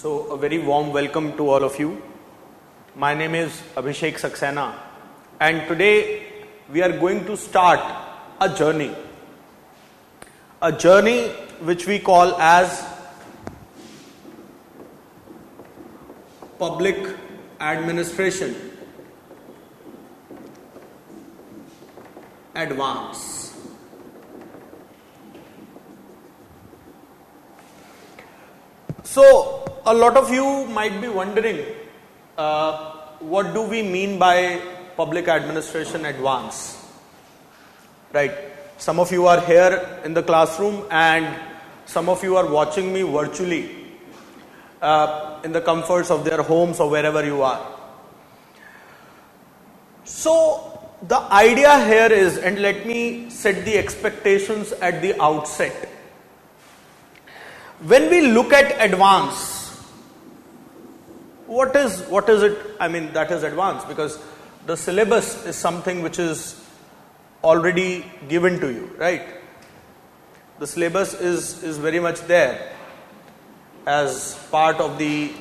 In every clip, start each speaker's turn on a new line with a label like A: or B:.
A: So a very warm welcome to all of you. My name is Abhishiekh Saxena and today we are going to start a journey which we call as Public Administration Advance. So a lot of you might be wondering what do we mean by Public Administration Advance, right? Some of you are here in the classroom and some of you are watching me virtually in the comforts of their homes or wherever you are. So the idea here is, and let me set the expectations at the outset. When we look at advance, what is it? I mean, that is advance because the syllabus is something which is already given to you, right? The syllabus is very much there as part of the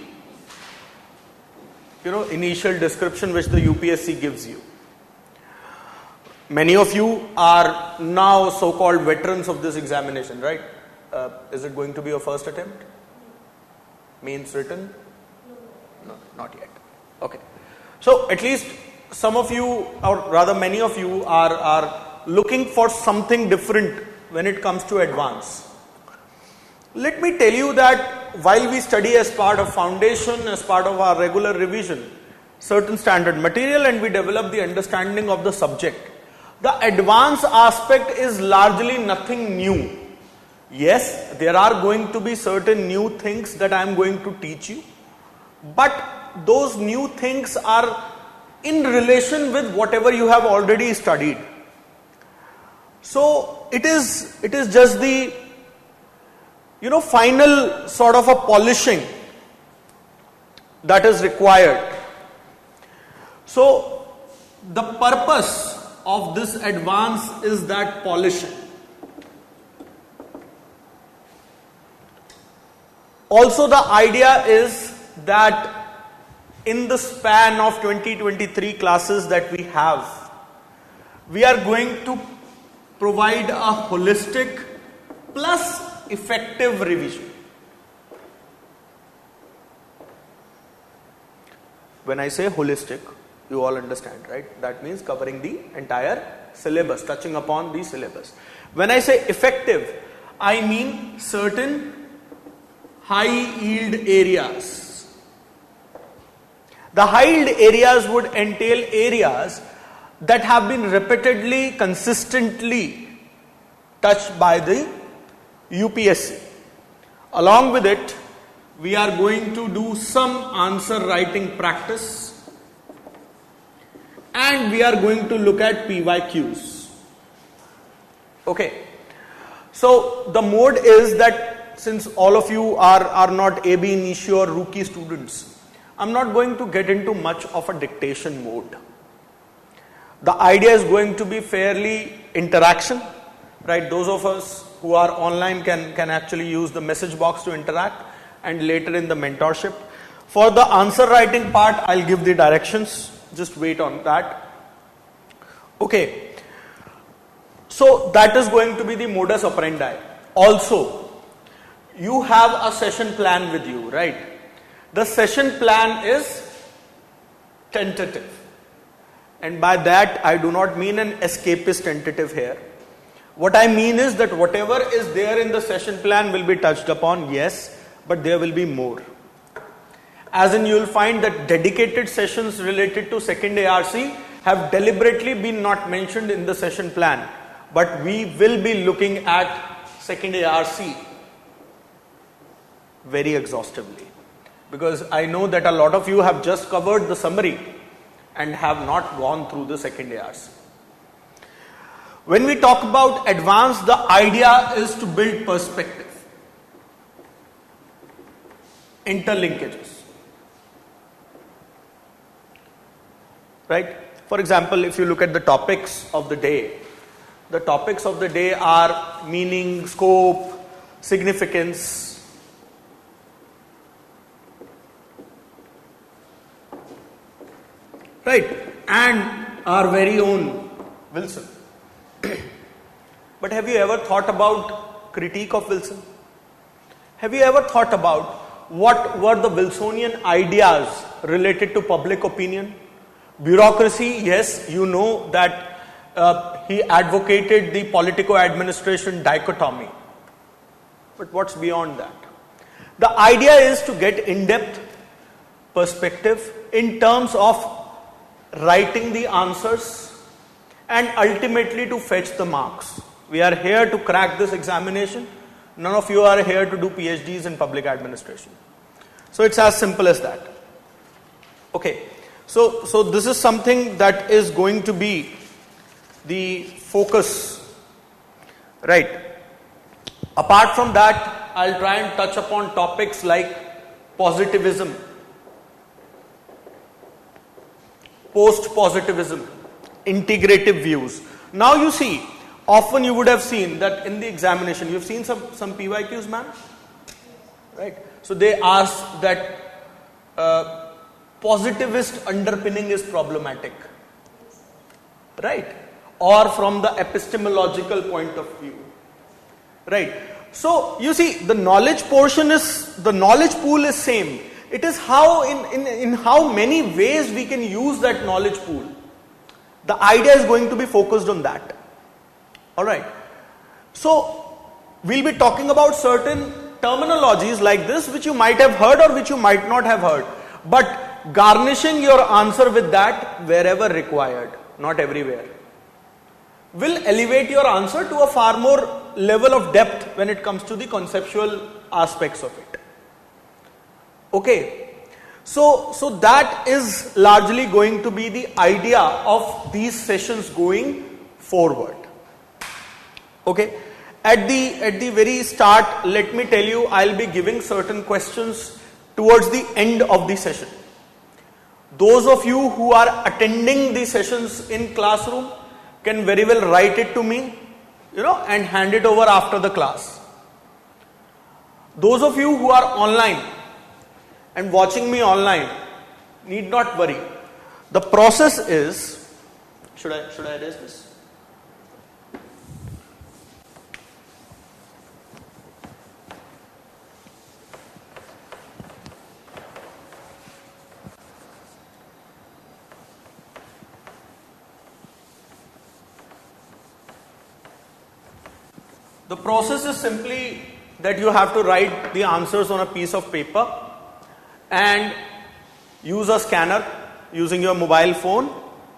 A: initial description which the UPSC gives you. Many of you are now so-called veterans of this examination, right? Is it going to be your first attempt? Means written? No, not yet. Okay. So at least some of you, or rather many of you are looking for something different when it comes to advance. Let me tell you that while we study as part of foundation, as part of our regular revision, certain standard material and we develop the understanding of the subject, the advanced aspect is largely nothing new. Yes, there are going to be certain new things that I am going to teach you, but those new things are in relation with whatever you have already studied. So it is just the final sort of a polishing that is required. So the purpose of this advance is that polishing. Also, the idea is that in the span of 2023 classes that we have, we are going to provide a holistic plus effective revision. When I say holistic, you all understand, right? That means covering the entire syllabus, touching upon the syllabus. When I say effective, I mean certain high yield areas. The high yield areas would entail areas that have been repeatedly, consistently touched by the UPSC. Along with it, we are going to do some answer writing practice and we are going to look at PYQs. Okay. So the mode is that since all of you are not ab initio or rookie students, I'm not going to get into much of a dictation mode. The idea is going to be fairly interaction, right? Those of us who are online can actually use the message box to interact and later in the mentorship. For the answer writing part, I'll give the directions. Just wait on that. Okay. So that is going to be the modus operandi. Also, you have a session plan with you, right? The session plan is tentative. And by that, I do not mean an escapist tentative here. What I mean is that whatever is there in the session plan will be touched upon, yes, but there will be more. As in, you will find that dedicated sessions related to second ARC have deliberately been not mentioned in the session plan, but we will be looking at second ARC very exhaustively. Because I know that a lot of you have just covered the summary and have not gone through the second ARC. When we talk about advance, the idea is to build perspective, interlinkages. Right? For example, if you look at the topics of the day, the topics of the day are meaning, scope, significance, right? And our very own Wilson. But have you ever thought about critique of Wilson? Have you ever thought about what were the Wilsonian ideas related to public opinion? Bureaucracy, yes, you know that he advocated the politico-administration dichotomy. But what's beyond that? The idea is to get in-depth perspective in terms of writing the answers and ultimately to fetch the marks. We are here to crack this examination. None of you are here to do PhDs in public administration. So it's as simple as that. Okay, so this is something that is going to be the focus, right? Apart from that, I'll try and touch upon topics like positivism, post-positivism, integrative views. Now you see, often you would have seen that in the examination, you've seen some PYQs, ma'am? Right? So they ask that positivist underpinning is problematic. Right? Or from the epistemological point of view. Right? So you see, the knowledge portion is, the knowledge pool is same. It is how, in how many ways we can use that knowledge pool. The idea is going to be focused on that. Alright. So, we'll be talking about certain terminologies like this which you might have heard or which you might not have heard. But garnishing your answer with that wherever required, not everywhere, will elevate your answer to a far more level of depth when it comes to the conceptual aspects of it. Okay. So that is largely going to be the idea of these sessions going forward. Okay. At the very start, let me tell you, I'll be giving certain questions towards the end of the session. Those of you who are attending the sessions in classroom can very well write it to me, and hand it over after the class. Those of you who are online and watching me online need not worry. The process is, should I erase this? The process is simply that you have to write the answers on a piece of paper and use a scanner using your mobile phone,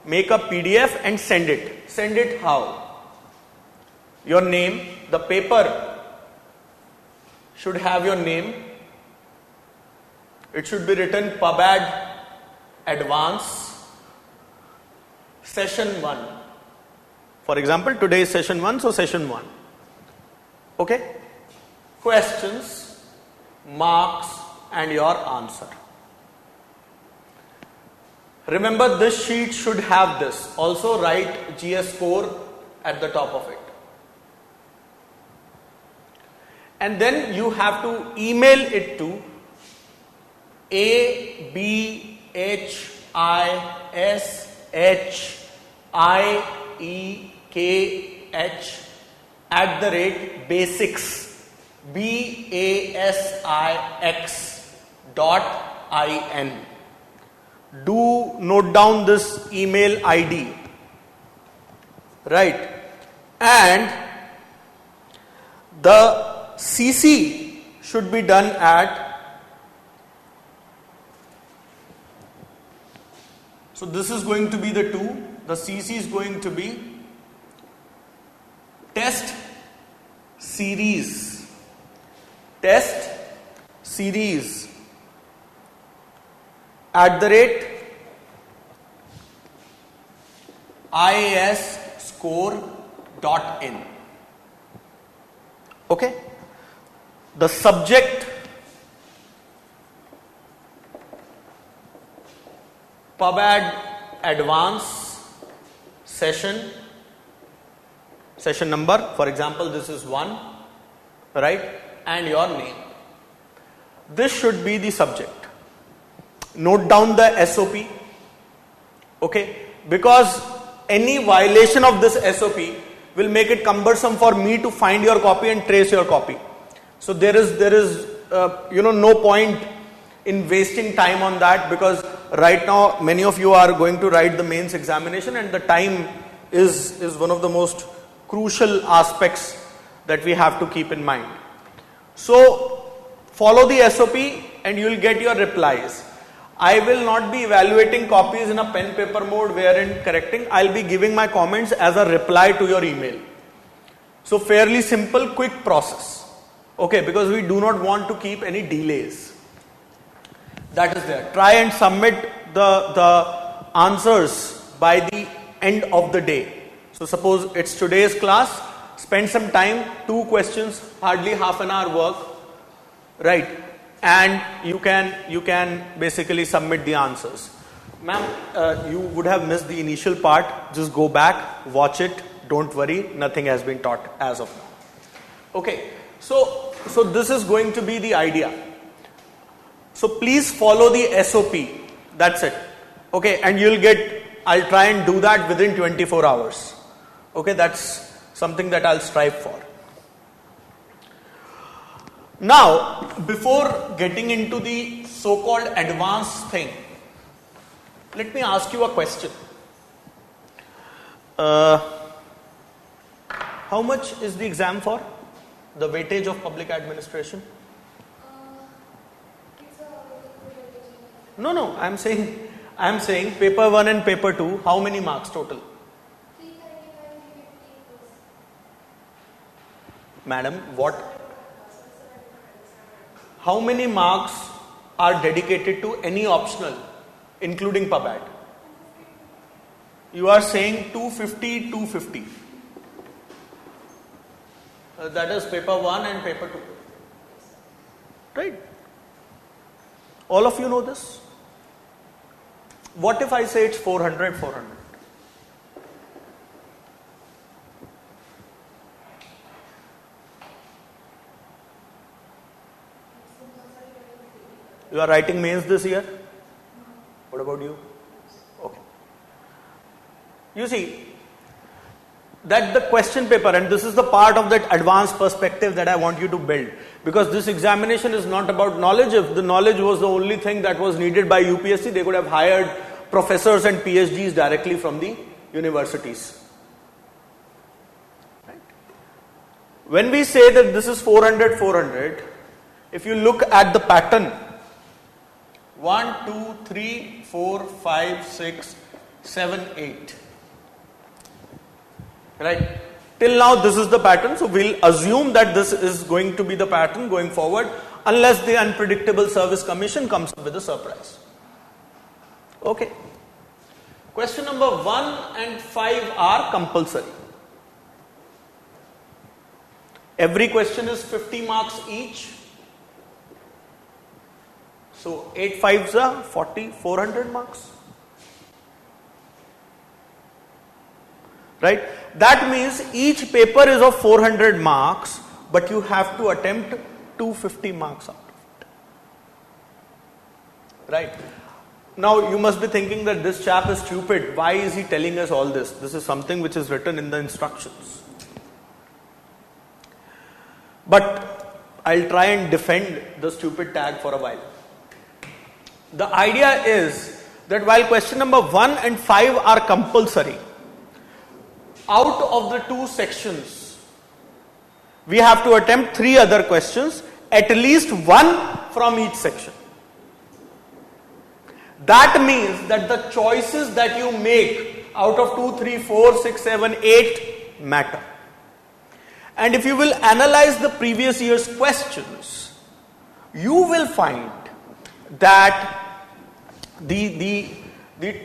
A: make a PDF and send it. Send it how? Your name, the paper should have your name. It should be written PubAd Advance Session 1. For example, today is Session 1, so Session 1. Okay? Questions, marks and your answer. Remember, this sheet should have this. Also write GS score at the top of it. And then you have to email it to abhishikh@basics BASIX.in. Do note down this email ID, right? And the CC should be done at, so this is going to be the 2, the CC is going to be test series @IASscore.in. Okay. The subject, PubAd Advance Session number, for example this is 1, right, and your name. This should be the subject. Note down the SOP. Okay, because any violation of this SOP will make it cumbersome for me to find your copy and trace your copy. So there is no point in wasting time on that, because right now many of you are going to write the mains examination, and the time is one of the most crucial aspects that we have to keep in mind. So follow the SOP and you will get your replies. I will not be evaluating copies in a pen paper mode wherein correcting. I will be giving my comments as a reply to your email. So fairly simple, quick process. Okay, because we do not want to keep any delays. That is there. Try and submit the answers by the end of the day. So suppose it's today's class, spend some time, 2 questions, hardly half an hour work, right? And you can basically submit the answers. Ma'am, you would have missed the initial part. Just go back, watch it. Don't worry, nothing has been taught as of now. Okay, so this is going to be the idea. So please follow the SOP. That's it. Okay, and I'll try and do that within 24 hours. Okay, that's something that I'll strive for. Now, before getting into the so-called advanced thing, let me ask you a question. How much is the exam for? The weightage of public administration? No, I'm saying paper 1 and paper 2, how many marks total? Madam, how many marks are dedicated to any optional, including PubAd? You are saying 250, 250. That is paper 1 and paper 2. Right? All of you know this? What if I say it's 400, 400? You are writing mains this year? What about you? Okay. You see, that the question paper, and this is the part of that advanced perspective that I want you to build, because this examination is not about knowledge. If the knowledge was the only thing that was needed by UPSC, they could have hired professors and PhDs directly from the universities. Right? When we say that this is 400, 400, if you look at the pattern, 1, 2, 3, 4, 5, 6, 7, 8. Right? Till now this is the pattern, so we'll assume that this is going to be the pattern going forward, unless the Unpredictable Service Commission comes up with a surprise. Okay. Question number 1 and 5 are compulsory. Every question is 50 marks each. So 8 5s are 40, 400 marks. Right? That means each paper is of 400 marks, but you have to attempt 250 marks out of it. Right? Now you must be thinking that this chap is stupid. Why is he telling us all this? This is something which is written in the instructions. But I'll try and defend the stupid tag for a while. The idea is that while question number 1 and 5 are compulsory, out of the 2 sections, we have to attempt 3 other questions, at least 1 from each section. That means that the choices that you make out of 2, 3, 4, 6, 7, 8 matter. And if you will analyze the previous year's questions, you will find that the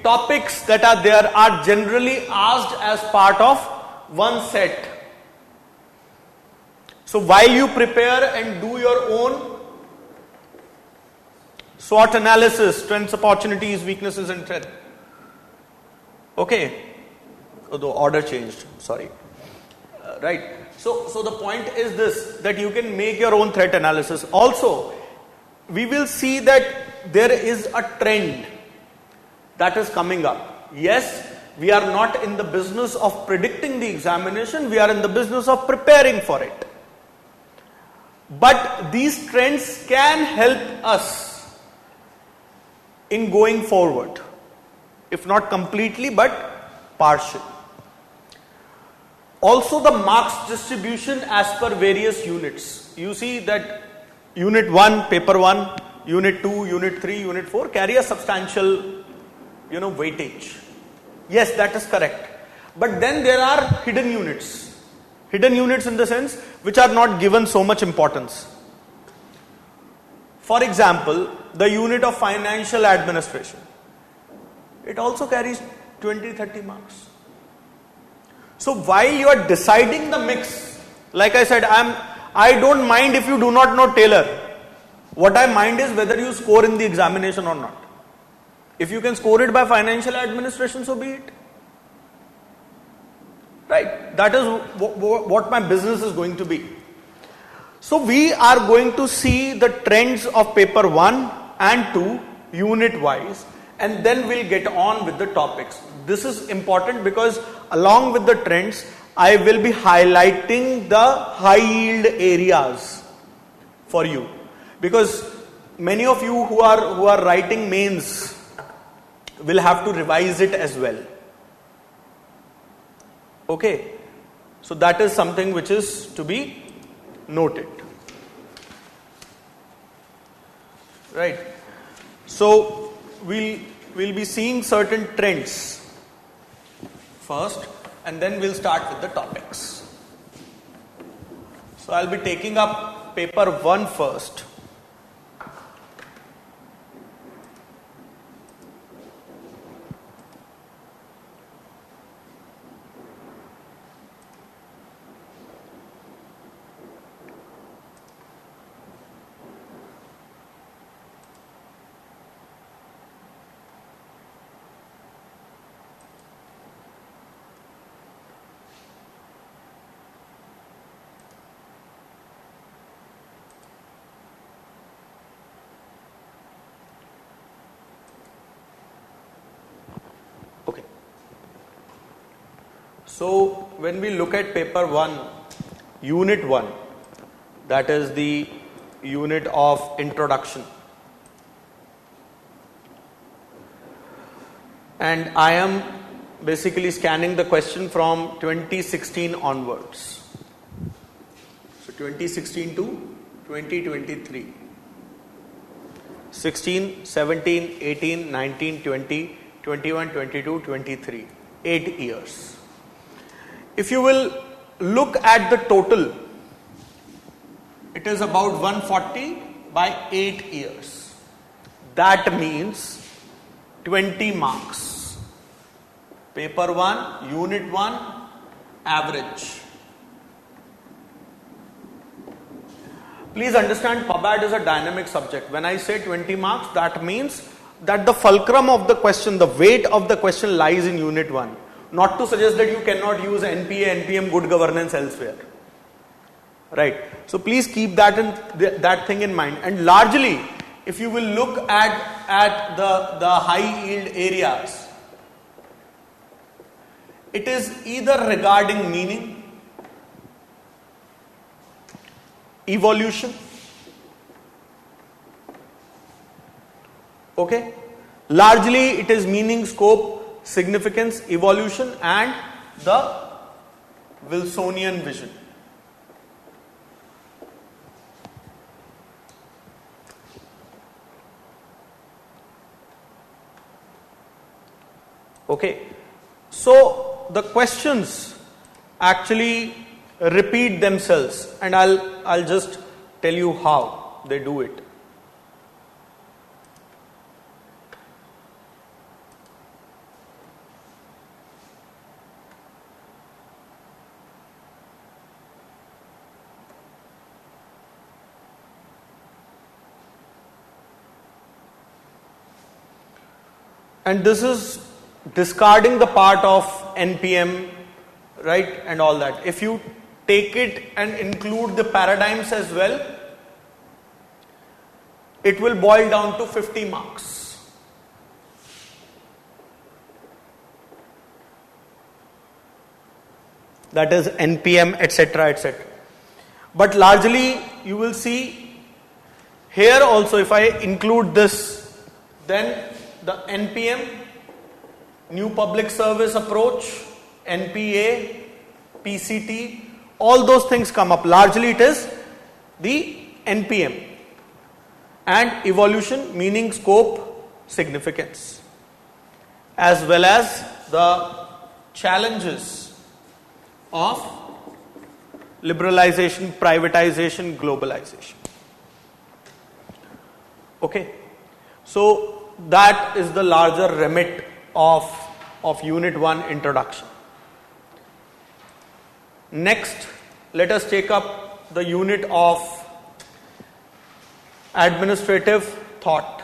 A: topics that are there are generally asked as part of one set. So while you prepare and do your own SWOT analysis, strengths, opportunities, weaknesses and threat. Okay. Although order changed, sorry. Right. So the point is this, that you can make your own threat analysis. Also, we will see that there is a trend that is coming up. Yes, we are not in the business of predicting the examination, we are in the business of preparing for it. But these trends can help us in going forward, if not completely, but partially. Also the marks distribution as per various units. You see that Unit 1, Paper 1, Unit 2, Unit 3, Unit 4 carry a substantial, weightage. Yes, that is correct. But then there are hidden units. Hidden units in the sense which are not given so much importance. For example, the unit of financial administration. It also carries 20-30 marks. So while you are deciding the mix, like I said, I don't mind if you do not know Taylor. What I mind is whether you score in the examination or not. If you can score it by financial administration, so be it. Right? That is what my business is going to be. So we are going to see the trends of paper 1 and 2 unit wise, and then we'll get on with the topics. This is important because along with the trends, I will be highlighting the high yield areas for you, because many of you who are writing mains will have to revise it as well. Okay, so that is something which is to be noted. Right. So we'll be seeing certain trends first, and then we'll start with the topics. So I'll be taking up paper 1 first. Okay. So when we look at paper 1, unit 1, that is the unit of introduction. And I am basically scanning the question from 2016 onwards. So 2016 to 2023. 16, 17, 18, 19, 20, 21, 22, 23. 8 years. If you will look at the total, it is about 140 by 8 years. That means 20 marks. Paper 1, Unit 1, average. Please understand, PubAD is a dynamic subject. When I say 20 marks, that means that the fulcrum of the question, the weight of the question lies in Unit 1. Not to suggest that you cannot use NPA, NPM, good governance elsewhere. Right. So please keep that thing in mind. And largely, if you will look at the high yield areas, it is either regarding meaning, evolution, okay, largely it is meaning, scope, significance, evolution, and the Wilsonian vision. Okay, so the questions actually repeat themselves, and I'll just tell you how they do it. And this is discarding the part of NPM, right, and all that. If you take it and include the paradigms as well, it will boil down to 50 marks. that is NPM, etc., etc. But largely you will see here also, if I include this, then the NPM, New Public Service Approach, NPA, PCT, all those things come up. Largely it is the NPM and evolution, meaning, scope, significance, as well as the challenges of liberalization, privatization, globalization. Okay, so that is the larger remit of Unit 1 introduction. Next, let us take up the unit of administrative thought.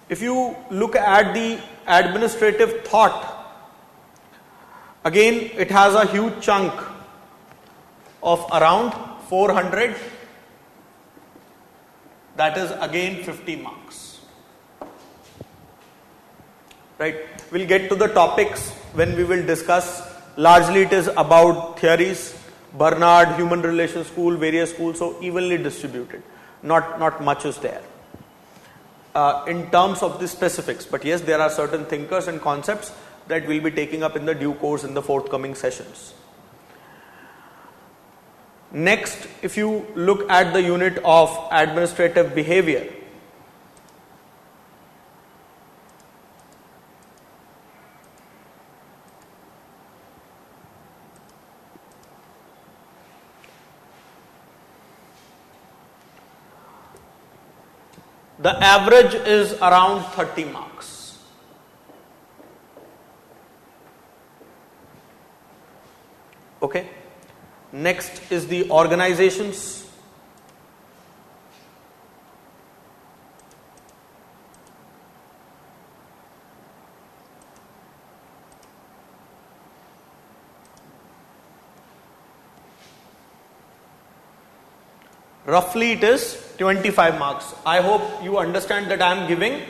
A: If you look at the administrative thought, again it has a huge chunk of around 400, that is again 50 marks. Right? We'll get to the topics when we will discuss. Largely it is about theories, Bernard, Human Relations School, various schools, so evenly distributed. Not much is there in terms of the specifics, but yes, there are certain thinkers and concepts that we'll be taking up in the due course in the forthcoming sessions. Next, if you look at the unit of administrative behavior, the average is around 30 marks. Okay. Next is the organizations. Roughly it is 25 marks. I hope you understand that I am giving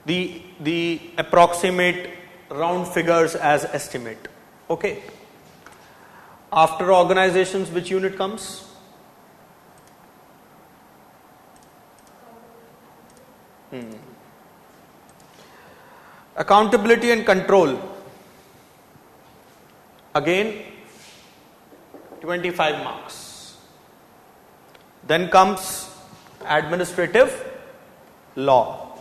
A: the approximate round figures as estimate. Okay. After organizations, which unit comes? Accountability and control. Again, 25 marks. Then comes administrative law.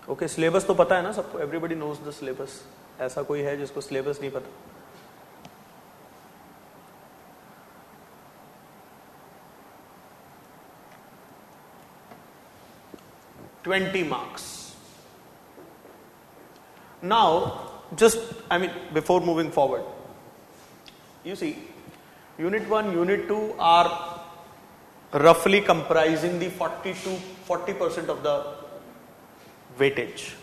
A: Okay, syllabus तो पता है ना सबको? Everybody knows the syllabus. ऐसा कोई है जिसको syllabus नहीं पता? $20 marks. Now, before moving forward, you see, Unit 1, Unit 2 are roughly comprising the 40% of the weightage.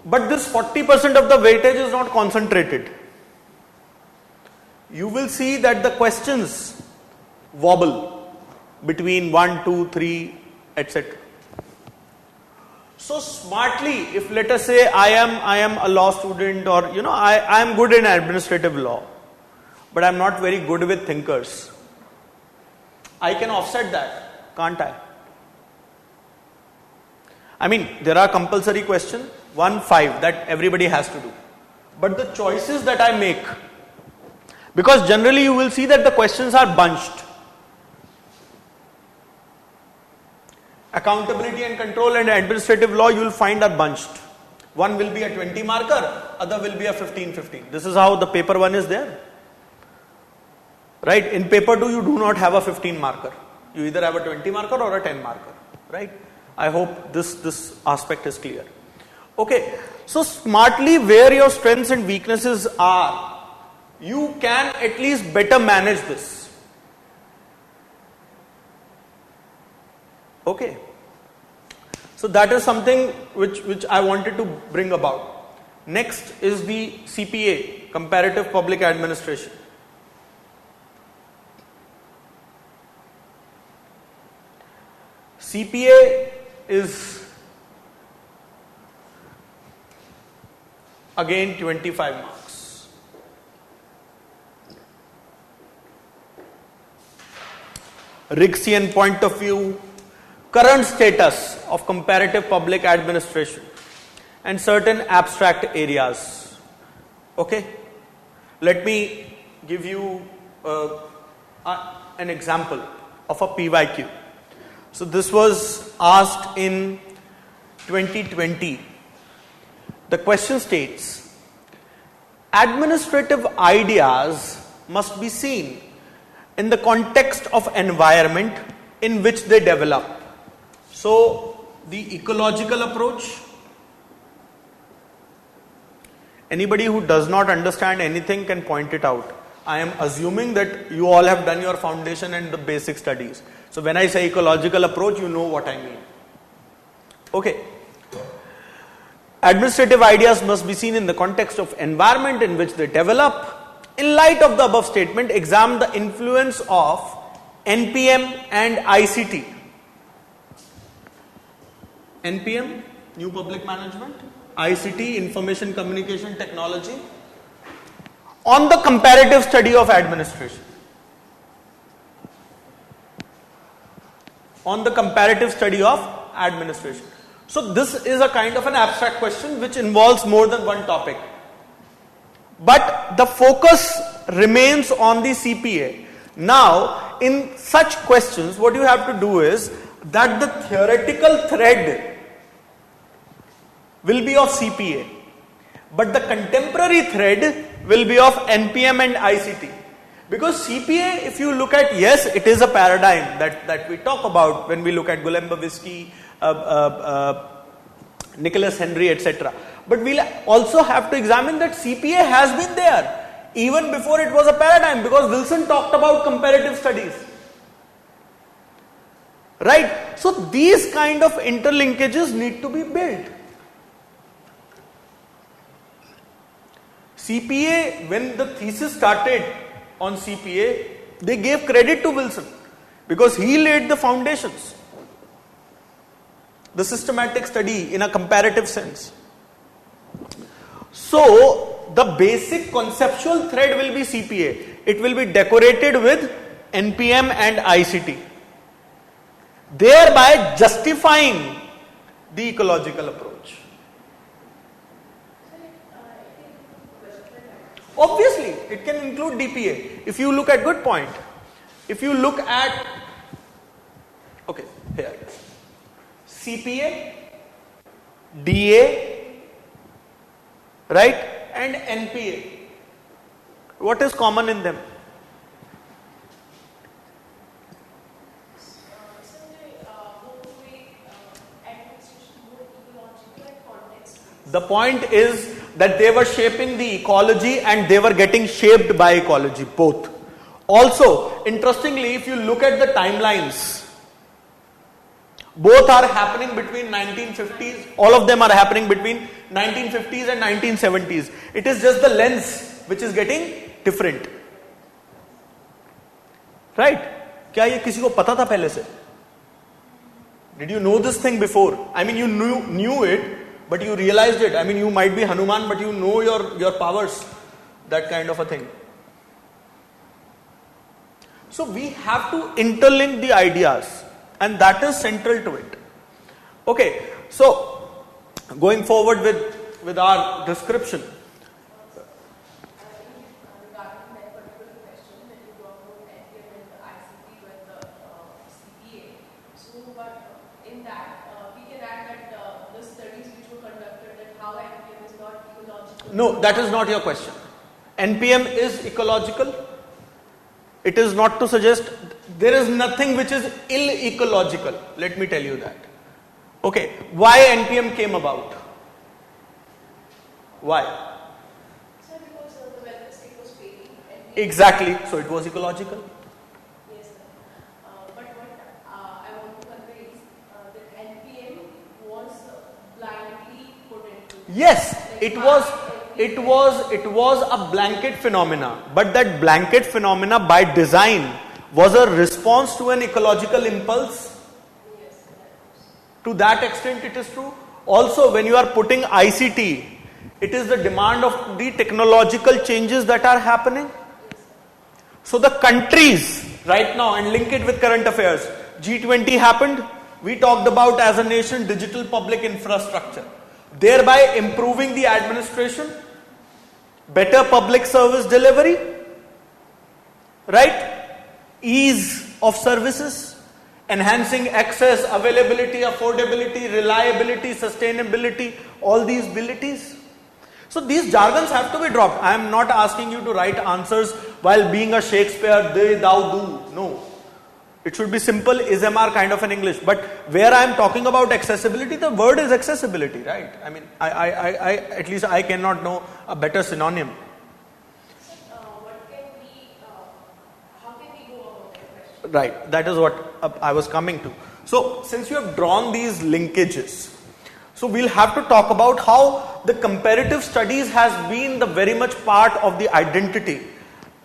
A: But this 40% of the weightage is not concentrated. You will see that the questions wobble between 1, 2, 3, etc. So smartly, if let us say I am a law student, or I am good in administrative law, but I am not very good with thinkers, I can offset that, can't I? There are compulsory questions, 1, 5 that everybody has to do. But the choices that I make, because generally you will see that the questions are bunched. Accountability and control and administrative law you will find are bunched. One will be a 20 marker, other will be a 15. This is how the paper 1 is there. Right? In paper 2 you do not have a 15 marker. You either have a 20 marker or a 10 marker. Right? I hope this aspect is clear. Okay. So smartly, where your strengths and weaknesses are, you can at least better manage this. Okay. So that is something which I wanted to bring about. Next is the CPA, Comparative Public Administration. CPA is again 25 marks. Rigsian point of view, current status of comparative public administration and certain abstract areas. Okay, let me give you an example of a PYQ. So this was asked in 2020. The question states, administrative ideas must be seen in the context of environment in which they develop. So the ecological approach, anybody who does not understand anything can point it out. I am assuming that you all have done your foundation and the basic studies. So when I say ecological approach, you know what I mean. Okay. Administrative ideas must be seen in the context of environment in which they develop. In light of the above statement, examine the influence of NPM and ICT. NPM, New Public Management, ICT, Information Communication Technology, on the comparative study of administration. On the comparative study of administration. So this is a kind of an abstract question which involves more than one topic. But the focus remains on the CPA. Now, in such questions, what you have to do is that the theoretical thread will be of CPA, but the contemporary thread will be of NPM and ICT. Because CPA, if you look at, yes, it is a paradigm that we talk about when we look at Golembowski, Nicholas Henry, etc. But we'll also have to examine that CPA has been there even before it was a paradigm, because Wilson talked about comparative studies. Right? So these kind of interlinkages need to be built. CPA, when the thesis started on CPA, they gave credit to Wilson because he laid the foundations. The systematic study in a comparative sense. So, the basic conceptual thread will be CPA. It will be decorated with NPM and ICT, thereby justifying the ecological approach. Obviously, it can include DPA. If you look at, good point. If you look at, okay, here. CPA, DA, right, and NPA. What is common in them? The point is that they were shaping the ecology and they were getting shaped by ecology, both. Also, interestingly, if you look at the timelines, both are happening between 1950s, all of them are happening between 1950s and 1970s. It is just the lens which is getting different. Right? क्या ये किसी को पता था पहले से? Did you know this thing before? I mean, you knew it, but you realized it. I mean, you might be Hanuman, but you know your powers. That kind of a thing. So we have to interlink the ideas, and that is central to it. Okay, so going forward with our description.
B: Regarding that particular question that you brought about NPM and the ICT with the CPA. So, but in that we can add that the studies which were conducted, that how NPM is not ecological.
A: No, that is not your question. NPM is ecological. It is not to suggest there is nothing which is ill-ecological. Let me tell you that. Okay, why NPM came about? Why?
B: Sir, because the welfare state was failing.
A: Exactly, so it was ecological.
B: Yes, sir. But what I want to convey is that NPM was blindly put into.
A: Yes, it was a blanket phenomena, but that blanket phenomena by design was a response to an ecological impulse.
B: Yes, sir.
A: To that extent it is true. Also, when you are putting ICT, it is the demand of the technological changes that are happening. So the countries right now, and link it with current affairs, G20 happened, we talked about as a nation digital public infrastructure, thereby improving the administration, better public service delivery, right? Ease of services, enhancing access, availability, affordability, reliability, sustainability, all these abilities. So these jargons have to be dropped. I am not asking you to write answers while being a Shakespeare, they, thou, do. No. It should be simple, is MR kind of an English. But where I am talking about accessibility, the word is accessibility, right? I mean, I at least I cannot know a better synonym.
B: How can we go about that question?
A: Right, that is what I was coming to. So, since you have drawn these linkages, so we'll have to talk about how the comparative studies has been the very much part of the identity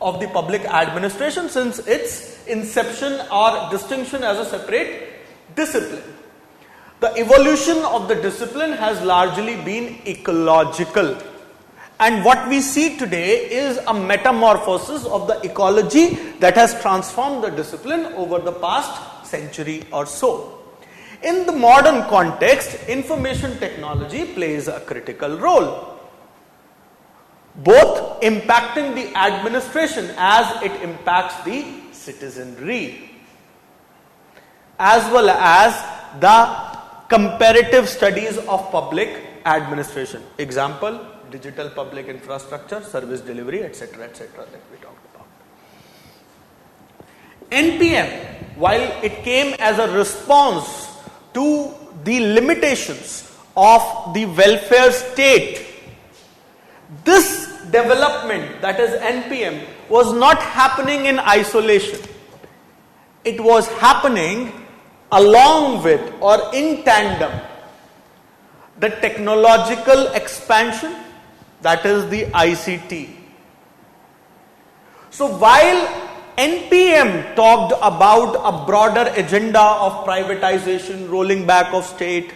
A: of the public administration since its inception or distinction as a separate discipline. The evolution of the discipline has largely been ecological. And what we see today is a metamorphosis of the ecology that has transformed the discipline over the past century or so. In the modern context, information technology plays a critical role, both impacting the administration as it impacts the citizenry, as well as the comparative studies of public administration. Example, digital public infrastructure, service delivery, etc., that we talked about. NPM, while it came as a response to the limitations of the welfare state, this development, that is NPM, was not happening in isolation. It was happening along with or in tandem the technological expansion, that is the ICT. So while NPM talked about a broader agenda of privatization, rolling back of state,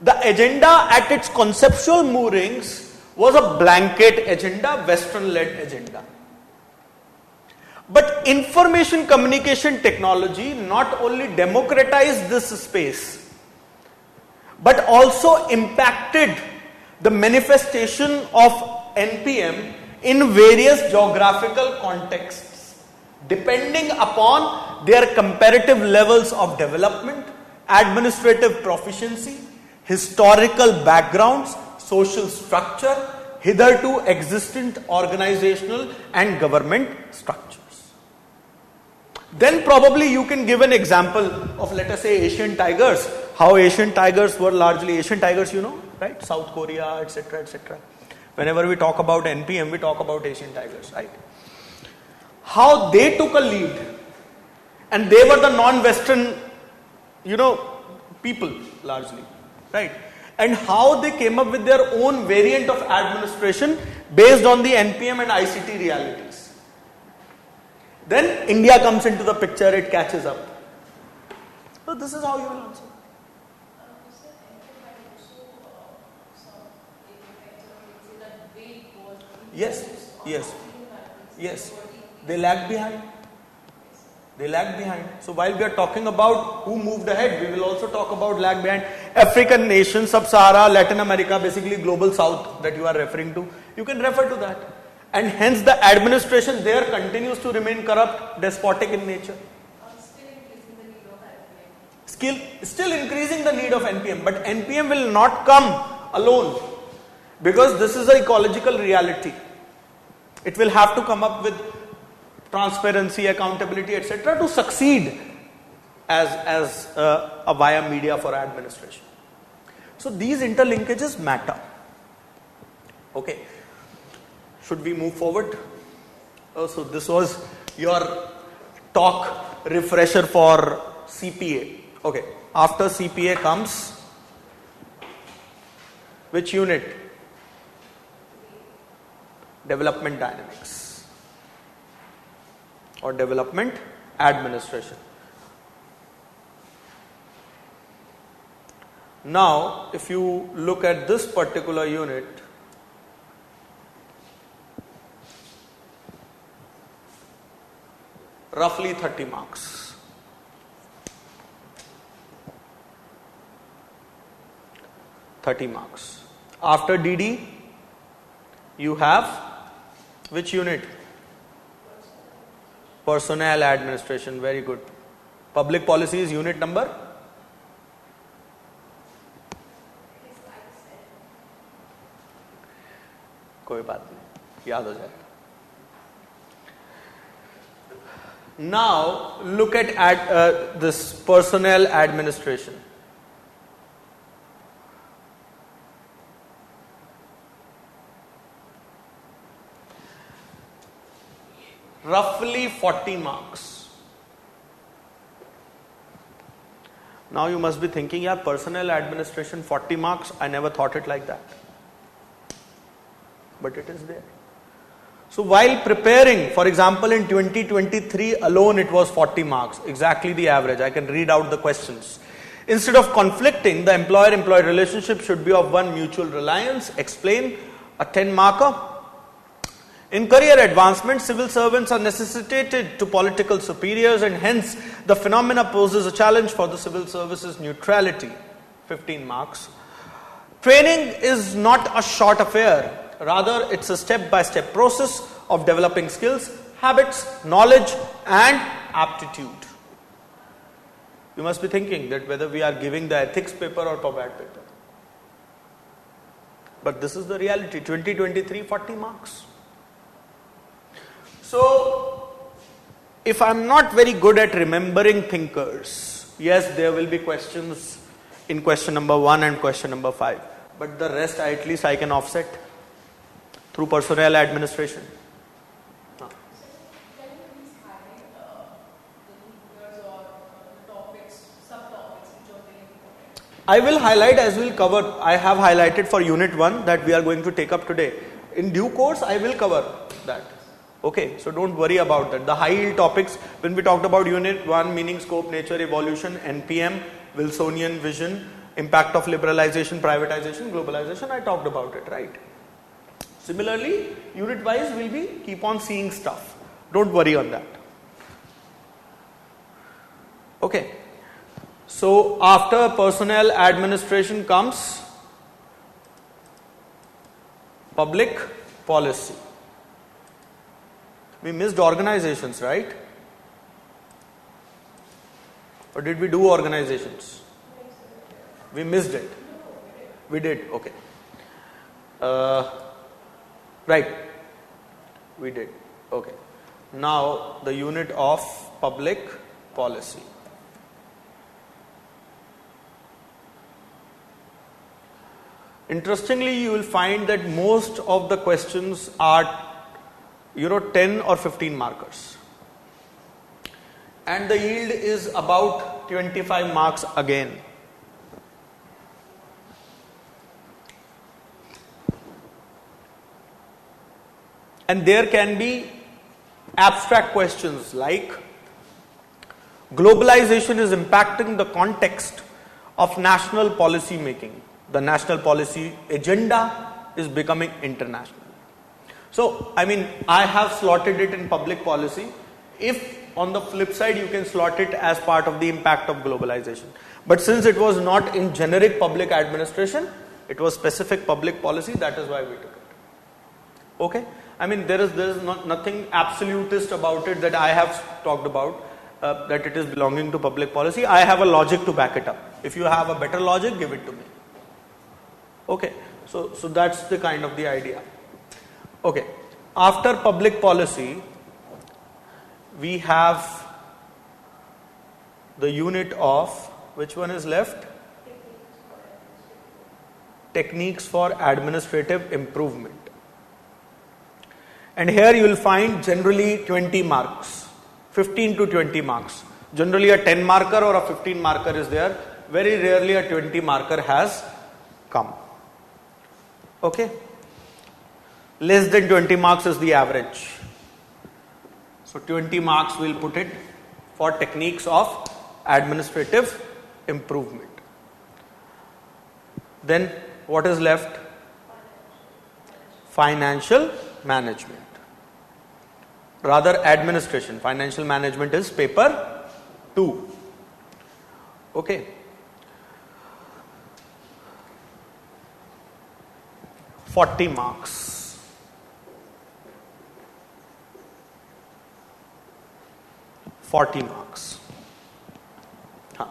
A: the agenda at its conceptual moorings was a blanket agenda, Western-led agenda. But information communication technology not only democratized this space, but also impacted the manifestation of NPM in various geographical contexts, depending upon their comparative levels of development, administrative proficiency, historical backgrounds, social structure, hitherto existent organizational and government structures. Then probably you can give an example of, let us say, Asian tigers. How Asian tigers were largely Asian tigers, you know, right? South Korea, etc., etc. Whenever we talk about NPM, we talk about Asian tigers, right? How they took a lead, and they were the non-Western, people largely, right? And how they came up with their own variant of administration based on the NPM and ICT realities. Then India comes into the picture, it catches up. So this is how you will answer. Yes. They lagged behind. So while we are talking about who moved ahead, we will also talk about lag behind. African nations, Sub-Sahara, Latin America, basically global south that you are referring to. You can refer to that. And hence the administration there continues to remain corrupt, despotic in nature. Still increasing the need of NPM. But NPM will not come alone, because this is an ecological reality. It will have to come up with transparency, accountability, etc. to succeed as a via media for administration. So these interlinkages matter. Okay. Should we move forward? So this was your talk refresher for CPA. Okay. After CPA comes which unit? Development dynamics or development administration. Now, if you look at this particular unit, roughly 30 marks. After DD, you have which unit? Personnel administration. Very good. Public policy is unit number? कोई बात नहीं, याद हो जाएगा. Now look at this personnel administration. Roughly 40 marks. Now you must be thinking, yeah, personnel administration 40 marks, I never thought it like that. But it is there. So while preparing, for example, in 2023 alone it was 40 marks, exactly the average. I can read out the questions. Instead of conflicting, the employer-employee relationship should be of one mutual reliance. Explain, a 10 marker. In career advancement, civil servants are necessitated to political superiors, and hence the phenomena poses a challenge for the civil service's neutrality. 15 marks. Training is not a short affair. Rather, it's a step-by-step process of developing skills, habits, knowledge and aptitude. You must be thinking that whether we are giving the ethics paper or POBAT paper. But this is the reality. 2023, 40 marks. So, if I'm not very good at remembering thinkers, yes, there will be questions in question number 1 and question number 5. But the rest, at least I can offset through personnel administration.
B: Can you please highlight the thinkers or the topics, subtopics which are very important?
A: I will highlight as we'll cover. I have highlighted for unit 1 that we are going to take up today. In due course, I will cover that. Okay, so don't worry about that. The high yield topics, when we talked about unit 1, meaning, scope, nature, evolution, NPM, Wilsonian vision, impact of liberalization, privatization, globalization, I talked about it, right? Similarly, unit wise we'll be keep on seeing stuff. Don't worry on that. Okay. So after personnel administration comes public policy. We missed organizations, right? Or did we do organizations? We missed it. We did, okay. Right, we did, okay. Now the unit of public policy. Interestingly, you will find that most of the questions are 10 or 15 markers. And the yield is about 25 marks again. And there can be abstract questions like globalization is impacting the context of national policy making. The national policy agenda is becoming international. So, I have slotted it in public policy. If on the flip side you can slot it as part of the impact of globalization. But since it was not in generic public administration, it was specific public policy, that is why we took it. Okay? There is nothing absolutist about it that I have talked about, that it is belonging to public policy. I have a logic to back it up. If you have a better logic, give it to me. Okay, so that's the kind of the idea. Okay, after public policy, we have the unit of, which one is left? Techniques for administrative improvement. And here you will find generally 20 marks, 15 to 20 marks. Generally a 10 marker or a 15 marker is there. Very rarely a 20 marker has come. Okay. Less than 20 marks is the average. So 20 marks we'll put it for techniques of administrative improvement. Then what is left? Financial management. Rather administration. Financial management is paper 2. Okay. $40 marks. $40 marks. Huh.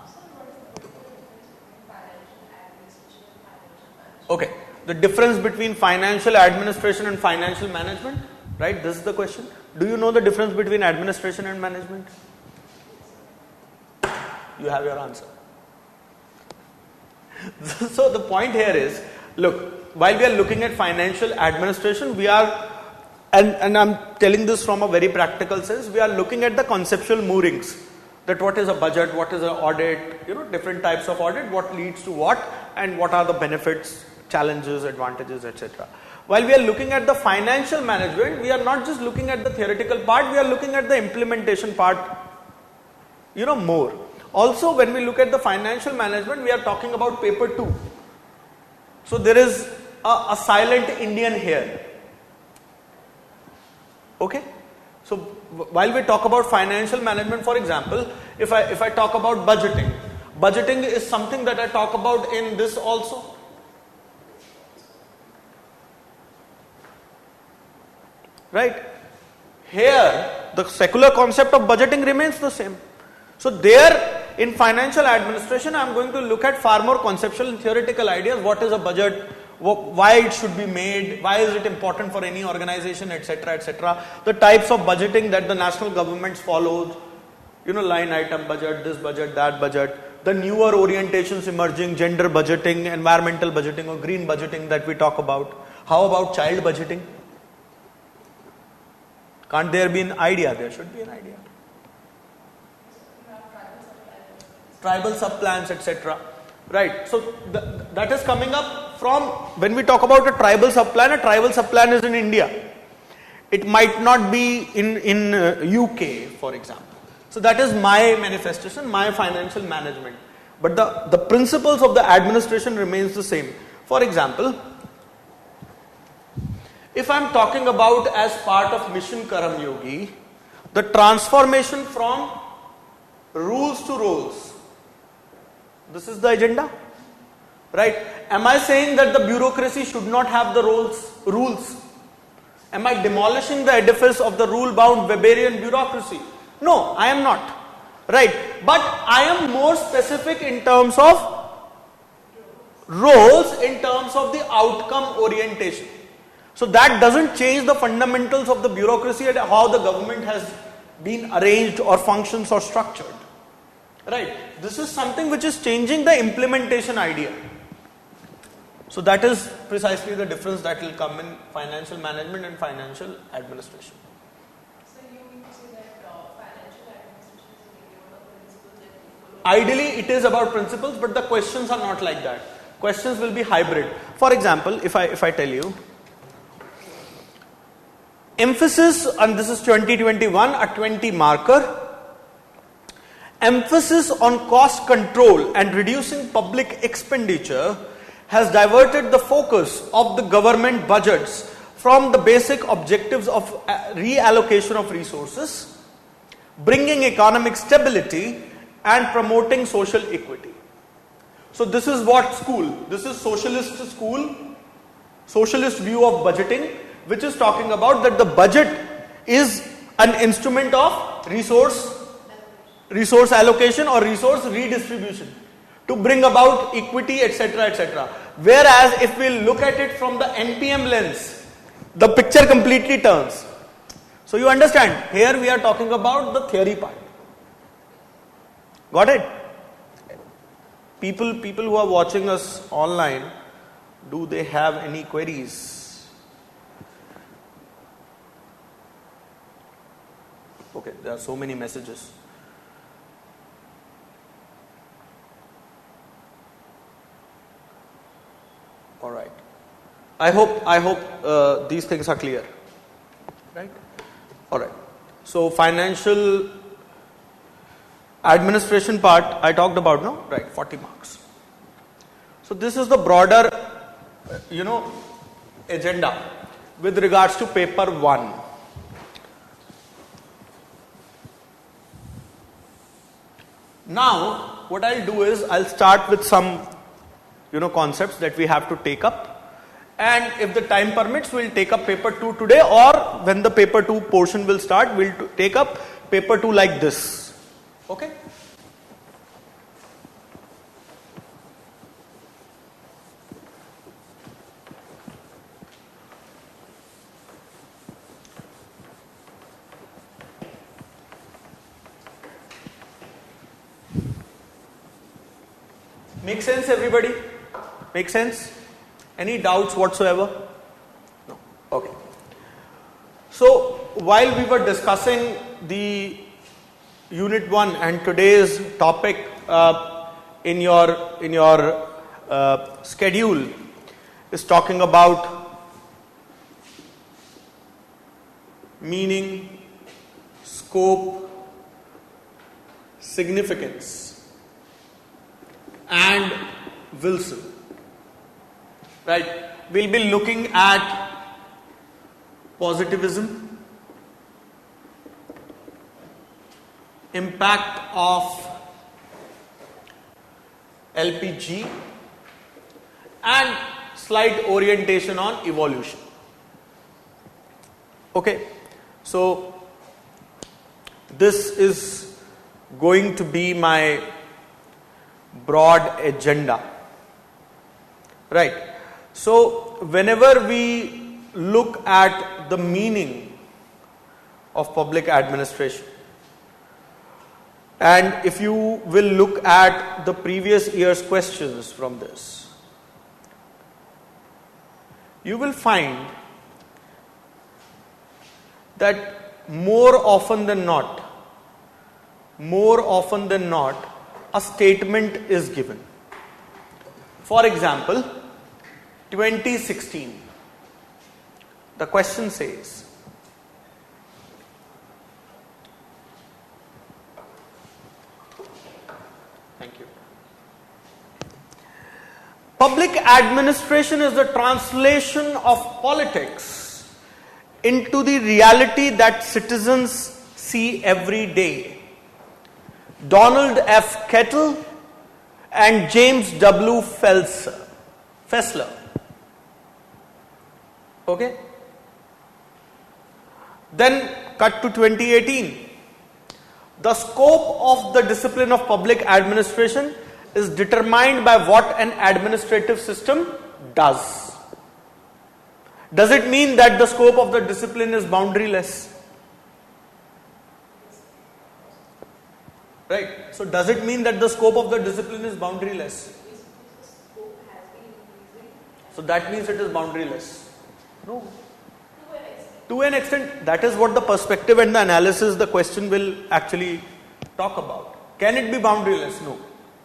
A: Okay. The difference between financial administration and financial management, right? This is the question. Do you know the difference between administration and management? You have your answer. So the point here is, look, while we are looking at financial administration, we are, and I'm telling this from a very practical sense, we are looking at the conceptual moorings. That what is a budget, what is an audit, different types of audit, what leads to what, and what are the benefits, challenges, advantages, etc. While we are looking at the financial management, we are not just looking at the theoretical part, we are looking at the implementation part, more. Also, when we look at the financial management, we are talking about paper 2. So there is a silent Indian here. Okay? So while we talk about financial management, for example, if I talk about budgeting is something that I talk about in this also. Right? Here, the secular concept of budgeting remains the same. So there, in financial administration, I am going to look at far more conceptual and theoretical ideas. What is a budget? Why it should be made? Why is it important for any organization, etc., etc. The types of budgeting that the national governments followed. Line item budget, this budget, that budget. The newer orientations emerging, gender budgeting, environmental budgeting or green budgeting that we talk about. How about child budgeting? Can't there be an idea? There should be an idea. Tribal sub-plans, etc. Right. So that is coming up from, when we talk about a tribal sub-plan is in India. It might not be in UK, for example. So that is my manifestation, my financial management. But the principles of the administration remains the same. For example, if I am talking about as part of Mission Karam Yogi, the transformation from rules to roles. This is the agenda, right? Am I saying that the bureaucracy should not have the rules? Am I demolishing the edifice of the rule-bound Weberian bureaucracy? No, I am not, right? But I am more specific in terms of roles, in terms of the outcome orientation. So that doesn't change the fundamentals of the bureaucracy and how the government has been arranged or functions or structured. Right. This is something which is changing the implementation idea. So that is precisely the difference that will come in financial management and financial administration.
B: So you mean to say that financial administration is maybe one of the principles that you follow?
A: Ideally, it is about principles, but the questions are not like that. Questions will be hybrid. For example, if I tell you, emphasis, and this is 2021, a 20 marker. Emphasis on cost control and reducing public expenditure has diverted the focus of the government budgets from the basic objectives of reallocation of resources, bringing economic stability and promoting social equity. So this is what school? This is socialist school, socialist view of budgeting, which is talking about that the budget is an instrument of resource allocation or resource redistribution to bring about equity, etc., etc. Whereas if we look at it from the NPM lens, the picture completely turns. So you understand, here we are talking about the theory part. Got it? People who are watching us online, do they have any queries? Okay, there are so many messages. All right. I hope these things are clear. Right? All right. So financial administration part I talked about now, right? 40 marks. So this is the broader, agenda with regards to paper 1. Now, what I'll do is I'll start with some, concepts that we have to take up. And if the time permits, we'll take up paper 2 today, or when the paper 2 portion will start, we'll take up paper 2 like this. Okay? Make sense, everybody? Make sense? Any doubts whatsoever? No. Okay. So, while we were discussing the Unit 1 and today's topic in your schedule is talking about meaning, scope, significance, and Wilson. Right? We'll be looking at positivism, impact of LPG, and slight orientation on evolution. Okay, so this is going to be my broad agenda, right? So whenever we look at the meaning of public administration, and if you will look at the previous year's questions from this, you will find that more often than not, a statement is given. For example, 2016, the question says, thank you. Public administration is the translation of politics into the reality that citizens see every day. Donald F. Kettle and James W. Fessler. Okay? Then cut to 2018. The scope of the discipline of public administration is determined by what an administrative system does. Does it mean that the scope of the discipline is boundaryless? Right. So does it mean that the scope of the discipline is boundaryless? So that means it is boundaryless. No. To an extent, that is what the perspective and the analysis, the question will actually talk about. Can it be boundaryless? No,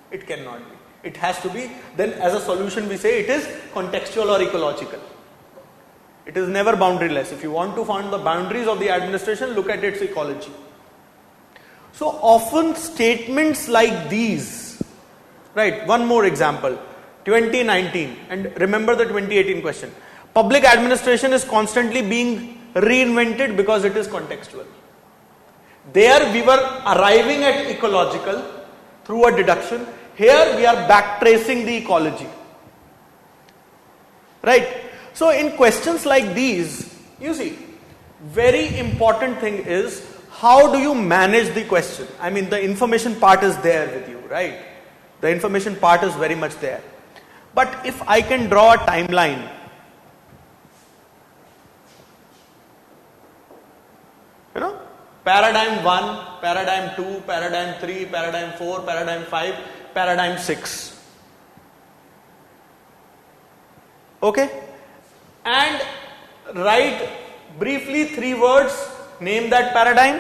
A: it cannot be. It has to be. Then as a solution we say it is contextual or ecological. It is never boundaryless. If you want to find the boundaries of the administration, look at its ecology. So often statements like these, right? One more example, 2019, and remember the 2018 question. Public administration is constantly being reinvented because it is contextual. There we were arriving at ecological through a deduction. Here we are backtracing the ecology. Right? So in questions like these, you see, very important thing is, how do you manage the question? I mean, the information part is there with you, right? The information part is very much there. But if I can draw a timeline, paradigm 1, paradigm 2, paradigm 3, paradigm 4, paradigm 5, paradigm 6. Okay? And write briefly 3 words, name that paradigm,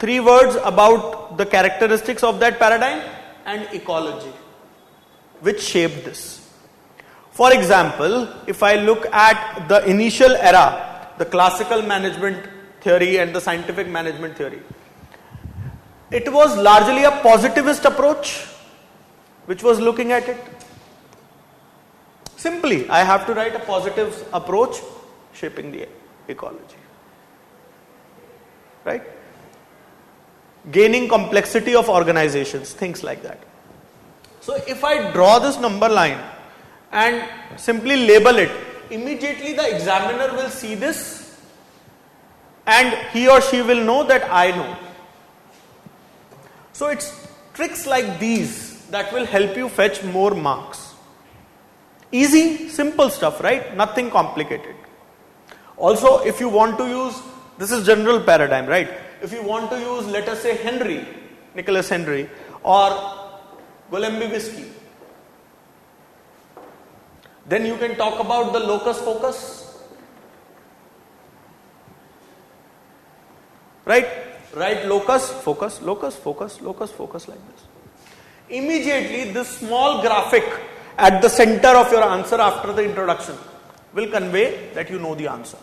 A: 3 words about the characteristics of that paradigm and ecology, which shaped this. For example, if I look at the initial era, the classical management theory and the scientific management theory, it was largely a positivist approach which was looking at it. Simply, I have to write a positive approach shaping the ecology. Right? Gaining complexity of organizations, things like that. So if I draw this number line and simply label it, immediately the examiner will see this and he or she will know that I know. So it's tricks like these that will help you fetch more marks. Easy, simple stuff, right? Nothing complicated. Also, if you want to use, this is general paradigm, right? If you want to use, let us say Henry, Nicholas Henry, or Golembi whiskey, then you can talk about the locus focus. Right? Right, locus, focus, locus, focus, locus, focus, like this. Immediately, this small graphic at the center of your answer after the introduction will convey that you know the answer.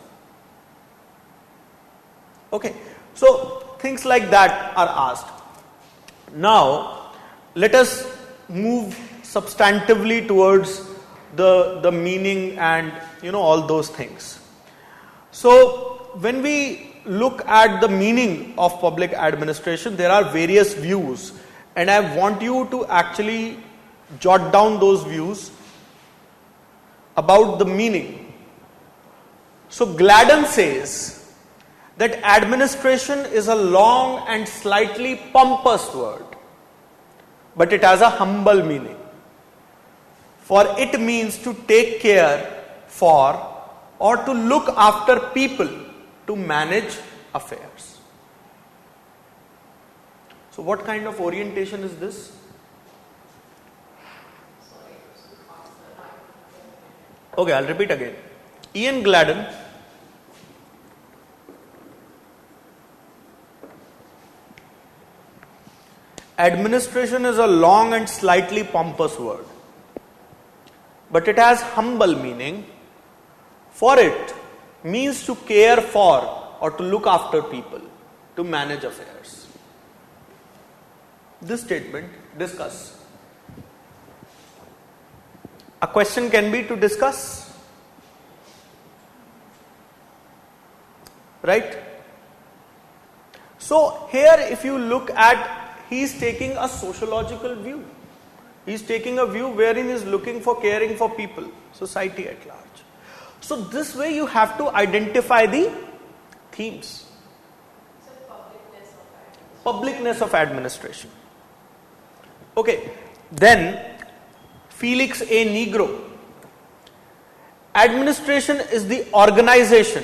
A: Okay, so things like that are asked. Now, let us move substantively towards the meaning and all those things. So, when we look at the meaning of public administration, there are various views, and I want you to actually jot down those views about the meaning. So Gladden says that administration is a long and slightly pompous word, but it has a humble meaning. For it means to take care for or to look after people, to manage affairs. So what kind of orientation is this? Okay, I'll repeat again. Ian Gladden administration is a long and slightly pompous word, but it has humble meaning. For it means to care for or to look after people, to manage affairs. This statement, discuss. A question can be to discuss. Right? So here if you look at, he is taking a sociological view. He is taking a view wherein he is looking for caring for people, society at large. So this way you have to identify the themes.
B: So
A: Publicness of administration. Okay, then Felix A. Negro. Administration is the organization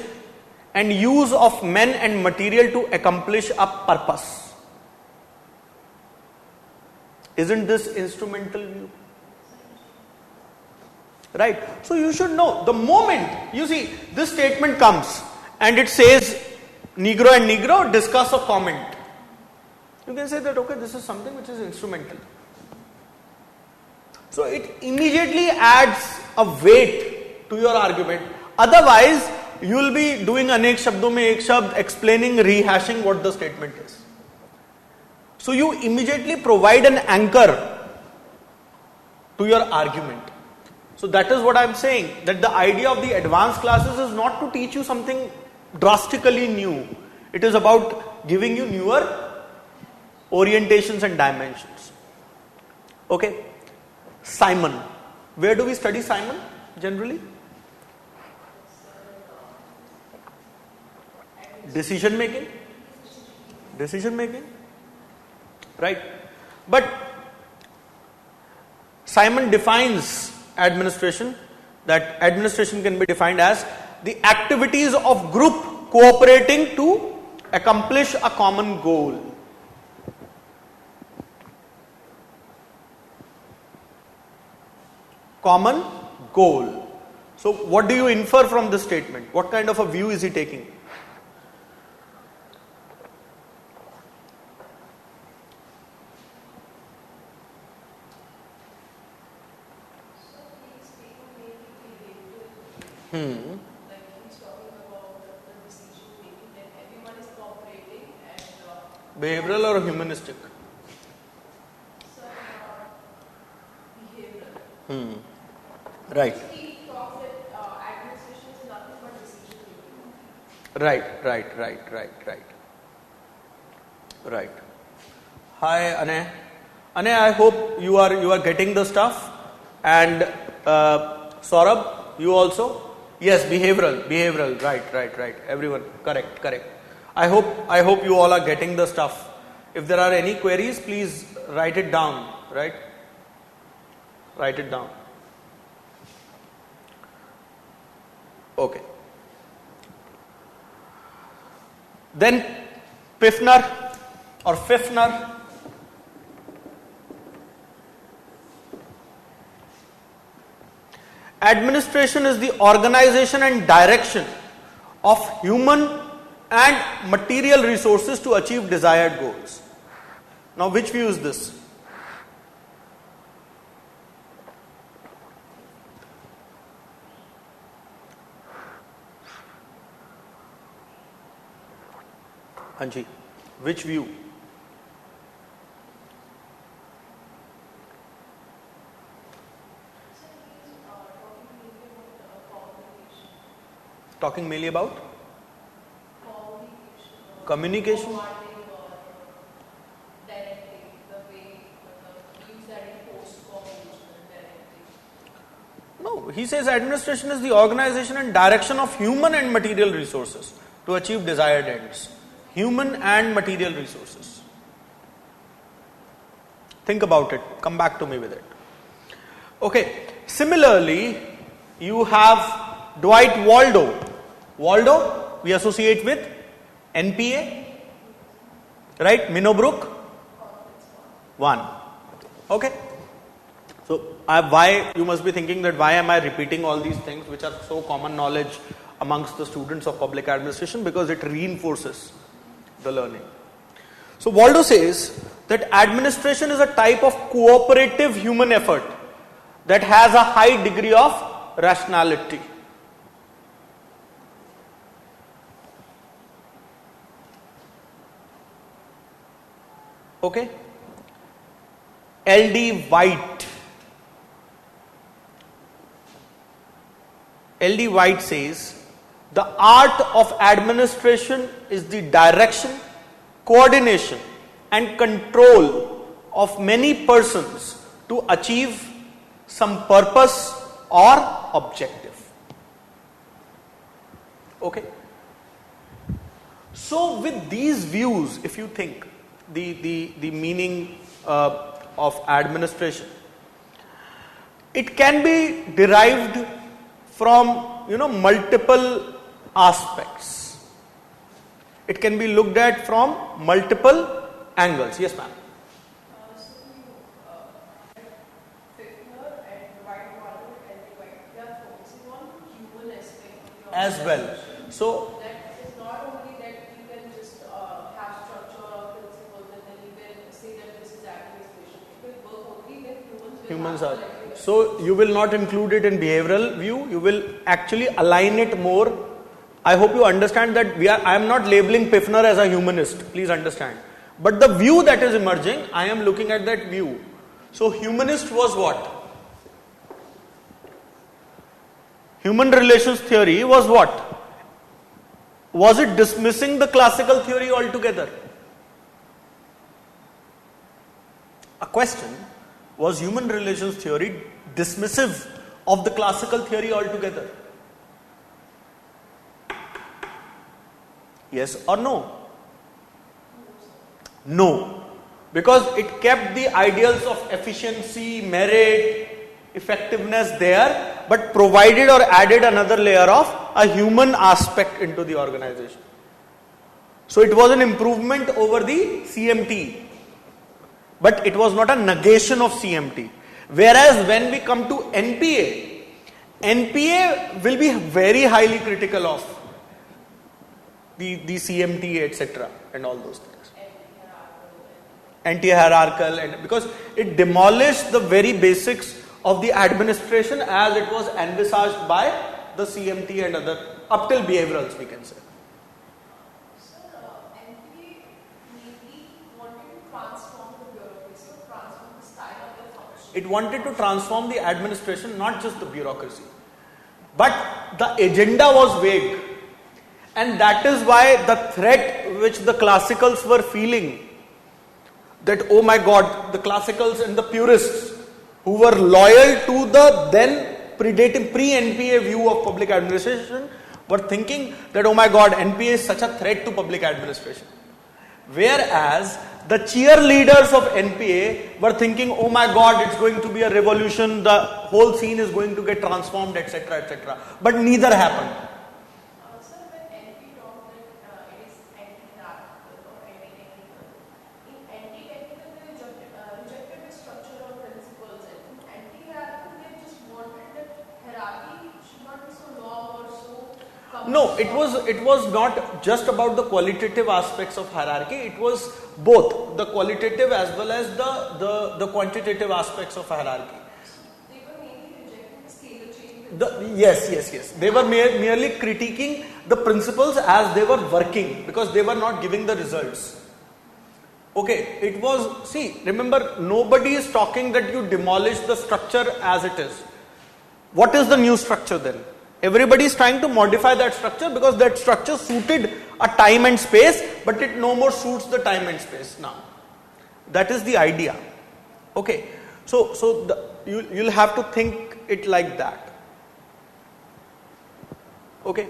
A: and use of men and material to accomplish a purpose. Isn't this instrumental view? Right? So you should know, the moment you see this statement comes and it says Negro and Negro discuss or comment, you can say that okay, this is something which is instrumental. So it immediately adds a weight to your argument. Otherwise, you will be doing anek shabdon mein ek shabd, explaining, rehashing what the statement is. So you immediately provide an anchor to your argument. So that is what I am saying, that the idea of the advanced classes is not to teach you something drastically new. It is about giving you newer orientations and dimensions. Okay. Simon. Where do we study Simon generally? Decision making. Decision making. Right. But Simon defines administration, that administration can be defined as the activities of group cooperating to accomplish a common goal. Common goal. So what do you infer from this statement? What kind of a view is he taking?
B: Like he's talking about the decision making, that everyone is cooperating and
A: Behavioral or humanistic?
B: behavioral.
A: Right.
B: He
A: Right. Hi, Ane. Ane, I hope you are getting the stuff. And Saurabh, you also? Yes, behavioral. Right. Everyone, correct. I hope you all are getting the stuff. If there are any queries, please write it down. Right? Write it down. Okay. Then Pfiffner or Pfiffner. Administration is the organization and direction of human and material resources to achieve desired goals. Now, which view is this? Anji, which view? Talking mainly about communication. No, he says administration is the organization and direction of human and material resources to achieve desired ends. Human and material resources. Think about it. Come back to me with it. Okay. Similarly, you have Dwight Waldo. Waldo, we associate with NPA, right? Minnowbrook, 1. Okay. So, why you must be thinking that why am I repeating all these things which are so common knowledge amongst the students of public administration? Because it reinforces the learning. So, Waldo says that administration is a type of cooperative human effort that has a high degree of rationality. Okay. L.D. White. L.D. White says, the art of administration is the direction, coordination and control of many persons to achieve some purpose or objective. Okay. So with these views, if you think the meaning of administration, it can be derived from multiple aspects. It can be looked at from multiple angles. Yes, ma'am. As well. So
B: that is not only that you can just have structure or principles and then you can say that this is administration. It will work only when humans
A: are. So you will not include it in behavioral view. You will actually align it more. I hope you understand that I am not labeling Pfiffner as a humanist. Please understand. But the view that is emerging, I am looking at that view. So humanist was what? Human relations theory was what? Was it dismissing the classical theory altogether? A question, was human relations theory dismissive of the classical theory altogether? Yes or no? No. Because it kept the ideals of efficiency, merit, effectiveness there, but provided or added another layer of a human aspect into the organization. So it was an improvement over the CMT, but it was not a negation of CMT. Whereas when we come to NPA, NPA will be very highly critical of the CMT, etc. and all those things. Anti-hierarchical, and because it demolished the very basics of the administration as it was envisaged by the CMT and other, up till behaviorals we can say.
B: Sir, NPA maybe wanted to transform the bureaucracy or transform the style of the function.
A: It wanted to transform the administration, not just the bureaucracy. But the agenda was vague. And that is why the threat which the classicals were feeling, that oh my god, the classicals and the purists who were loyal to the then predating pre-NPA view of public administration were thinking that oh my god, NPA is such a threat to public administration. Whereas the cheerleaders of NPA were thinking oh my god, it's going to be a revolution, the whole scene is going to get transformed, etc., etc. But neither happened.
B: Sir, when NP talked that it is anti-hierarchical or anti-technical, in anti-technical they rejected the structure of principles, and in anti-hierarchical they just wanted that hierarchy should not be so long or so.
A: No, it was not just about the qualitative aspects of hierarchy. It was both the qualitative as well as the quantitative aspects of hierarchy.
B: They were mainly rejecting the scalar change.
A: Yes. They were merely critiquing the principles as they were working because they were not giving the results. Okay, it was, see, remember, nobody is talking that you demolish the structure as it is. What is the new structure then? Everybody is trying to modify that structure because that structure suited a time and space, but it no more suits the time and space now. That is the idea. Okay, so you'll have to think it like that. Okay,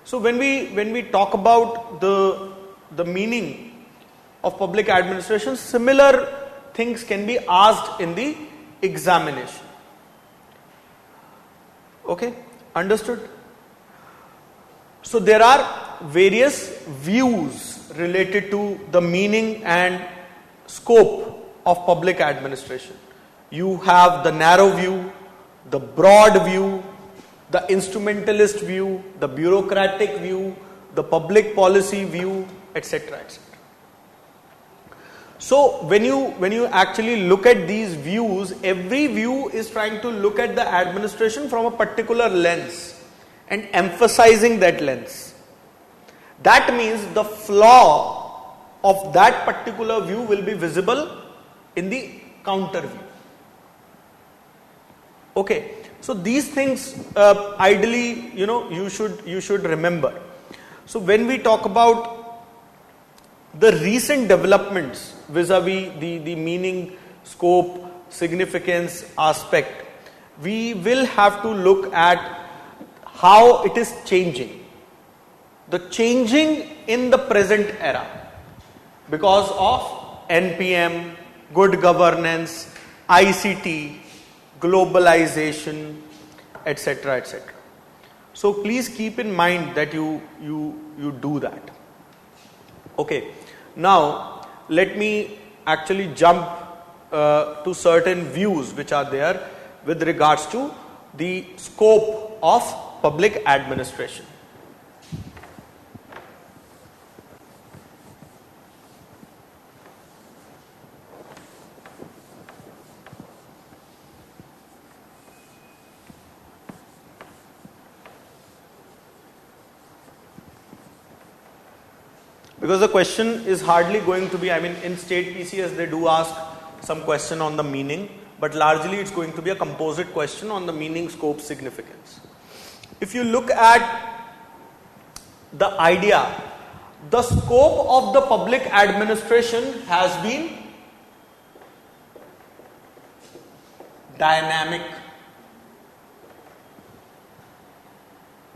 A: so when we talk about the meaning of public administration, similar things can be asked in the examination. Okay, understood? So there are various views related to the meaning and scope of public administration. You have the narrow view, the broad view, the instrumentalist view, the bureaucratic view, the public policy view, etc., etc. So when you actually look at these views, every view is trying to look at the administration from a particular lens and emphasizing that lens. That means the flaw of that particular view will be visible in the counter view. Okay, so these things ideally, you should remember. So when we talk about the recent developments vis-a-vis the meaning, scope, significance aspect, we will have to look at how it is changing. The changing in the present era because of NPM, good governance, ICT, globalization, etc., etc. So please keep in mind that you do that. Okay, now let me actually jump to certain views which are there with regards to the scope of public administration. Because the question is hardly going to be, in state PCS they do ask some question on the meaning, but largely it's going to be a composite question on the meaning, scope, significance. If you look at the idea, the scope of the public administration has been dynamic.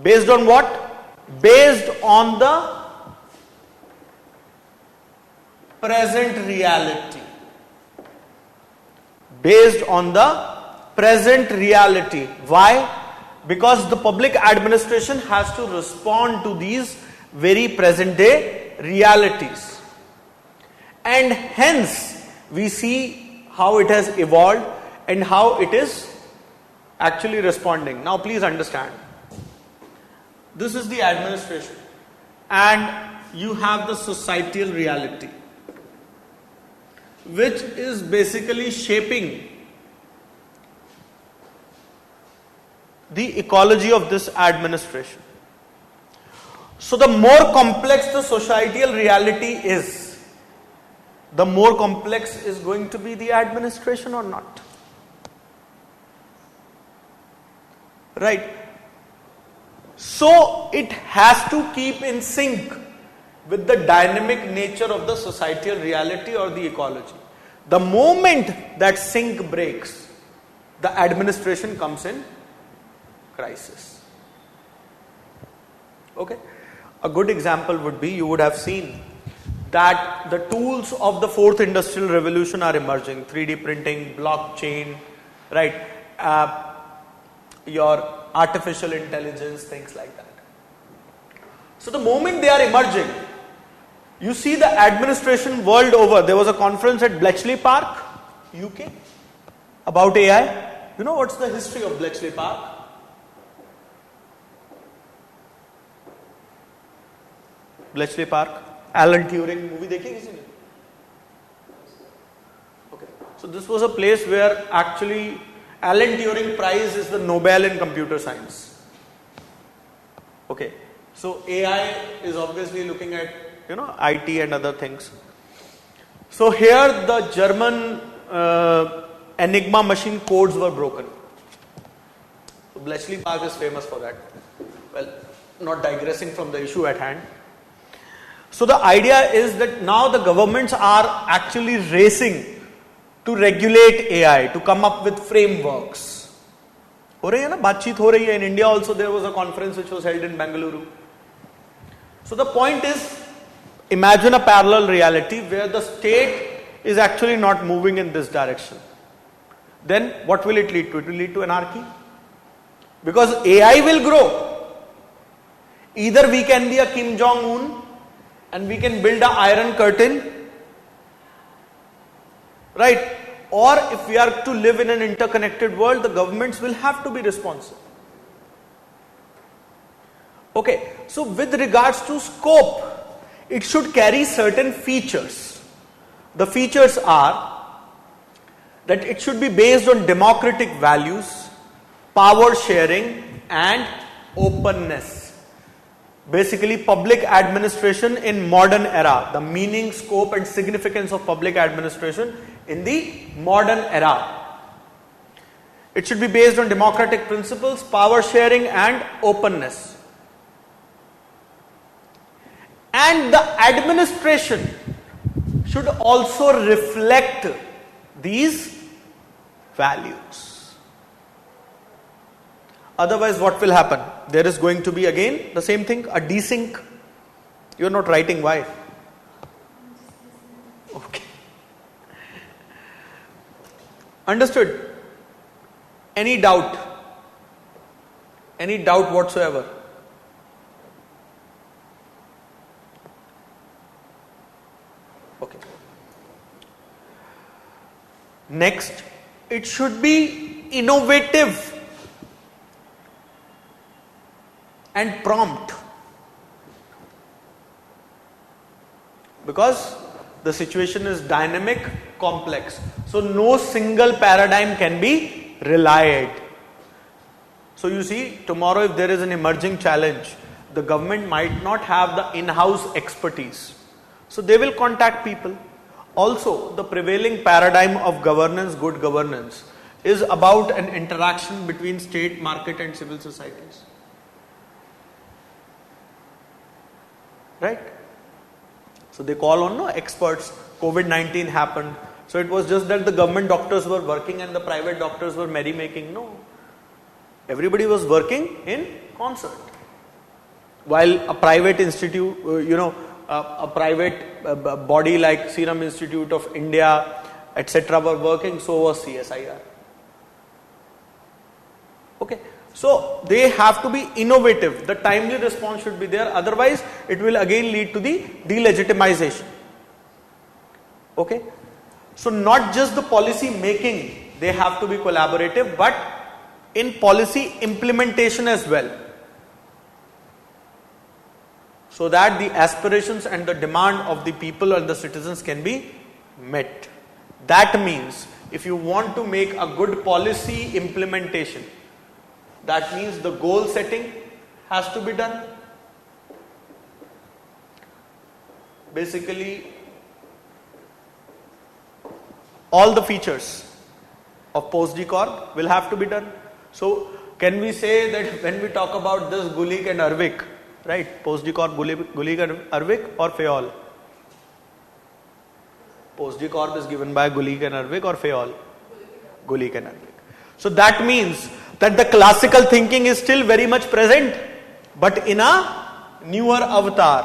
A: Based on what? Based on the present reality. Based on the present reality. Why? Because the public administration has to respond to these very present day realities. And hence we see how it has evolved and how it is actually responding. Now please understand. This is the administration and you have the societal reality, which is basically shaping the ecology of this administration. So the more complex the societal reality is, the more complex is going to be the administration or not. Right? So it has to keep in sync with the dynamic nature of the societal reality or the ecology. The moment that sync breaks, the administration comes in crisis. Okay? A good example would be, you would have seen that the tools of the fourth industrial revolution are emerging. 3D printing, blockchain, right? Your artificial intelligence, things like that. So the moment they are emerging, you see the administration world over. There was a conference at Bletchley Park, UK, about AI. You know what's the history of Bletchley Park? Bletchley Park, Alan Turing movie dekhi kisi ne? Okay. So this was a place where actually Alan Turing Prize is the Nobel in computer science. Okay. So AI is obviously looking at, IT and other things. So here the German Enigma machine codes were broken. So Bletchley Park is famous for that. Well, not digressing from the issue at hand. So the idea is that now the governments are actually racing to regulate AI, to come up with frameworks. हो रही है ना, बातचीत हो रही है. In India also there was a conference which was held in Bengaluru. So the point is, imagine a parallel reality where the state is actually not moving in this direction. Then what will it lead to? It will lead to anarchy. Because AI will grow. Either we can be a Kim Jong-un and we can build an iron curtain, right? Or if we are to live in an interconnected world, the governments will have to be responsive. Okay, so with regards to scope, it should carry certain features. The features are that it should be based on democratic values, power sharing and openness. Basically, public administration in modern era, the meaning, scope and significance of public administration in the modern era. It should be based on democratic principles, power sharing and openness. And the administration should also reflect these values. Otherwise, what will happen? There is going to be again the same thing, a desync. You are not writing, why? Okay. Understood? Any doubt? Any doubt whatsoever? Okay. Next, it should be innovative and prompt, because the situation is dynamic, complex. So no single paradigm can be relied. So you see, tomorrow if there is an emerging challenge, the government might not have the in-house expertise. So they will contact people. Also, the prevailing paradigm of governance, good governance, is about an interaction between state, market and civil societies. Right? So they call on experts. COVID-19 happened. So it was just that the government doctors were working and the private doctors were merrymaking. No. Everybody was working in concert. While a private institute, a private body like Serum Institute of India, etc. were working, so was CSIR. Okay. So they have to be innovative. The timely response should be there. Otherwise, it will again lead to the delegitimization. Okay. So not just the policy making, they have to be collaborative, but in policy implementation as well. So that the aspirations and the demand of the people and the citizens can be met. That means if you want to make a good policy implementation, that means the goal setting has to be done. Basically, all the features of post-decor will have to be done. So can we say that when we talk about this Gulick and Arvik, right? Postdecorp, Gulick and Arvik or Fayol? Postdecorp is given by Gulick and Arvik or Fayol? Gulick and Arvik. So that means that the classical thinking is still very much present, but in a newer avatar.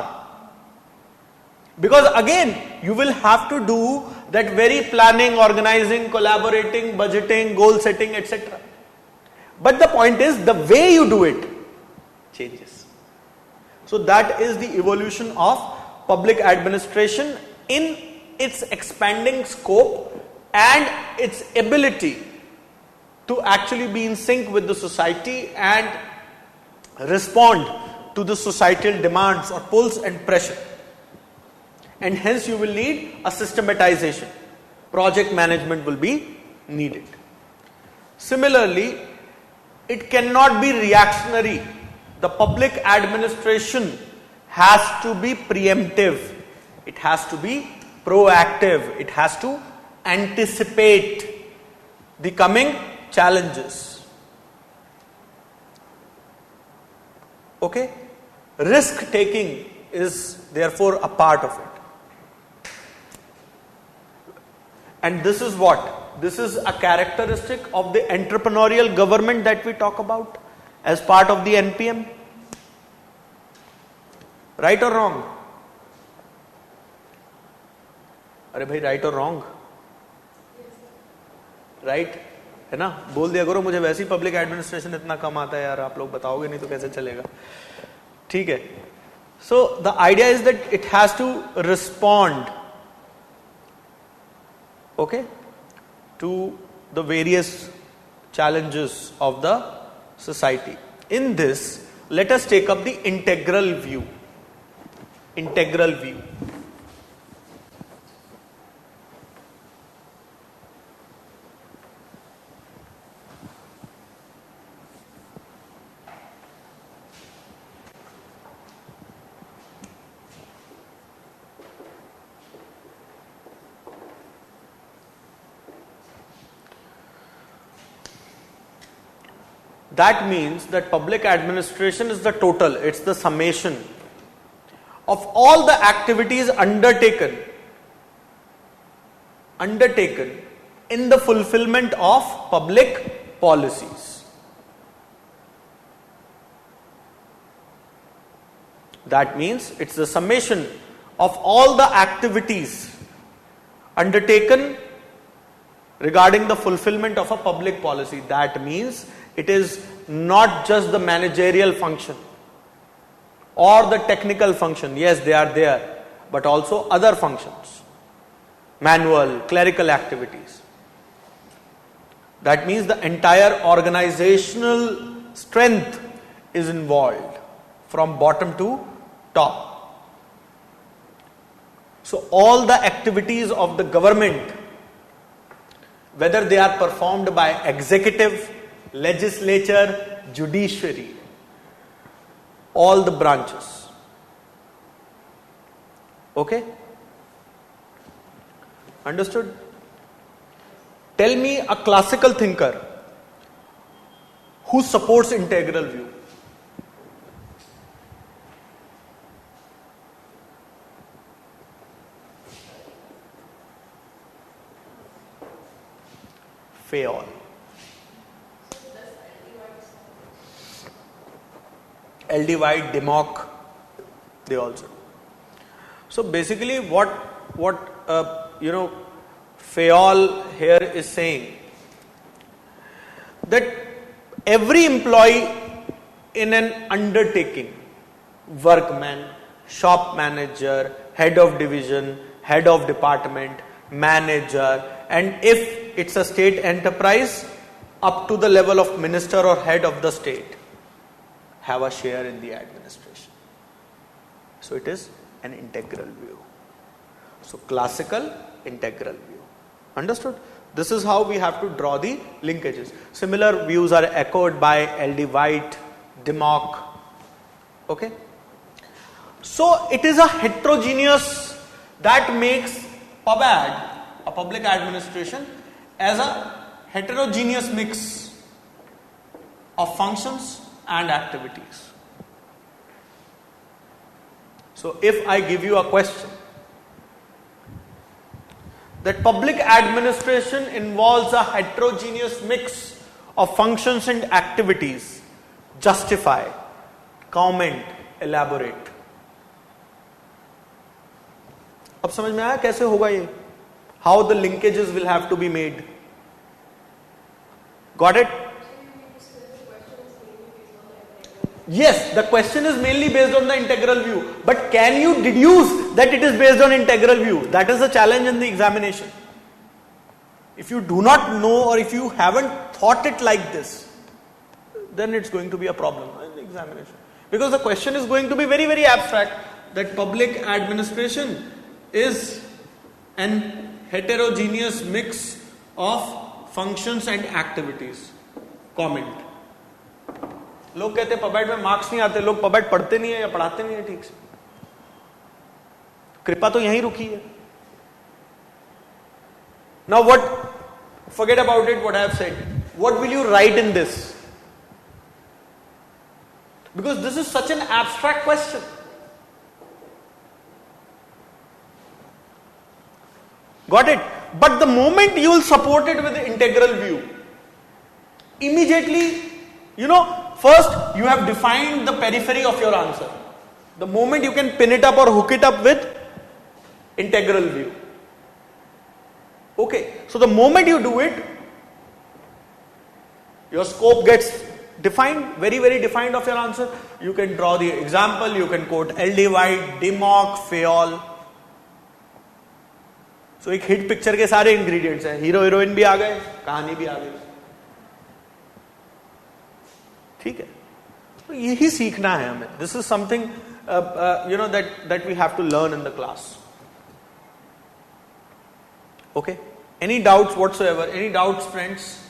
A: Because again, you will have to do that very planning, organizing, collaborating, budgeting, goal setting, etc. But the point is, the way you do it changes. So that is the evolution of public administration in its expanding scope and its ability to actually be in sync with the society and respond to the societal demands or pulls and pressure. And hence you will need a systematization. Project management will be needed. Similarly, it cannot be reactionary. The public administration has to be preemptive. It has to be proactive. It has to anticipate the coming challenges. Okay? Risk taking is therefore a part of it. And this is what? This is a characteristic of the entrepreneurial government that we talk about as part of the NPM. Right or wrong? अरे भाई right or wrong? Right? है ना? बोल दिया करो मुझे वैसे ही public administration इतना कम आता है यार, आप लोग बताओगे नहीं तो कैसे चलेगा? ठीक है. So the idea is that it has to respond, okay, to the various challenges of the society. In this, let us take up the integral view. Integral view. That means that public administration is the total, it's the summation of all the activities undertaken in the fulfillment of public policies. That means it's the summation of all the activities undertaken regarding the fulfillment of a public policy. That means it is not just the managerial function or the technical function. Yes, they are there, but also other functions, manual, clerical activities. That means the entire organizational strength is involved from bottom to top. So all the activities of the government, whether they are performed by executive, legislature, judiciary, all the branches. Okay? Understood? Tell me a classical thinker who supports integral view. Fayol. LD White, Democ, they also. So basically what Fayol here is saying, that every employee in an undertaking, workman, shop manager, head of division, head of department, manager, and if it's a state enterprise, up to the level of minister or head of the state, have a share in the administration. So it is an integral view. So classical, integral view. Understood? This is how we have to draw the linkages. Similar views are echoed by LD White, Democ. Okay? So it is a heterogeneous, that makes PubAd, a public administration, as a heterogeneous mix of functions and activities. So if I give you a question that public administration involves a heterogeneous mix of functions and activities, justify, comment, elaborate. अब समझ में आया कैसे होगा ये? How the linkages will have to be made. Got it? Yes, the question is mainly based on the integral view. But can you deduce that it is based on integral view? That is the challenge in the examination. If you do not know or if you haven't thought it like this, then it's going to be a problem in the examination. Because the question is going to be very, very abstract, that public administration is an heterogeneous mix of functions and activities. Comment. लोग कहते हैं पबैट में marks नहीं आते, लोग पबैट पढ़ते नहीं है या पढ़ाते नहीं है ठीक से. कृपा तो यहीं रुकी है. Now what, forget about it what I have said. What will you write in this? Because this is such an abstract question. Got it? But the moment you will support it with the integral view, immediately, first you have defined the periphery of your answer. The moment you can pin it up or hook it up with integral view. Okay, so the moment you do it, your scope gets defined, very, very defined of your answer. You can draw the example, you can quote Ldivide, Dimmock, Fayol. So एक hit picture के सारे ingredients हैं, hero heroine भी आ गए, कहानी भी आ गई. ठीक है, तो यही सीखना है हमें. This is something that we have to learn in the class. Okay, any doubts whatsoever? Any doubts, friends?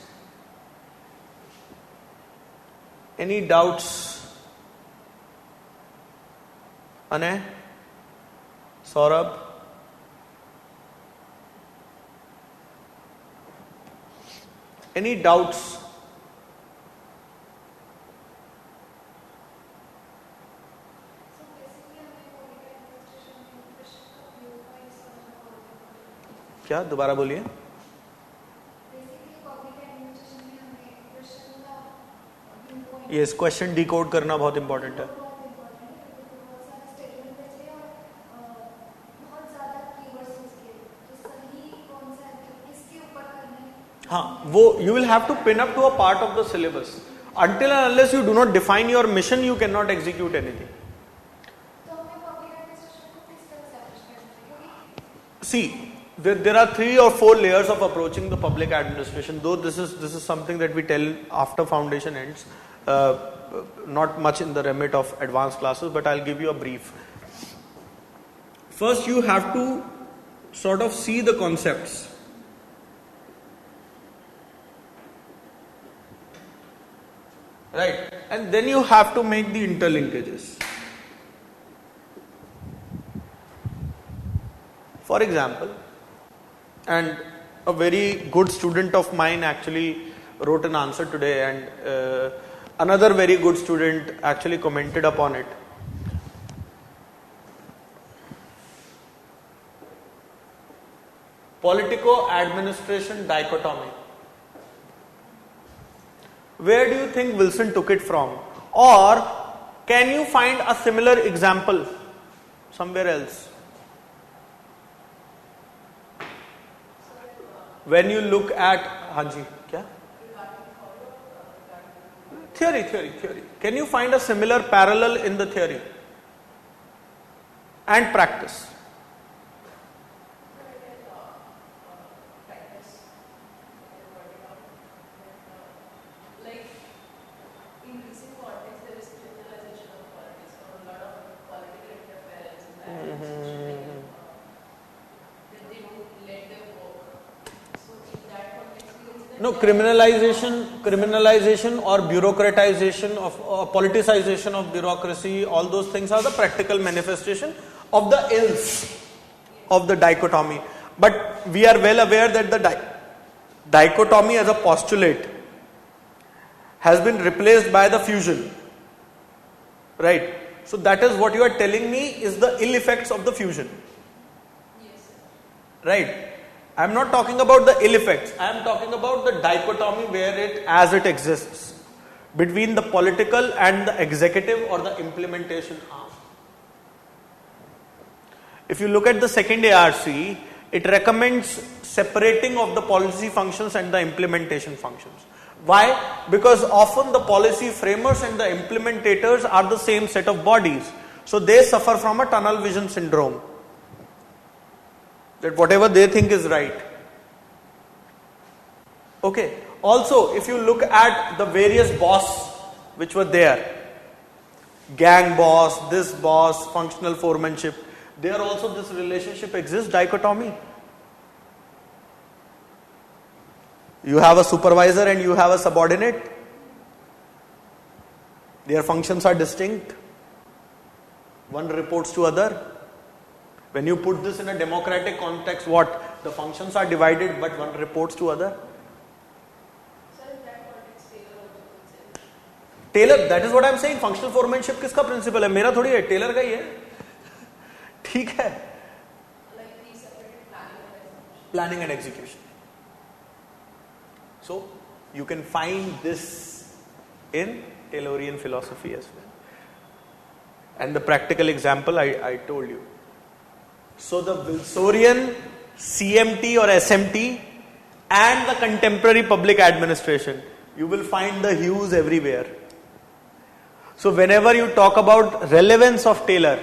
A: Any doubts? Anay, Saurabh? Any doubts? क्या दोबारा बोलिए. यस, क्वेश्चन डिकोड करना बहुत इंपॉर्टेंट है. हाँ, वो you will have to pin up to a part of the syllabus. Until and unless you do not define your mission, you cannot execute anything. See, there are 3 or 4 layers of approaching the public administration. Though this is something that we tell after foundation ends, not much in the remit of advanced classes, but I'll give you a brief. First, you have to sort of see the concepts. Right, and then you have to make the interlinkages. For example, and a very good student of mine actually wrote an answer today, and another very good student actually commented upon it. Politico-administration dichotomy. Where do you think Wilson took it from? Or can you find a similar example somewhere else? When you look at Haji, kya? Theory. Can you find a similar parallel in the theory and practice? No, criminalization or bureaucratization of politicization of bureaucracy, all those things are the practical manifestation of the ills of the dichotomy. But we are well aware that the dichotomy as a postulate has been replaced by the fusion. Right. So that is what you are telling me is the ill effects of the fusion.
B: Yes, sir.
A: Right. I am not talking about the ill effects. I am talking about the dichotomy where it as it exists between the political and the executive or the implementation arm. If you look at the second ARC, it recommends separating of the policy functions and the implementation functions. Why? Because often the policy framers and the implementators are the same set of bodies. So they suffer from a tunnel vision syndrome. That whatever they think is right. Okay. Also, if you look at the various boss which were there, gang boss, this boss, functional foremanship, there also this relationship exists, dichotomy. You have a supervisor and you have a subordinate. Their functions are distinct. One reports to other. When you put this in a democratic context, what? The functions are divided but one reports to other.
B: Sir, in that context, Taylor also puts in.
A: Taylor, that is what I am saying. Functional foremanship किसका principle है? मेरा थोड़ी है, Taylor का ही है. ठीक है.
B: Like he separated
A: Planning and execution. So you can find this in Taylorian philosophy as well. And the practical example I told you. So the Wilsonian CMT or SMT and the contemporary public administration, you will find the hues everywhere. So whenever you talk about relevance of Taylor,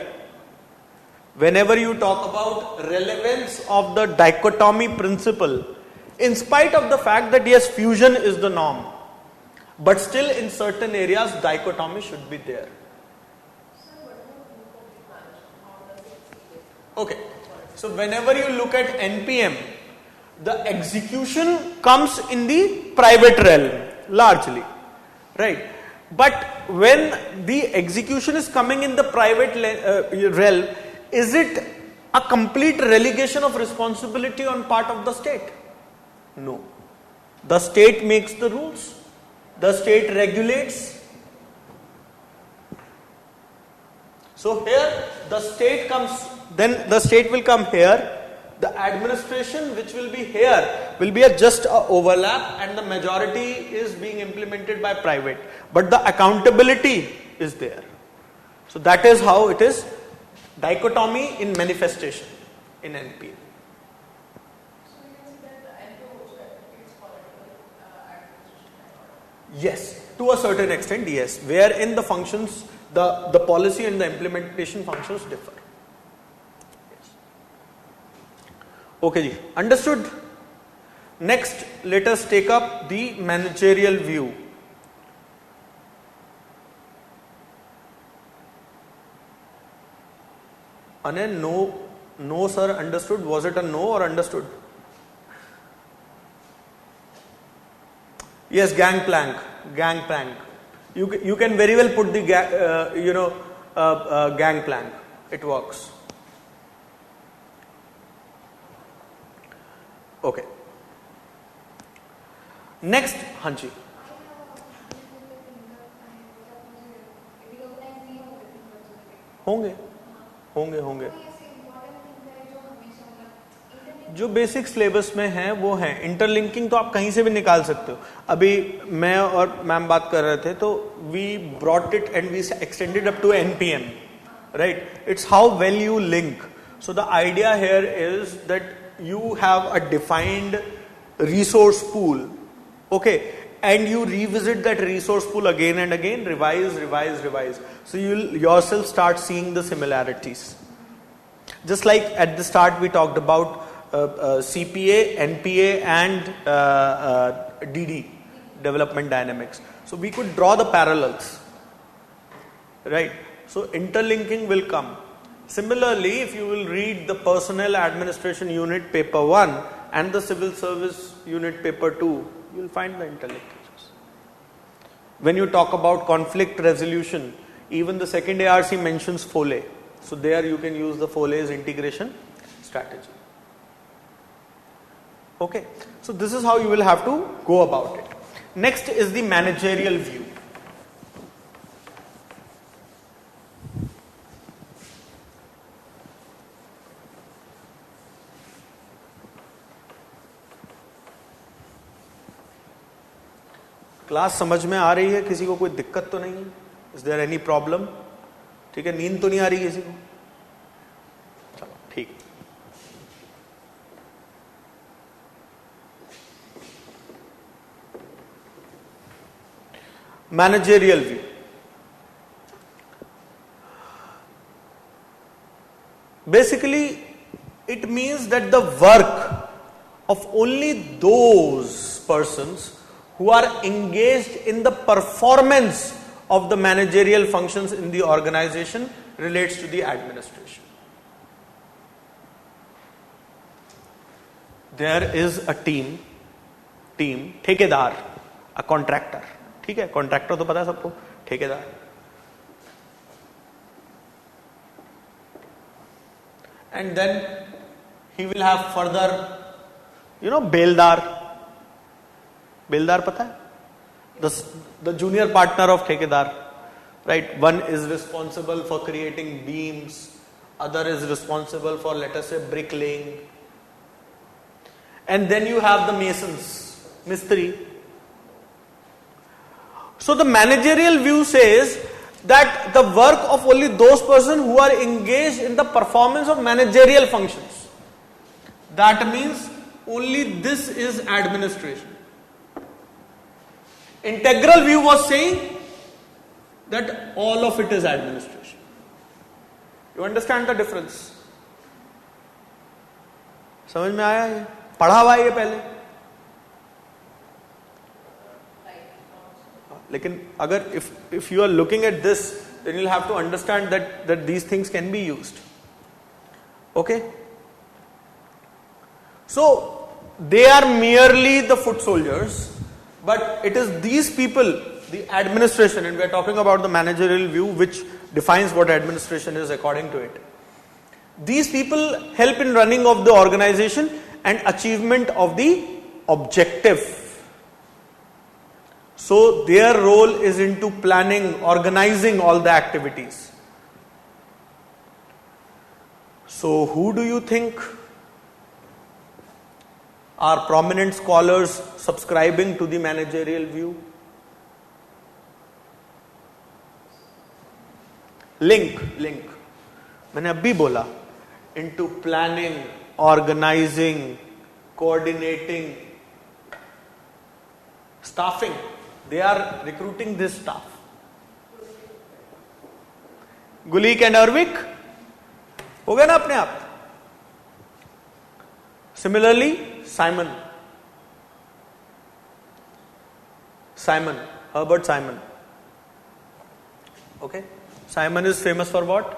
A: whenever you talk about relevance of the dichotomy principle, in spite of the fact that yes, fusion is the norm, but still in certain areas dichotomy should be there. Okay, so whenever you look at NPM, the execution comes in the private realm largely, right? But when the execution is coming in the private realm, is it a complete relegation of responsibility on part of the state? No. The state makes the rules. The state regulates. So here the state comes, then the state will come here. The administration which will be here will be just a overlap and the majority is being implemented by private. But the accountability is there. So that is how it is dichotomy in manifestation in NPM. Yes, to a certain extent, yes. Wherein the functions, the policy and the implementation functions differ. Yes. Okay, ji. Understood? Next, let us take up the managerial view. Anand, no sir, understood. Was it a no or understood? Yes, gang plank. You can very well put the gang plank. It works. Okay. Next, Hanchi. होंगे जो basic syllabus में है वो है. Interlinking तो आप कहीं से भी निकाल सकते हो. अभी मैं और मैम बात कर रहे थे तो we brought it and we extended up to NPM, right. It's how well you link. So the idea here is that you have a defined resource pool, okay, and you revisit that resource pool again and again, revise. So you will yourself start seeing the similarities. Just like at the start we talked about CPA, NPA and DD, development dynamics. So we could draw the parallels, right? So interlinking will come. Similarly, if you will read the personnel administration unit paper 1 and the civil service unit paper 2, you will find the interlinkages. When you talk about conflict resolution, even the second ARC mentions FOLE. So there you can use the FOLE's integration strategy. Okay, so this is how you will have to go about it. Next is the managerial view. Class समझ में आ रही है? किसी को कोई दिक्कत तो नहीं है? Is there any problem? ठीक है, नींद तो नहीं आ रही किसी को? चलो ठीक. Managerial view. Basically it means that the work of only those persons who are engaged in the performance of the managerial functions in the organization relates to the administration. There is a team, ठेकेदार, a contractor. ठीक है, contractor तो पता है सबको, ठेकेदार. And then he will have further, बेलदार. बेलदार पता है? The junior partner of ठेकेदार, right? One is responsible for creating beams, other is responsible for, let us say, bricklaying. And then you have the masons, mistri. So the managerial view says that the work of only those persons who are engaged in the performance of managerial functions. That means only this is administration. Integral view was saying that all of it is administration. You understand the difference? समझ में आया ये? पढ़ा हुआ है ये पहले? लेकिन अगर if you are looking at this, then you'll have to understand that these things can be used. Okay? So they are merely the foot soldiers, but it is these people, the administration, and we are talking about the managerial view which defines what administration is according to it. These people help in running of the organization and achievement of the objective. So their role is into planning, organizing all the activities. So who do you think are prominent scholars subscribing to the managerial view? Link. मैंने अभी बोला, into planning, organizing, coordinating, staffing. They are recruiting this staff. Gulik and Ervik हो गया ना अपने आप. Similarly, Herbert Simon. Okay, Simon is famous for what?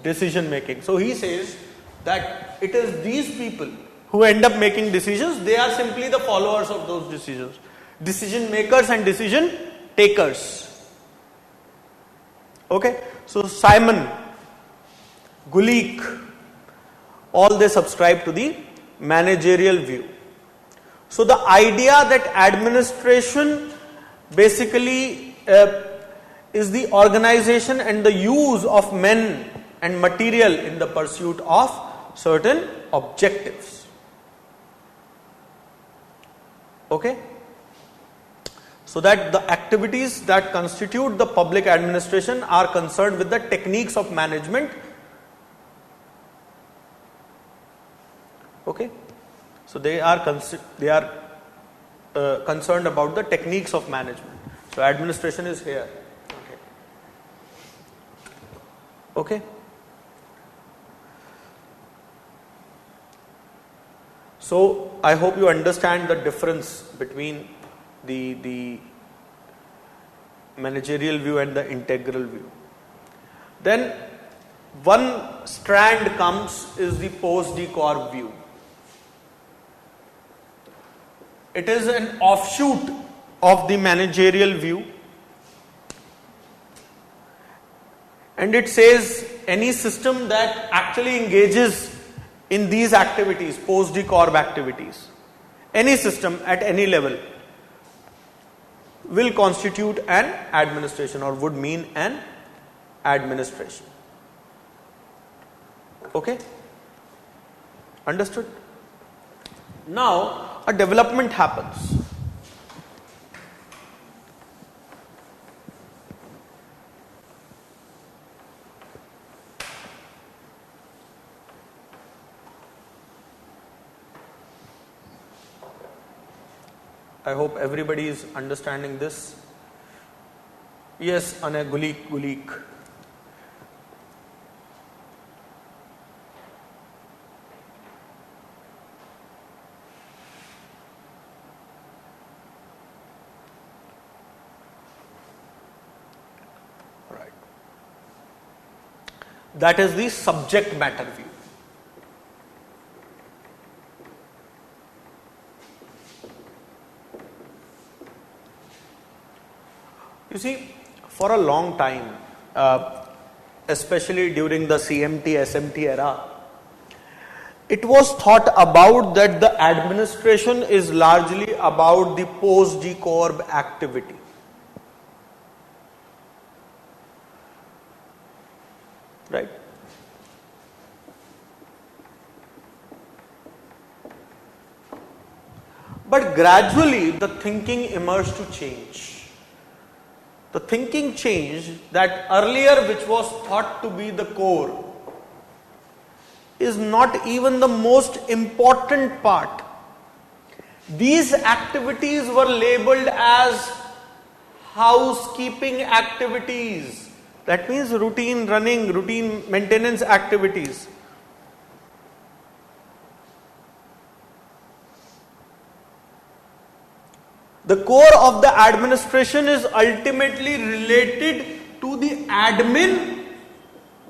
A: Decision making. So he says that it is these people who end up making decisions. They are simply the followers of those decisions. Decision makers and decision takers. Okay, so Simon, Gulik, all they subscribe to the managerial view. So the idea that administration basically is the organization and the use of men and material in the pursuit of certain objectives. Okay? So that the activities that constitute the public administration are concerned with the techniques of management. Okay? So they are concerned about the techniques of management. So administration is here. Okay? So I hope you understand the difference between the managerial view and the integral view. Then one strand comes is the post-decor view. It is an offshoot of the managerial view, and it says any system that actually engages in these activities, post-decor activities, any system at any level, will constitute an administration or would mean an administration. Okay? Understood? Now, a development happens. I hope everybody is understanding this. Yes, Ane Gulik Gulik. Right. That is the subject matter view. You see, for a long time, especially during the CMT, SMT era, it was thought about that the administration is largely about the post-decorp activity. Right? But gradually the thinking emerged to change. The thinking changed that earlier which was thought to be the core is not even the most important part. These activities were labeled as housekeeping activities. That means routine running, routine maintenance activities. The core of the administration is ultimately related to the admin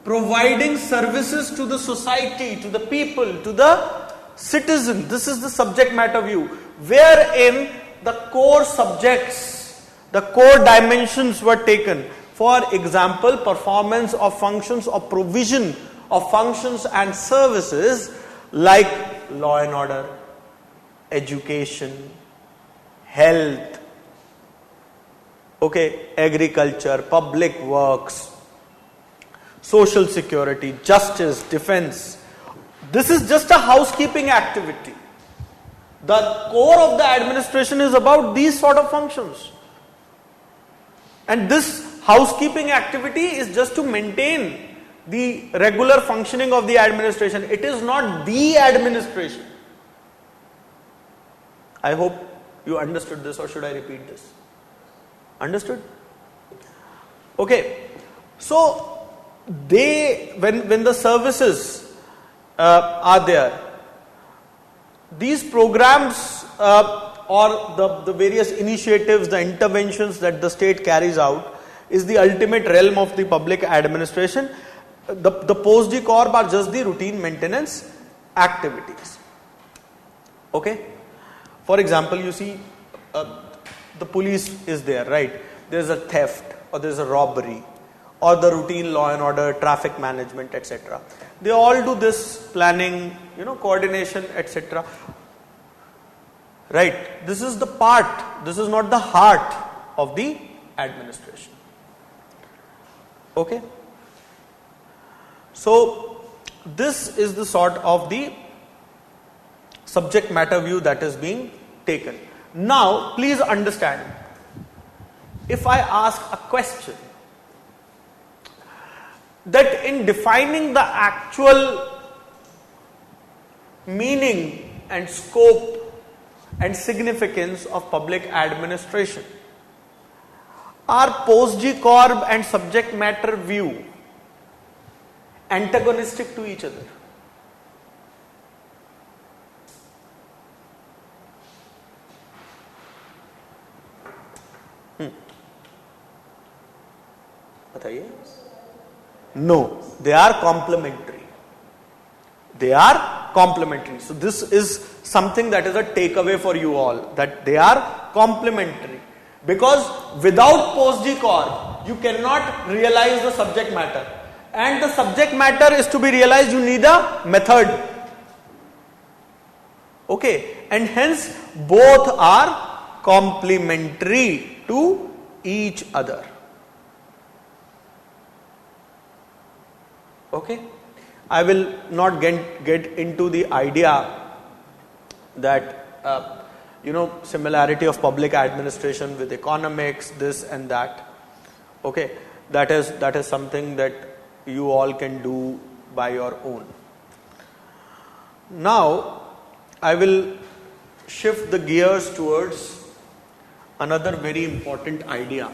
A: providing services to the society, to the people, to the citizen. This is the subject matter view, wherein the core subjects, the core dimensions were taken. For example, performance of functions or provision of functions and services like law and order, education, health, okay, agriculture, public works, social security, justice, defense. This is just a housekeeping activity. The core of the administration is about these sort of functions. And this housekeeping activity is just to maintain the regular functioning of the administration. It is not the administration. I hope you understood this, or should I repeat this? Understood? Okay. So, when the services are there, these programs or the various initiatives, the interventions that the state carries out is the ultimate realm of the public administration. The post-decorp are just the routine maintenance activities. Okay? For example, you see the police is there, right? There is a theft or there is a robbery or the routine law and order, traffic management, etc. They all do this planning, coordination, etc. Right? This is the part, this is not the heart of the administration. Okay? So, this is the sort of the subject matter view that is being taken. Now, please understand, if I ask a question, that in defining the actual meaning and scope and significance of public administration, are post-decorp and subject matter view antagonistic to each other? No, they are complementary. They are complementary. So this is something that is a takeaway for you all, that they are complementary. Because without post-decorp, you cannot realize the subject matter. And the subject matter is to be realized, you need a method. Okay, and hence both are complementary. to each other. Okay, I will not get into the idea that similarity of public administration with economics, this and that. Okay, that is something that you all can do by your own. Now I will shift the gears towards another very important idea.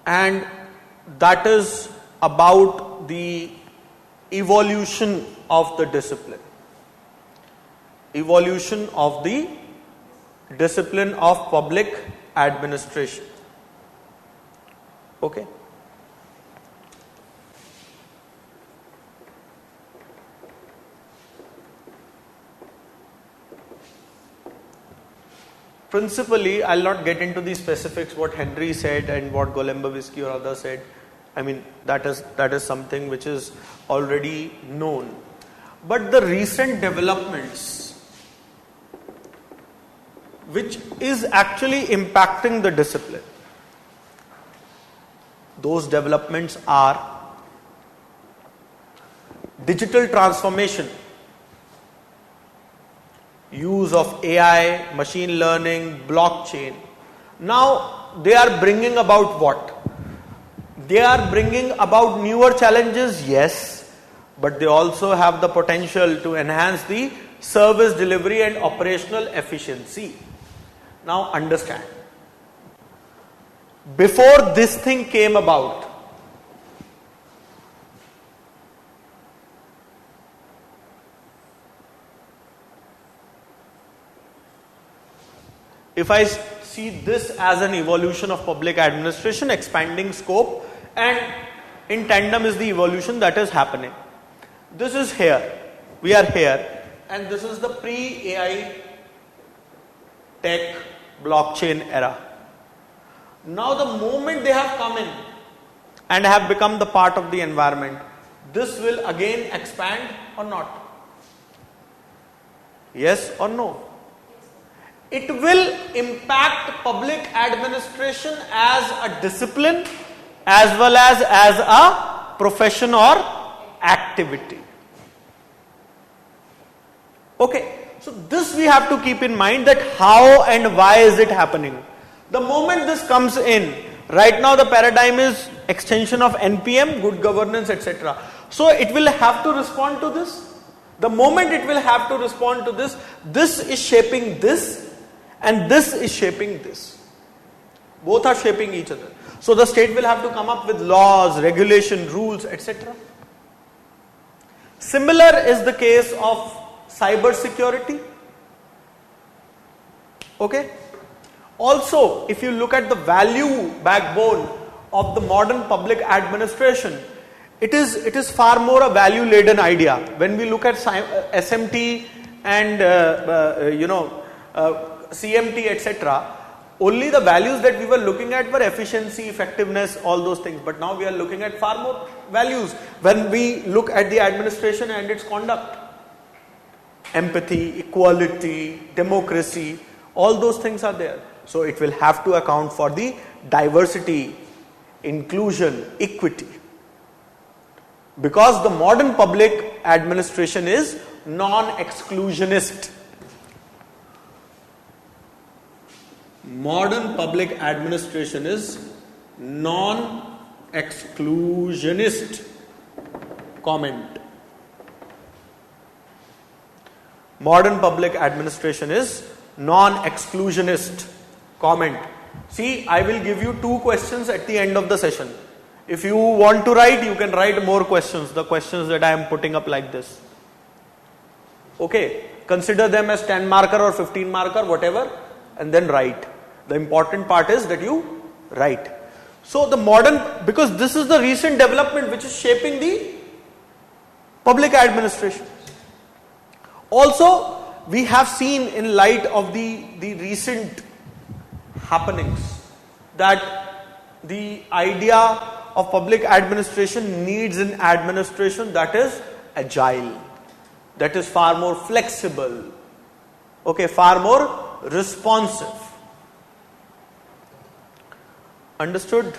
A: And that is about the evolution of the discipline. Evolution of the discipline of public administration. Okay. Principally, I'll not get into the specifics what Henry said and what Golembowski or others said. I mean, that is something which is already known. But the recent developments which is actually impacting the discipline, those developments are digital transformation, use of AI, machine learning, blockchain. Now they are bringing about what? They are bringing about newer challenges, yes, but they also have the potential to enhance the service delivery and operational efficiency. Now understand, before this thing came about, if I see this as an evolution of public administration, expanding scope, and in tandem is the evolution that is happening. This is here, we are here, and this is the pre-AI tech blockchain era. Now the moment they have come in and have become the part of the environment, this will again expand or not? Yes or no? It will impact public administration as a discipline as well as a profession or activity. Okay, so this we have to keep in mind, that how and why is it happening. The moment this comes in, right now the paradigm is extension of NPM, good governance, etc. So it will have to respond to this. The moment it will have to respond to this, this is shaping this and this is shaping this. Both are shaping each other. So the state will have to come up with laws, regulation, rules, etc. Similar is the case of cyber security. Okay. Also, if you look at the value backbone of the modern public administration, it is far more a value laden idea. When we look at SMT and CMT, etc., only the values that we were looking at were efficiency, effectiveness, all those things. But now we are looking at far more values when we look at the administration and its conduct. Empathy, equality, democracy, all those things are there. So it will have to account for the diversity, inclusion, equity. Because the modern public administration is non-exclusionist. Modern public administration is non-exclusionist. Comment. Modern public administration is non-exclusionist. Comment. See, I will give you 2 questions at the end of the session. If you want to write, you can write more questions, the questions that I am putting up like this. Okay, consider them as 10 marker or 15 marker, whatever, and then write. The important part is that you write. So the modern, because this is the recent development which is shaping the public administration. Also, we have seen in light of the recent happenings that the idea of public administration needs an administration that is agile, that is far more flexible, okay, far more responsive. Understood?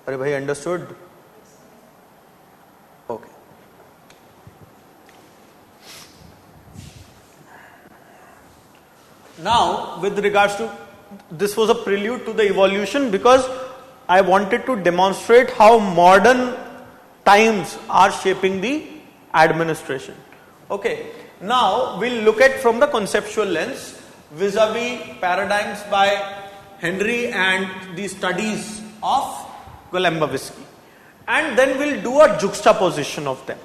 A: Are bhai, understood? Okay. Now, with regards to, this was a prelude to the evolution because I wanted to demonstrate how modern times are shaping the administration. Okay. Now, we'll look at from the conceptual lens vis-a-vis paradigms by Henry and the studies of Golembowski. And then we'll do a juxtaposition of them.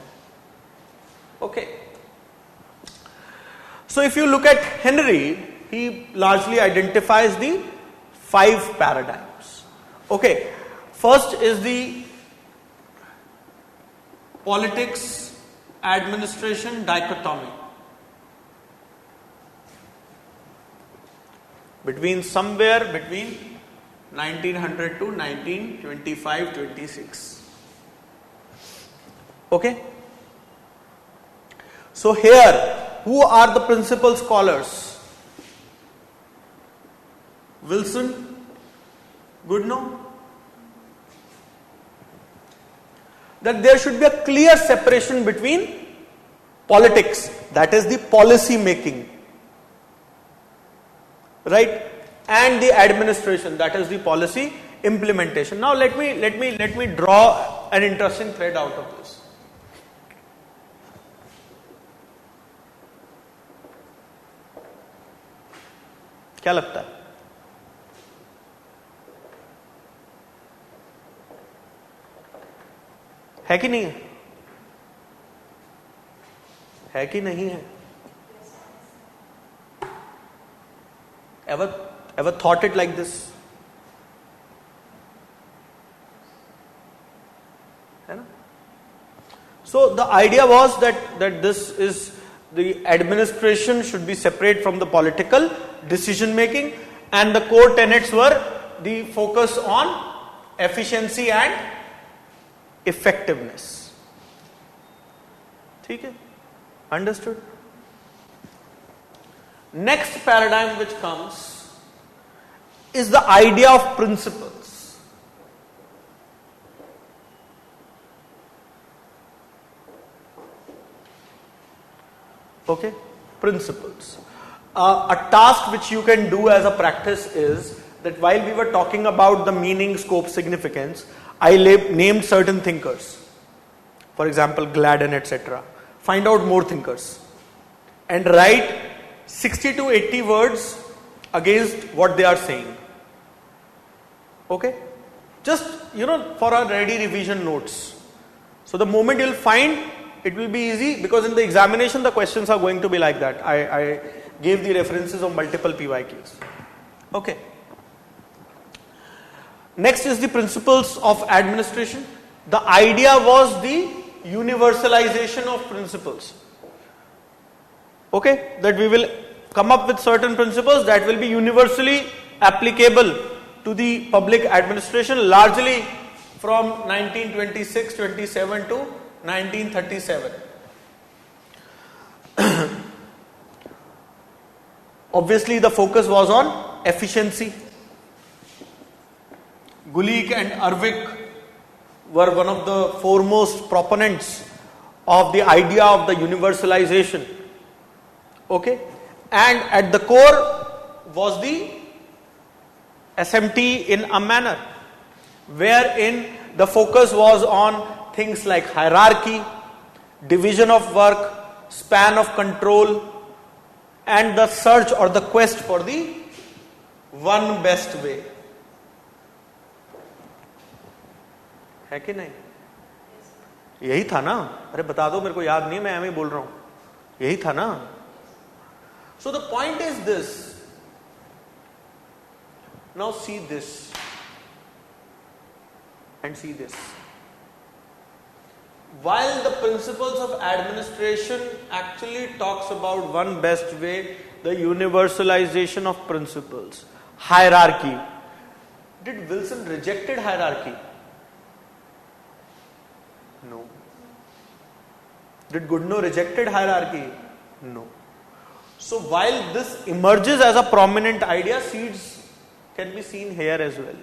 A: Okay. So, if you look at Henry, he largely identifies the 5 paradigms. Okay, first is the politics administration dichotomy between somewhere between 1900 to 1925-26. Okay. So here, who are the principal scholars? Wilson, Goodnow, that there should be a clear separation between politics, that is the policy making, right, and the administration, that is the policy implementation. Now let me draw an interesting thread out of this. क्या लगता है? है कि नहीं है? है कि नहीं है? Ever thought it like this? है ना? So the idea was that this is the administration should be separate from the political decision making, and the core tenets were the focus on efficiency and effectiveness. ठीक है? Understood? Next paradigm which comes is the idea of principles. Okay? Principles. A task which you can do as a practice is that while we were talking about the meaning, scope, significance, I named certain thinkers. For example, Gladden, etc. Find out more thinkers and write 60 to 80 words against what they are saying. Okay? Just, for our ready revision notes. So the moment you'll find, it will be easy, because in the examination the questions are going to be like that. I gave the references of multiple PYQs. Okay. Next is the principles of administration. The idea was the universalization of principles. Okay, that we will come up with certain principles that will be universally applicable to the public administration, largely from 1926-27 to 1937. Obviously, the focus was on efficiency. Gulick and Ervik were one of the foremost proponents of the idea of the universalization. Okay, and at the core was the SMT in a manner wherein the focus was on things like hierarchy, division of work, span of control, and the search or the quest for the one best way. है कि नहीं? यही था ना? अरे बता दो, मेरे को याद नहीं, मैं ऐਵੇਂ ही बोल रहा हूं. यही था ना? So the point is this. Now see this and see this. While the principles of administration actually talks about one best way, the universalization of principles, hierarchy, Did Wilson rejected hierarchy? No. Did Goodnow rejected hierarchy? No. So while this emerges as a prominent idea, seeds can be seen here as well.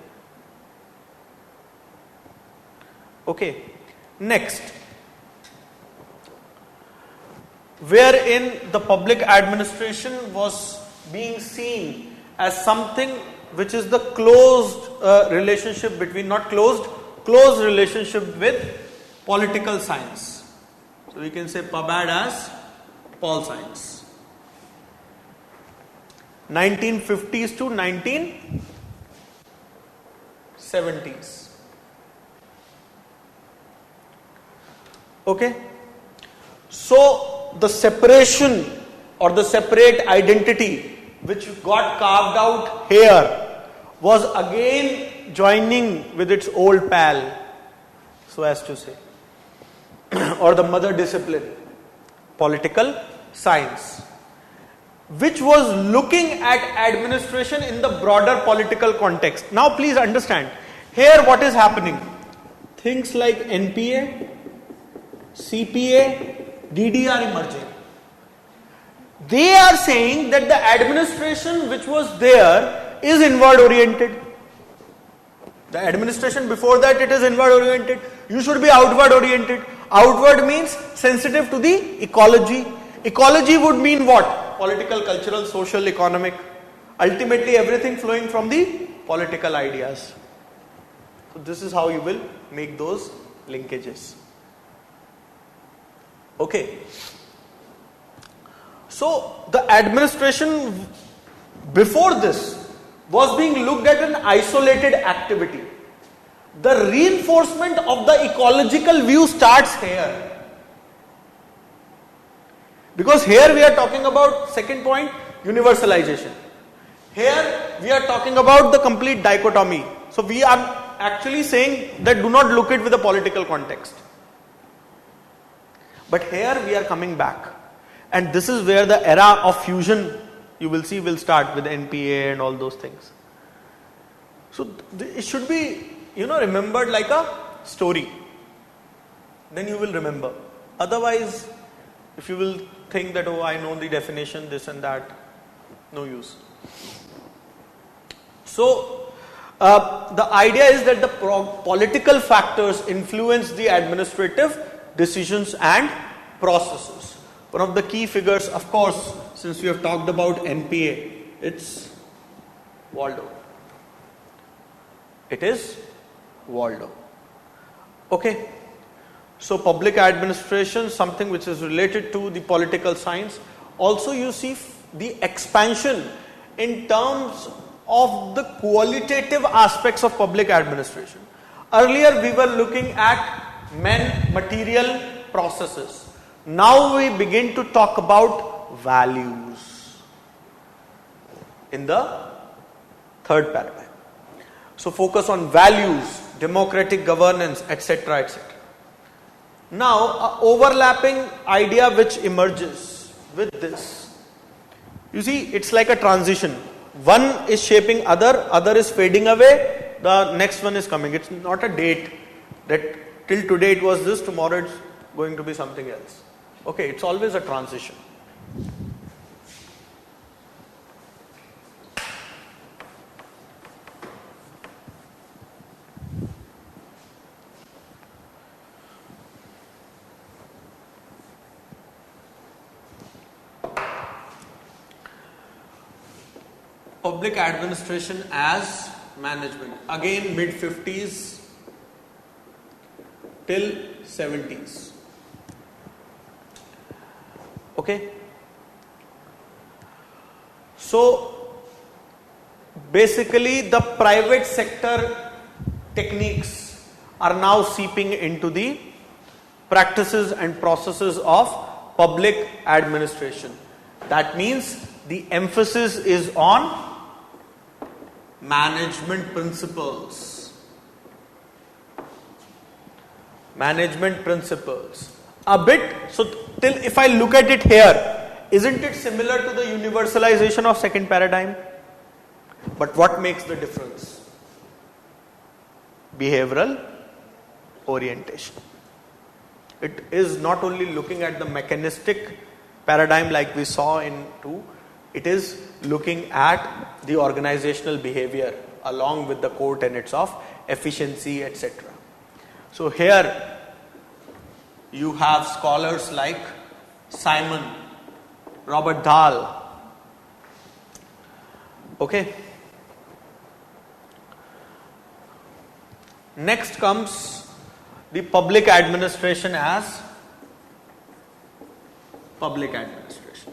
A: Okay. Next, wherein the public administration was being seen as something which is the closed relationship between, not closed, close relationship with political science. So we can say PubAd as Pol Science. 1950s to 1970s. Okay. So the separation or the separate identity which got carved out here was again joining with its old pal, so as to say, or the mother discipline, political science, which was looking at administration in the broader political context. Now please understand, here what is happening? Things like NPA, CPA, DD are emerging. They are saying that the administration which was there is inward oriented. The administration before that, it is inward oriented. You should be outward oriented. Outward means sensitive to the ecology. Ecology would mean what? Political, cultural, social, economic. Ultimately everything flowing from the political ideas. So this is how you will make those linkages. Okay. So the administration before this was being looked at an isolated activity. The reinforcement of the ecological view starts here. Because here we are talking about, second point, universalization. Here we are talking about the complete dichotomy. So we are actually saying that do not look it with a political context. But here we are coming back. And this is where the era of fusion, you will see, will start with NPA and all those things. So it should be, remembered like a story. Then you will remember. Otherwise, if you will think that, oh, I know the definition, this and that, no use. So, the idea is that the political factors influence the administrative decisions and processes. One of the key figures, of course, since we have talked about NPA, it's Waldo. It is Waldo. Okay. So public administration, something which is related to the political science. Also you see the expansion in terms of the qualitative aspects of public administration. Earlier we were looking at men, material, processes. Now we begin to talk about values in the third paradigm. So focus on values, democratic governance, etc., etc. Now, an overlapping idea which emerges with this. You see, it's like a transition. One is shaping other is fading away, the next one is coming. It's not a date that till today it was this, tomorrow it's going to be something else. Okay, it's always a transition. Public administration as management. Again, mid-50s till 70s. Okay. So, basically the private sector techniques are now seeping into the practices and processes of public administration. That means the emphasis is on management principles. Management principles. A bit, so till if I look at it here, isn't it similar to the universalization of second paradigm? But what makes the difference? behavioral orientation. It is not only looking at the mechanistic paradigm like we saw in 2, it is looking at the organizational behavior along with the core tenets of efficiency, etc. So here you have scholars like Simon, Robert Dahl. Okay. Next comes the public administration as public administration.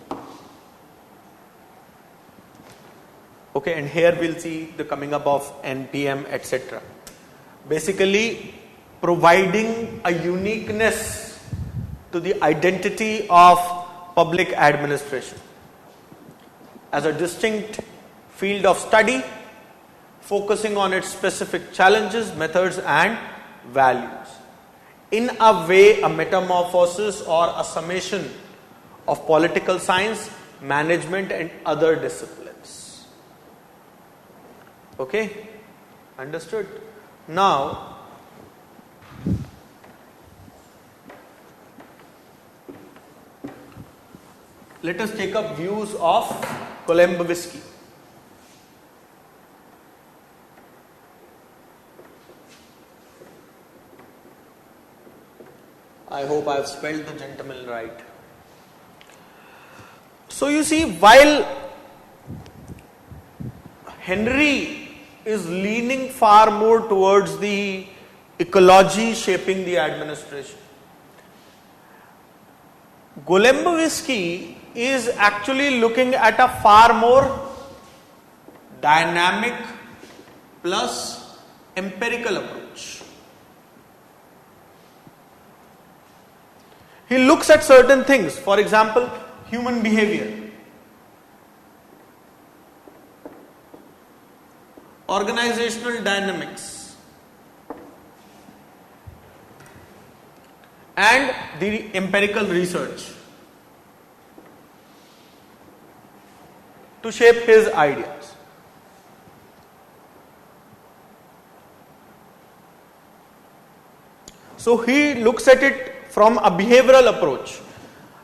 A: Okay, and here we'll see the coming up of NPM, etc. Basically, providing a uniqueness to the identity of public administration as a distinct field of study, focusing on its specific challenges, methods, and values. In a way, a metamorphosis or a summation of political science, management, and other disciplines. Okay, understood? Now, let us take up views of Golembowski. I hope I have spelled the gentleman right. So you see, while Henry is leaning far more towards the ecology shaping the administration, Golembowski is actually looking at a far more dynamic plus empirical approach. He looks at certain things, for example, human behavior, organizational dynamics, and the empirical research to shape his ideas. So he looks at it from a behavioral approach,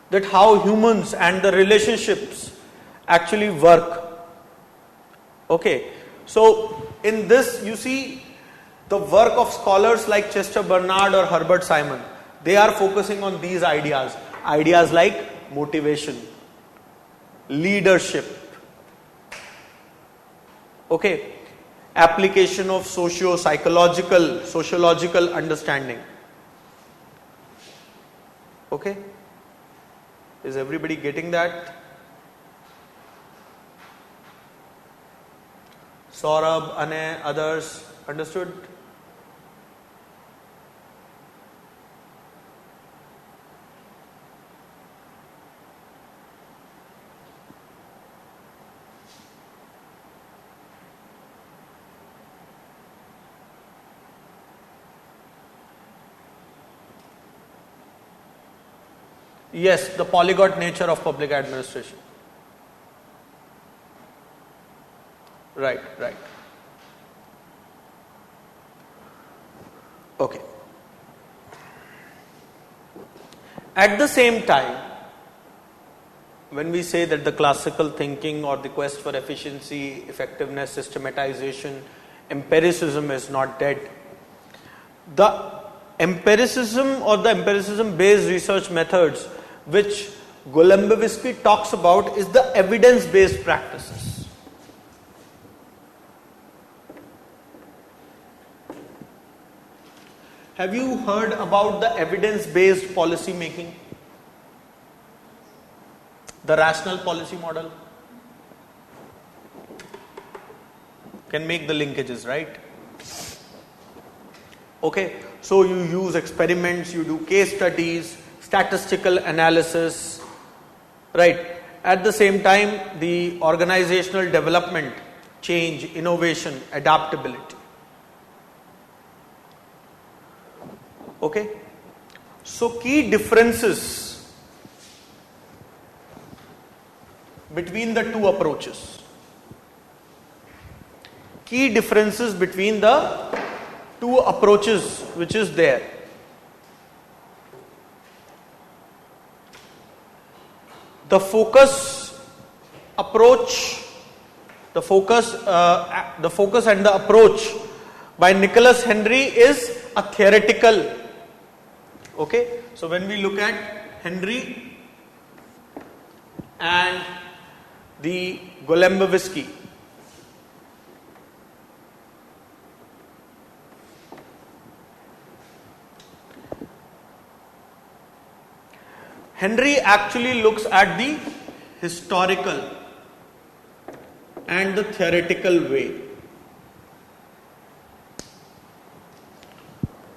A: that how humans and the relationships actually work. Okay, so in this you see the work of scholars like Chester Bernard or Herbert Simon. They are focusing on these ideas like motivation, leadership, okay, application of sociological understanding. Okay, is everybody getting that? Saurabh, Anay, others, understood? Yes, the polyglot nature of public administration. Right. Okay. At the same time, when we say that the classical thinking or the quest for efficiency, effectiveness, systematization, empiricism is not dead, the empiricism or the empiricism based research methods which Golembowski talks about is the evidence based practices. Have you heard about the evidence based policy making? The rational policy model? Can make the linkages, right? Okay, so you use experiments, you do case studies, statistical analysis, right? At the same time, the organizational development, change, innovation, adaptability. Okay, so key differences between the two approaches. Key differences between the two approaches which is there. The focus approach, the focus and the approach by Nicholas Henry is a theoretical. Okay, so when we look at Henry and the Golembowski, Henry actually looks at the historical and the theoretical way.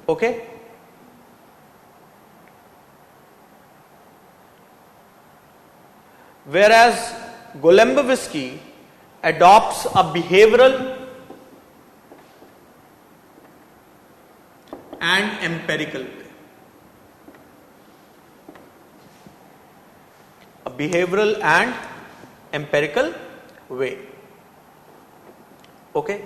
A: Okay? Whereas Golembowski adopts a behavioral and empirical way. A behavioral and empirical way. Okay?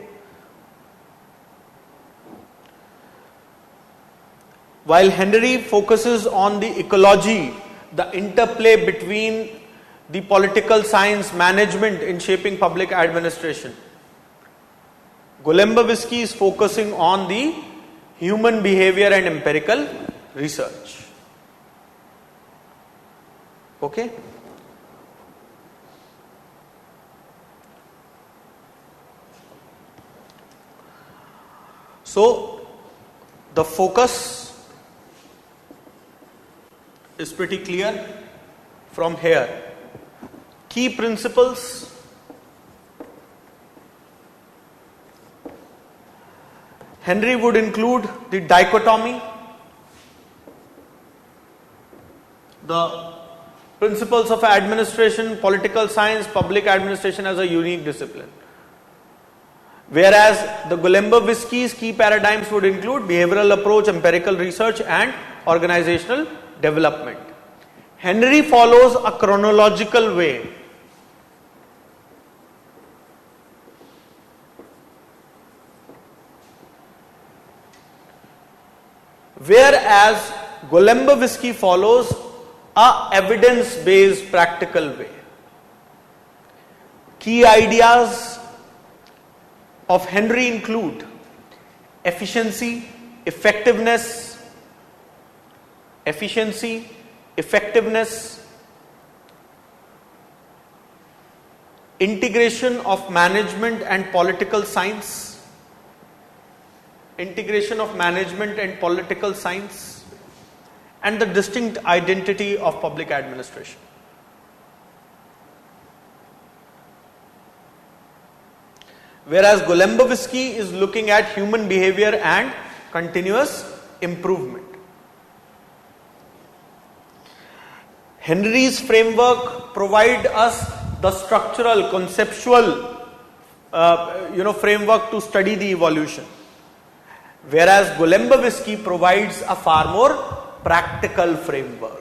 A: While Henry focuses on the ecology, the interplay between the political science management in shaping public administration, Golembowski is focusing on the human behavior and empirical research. Okay? So, the focus is pretty clear from here. Key principles. Henry would include the dichotomy, the principles of administration, political science, public administration as a unique discipline. Whereas the Golembowski's key paradigms would include behavioral approach, empirical research and organizational development. Henry follows a chronological way. Whereas Golembowski follows a evidence-based practical way. Key ideas of Henry include efficiency, effectiveness, integration of management and political science, and the distinct identity of public administration. Whereas Golembowski is looking at human behavior and continuous improvement. Henry's framework provide us the structural, conceptual, framework to study the evolution. Whereas Golembowski provides a far more practical framework.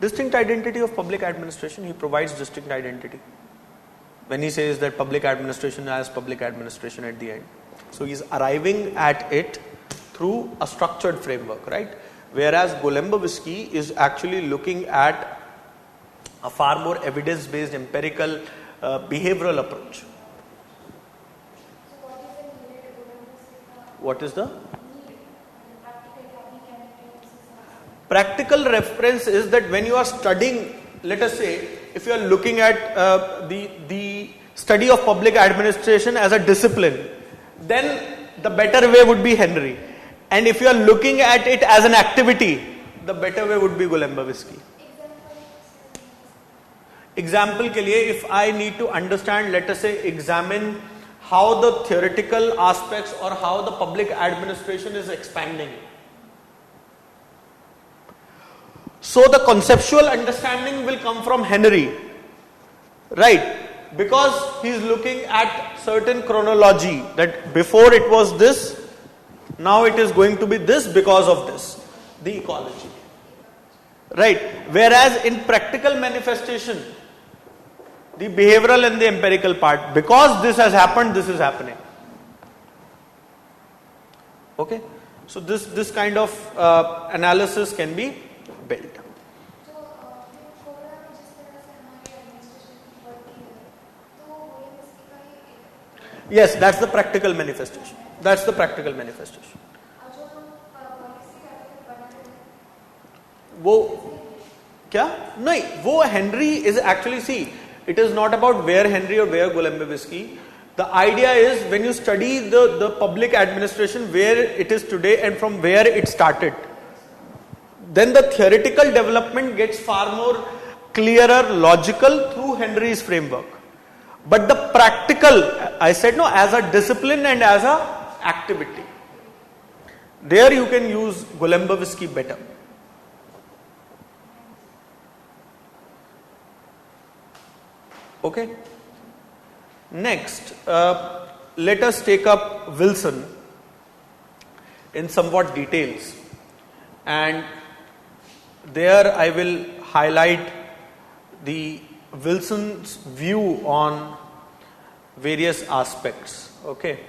A: Distinct identity of public administration, he provides distinct identity. When he says that public administration has public administration at the end. So he is arriving at it through a structured framework, right? Whereas Golembowski is actually looking at a far more evidence-based, empirical, behavioral approach. What is the? Practical reference is that when you are studying, let us say, if you are looking at the study of public administration as a discipline, then the better way would be Henry. And if you are looking at it as an activity, the better way would be Golembowski. Example ke liye, if I need to understand, let us say, examine how the theoretical aspects or how the public administration is expanding. So the conceptual understanding will come from Henry, right? Because he is looking at certain chronology, that before it was this, now it is going to be this because of this, the ecology. right? Whereas in practical manifestation, the behavioral and the empirical part, because this has happened, this is happening. Okay, so this kind of analysis can be built. Yes, that's the practical manifestation. That's the practical manifestation. वो क्या नहीं, वो Henry is actually, see, it is not about where Henry or where Golembowski. The idea is when you study the public administration, where it is today and from where it started, then the theoretical development gets far more clearer, logical through Henry's framework. But the practical, I said no, as a discipline and as a activity, there you can use Golembowski better. Okay. Next, let us take up Wilson in somewhat details, and there I will highlight the Wilson's view on various aspects. Okay.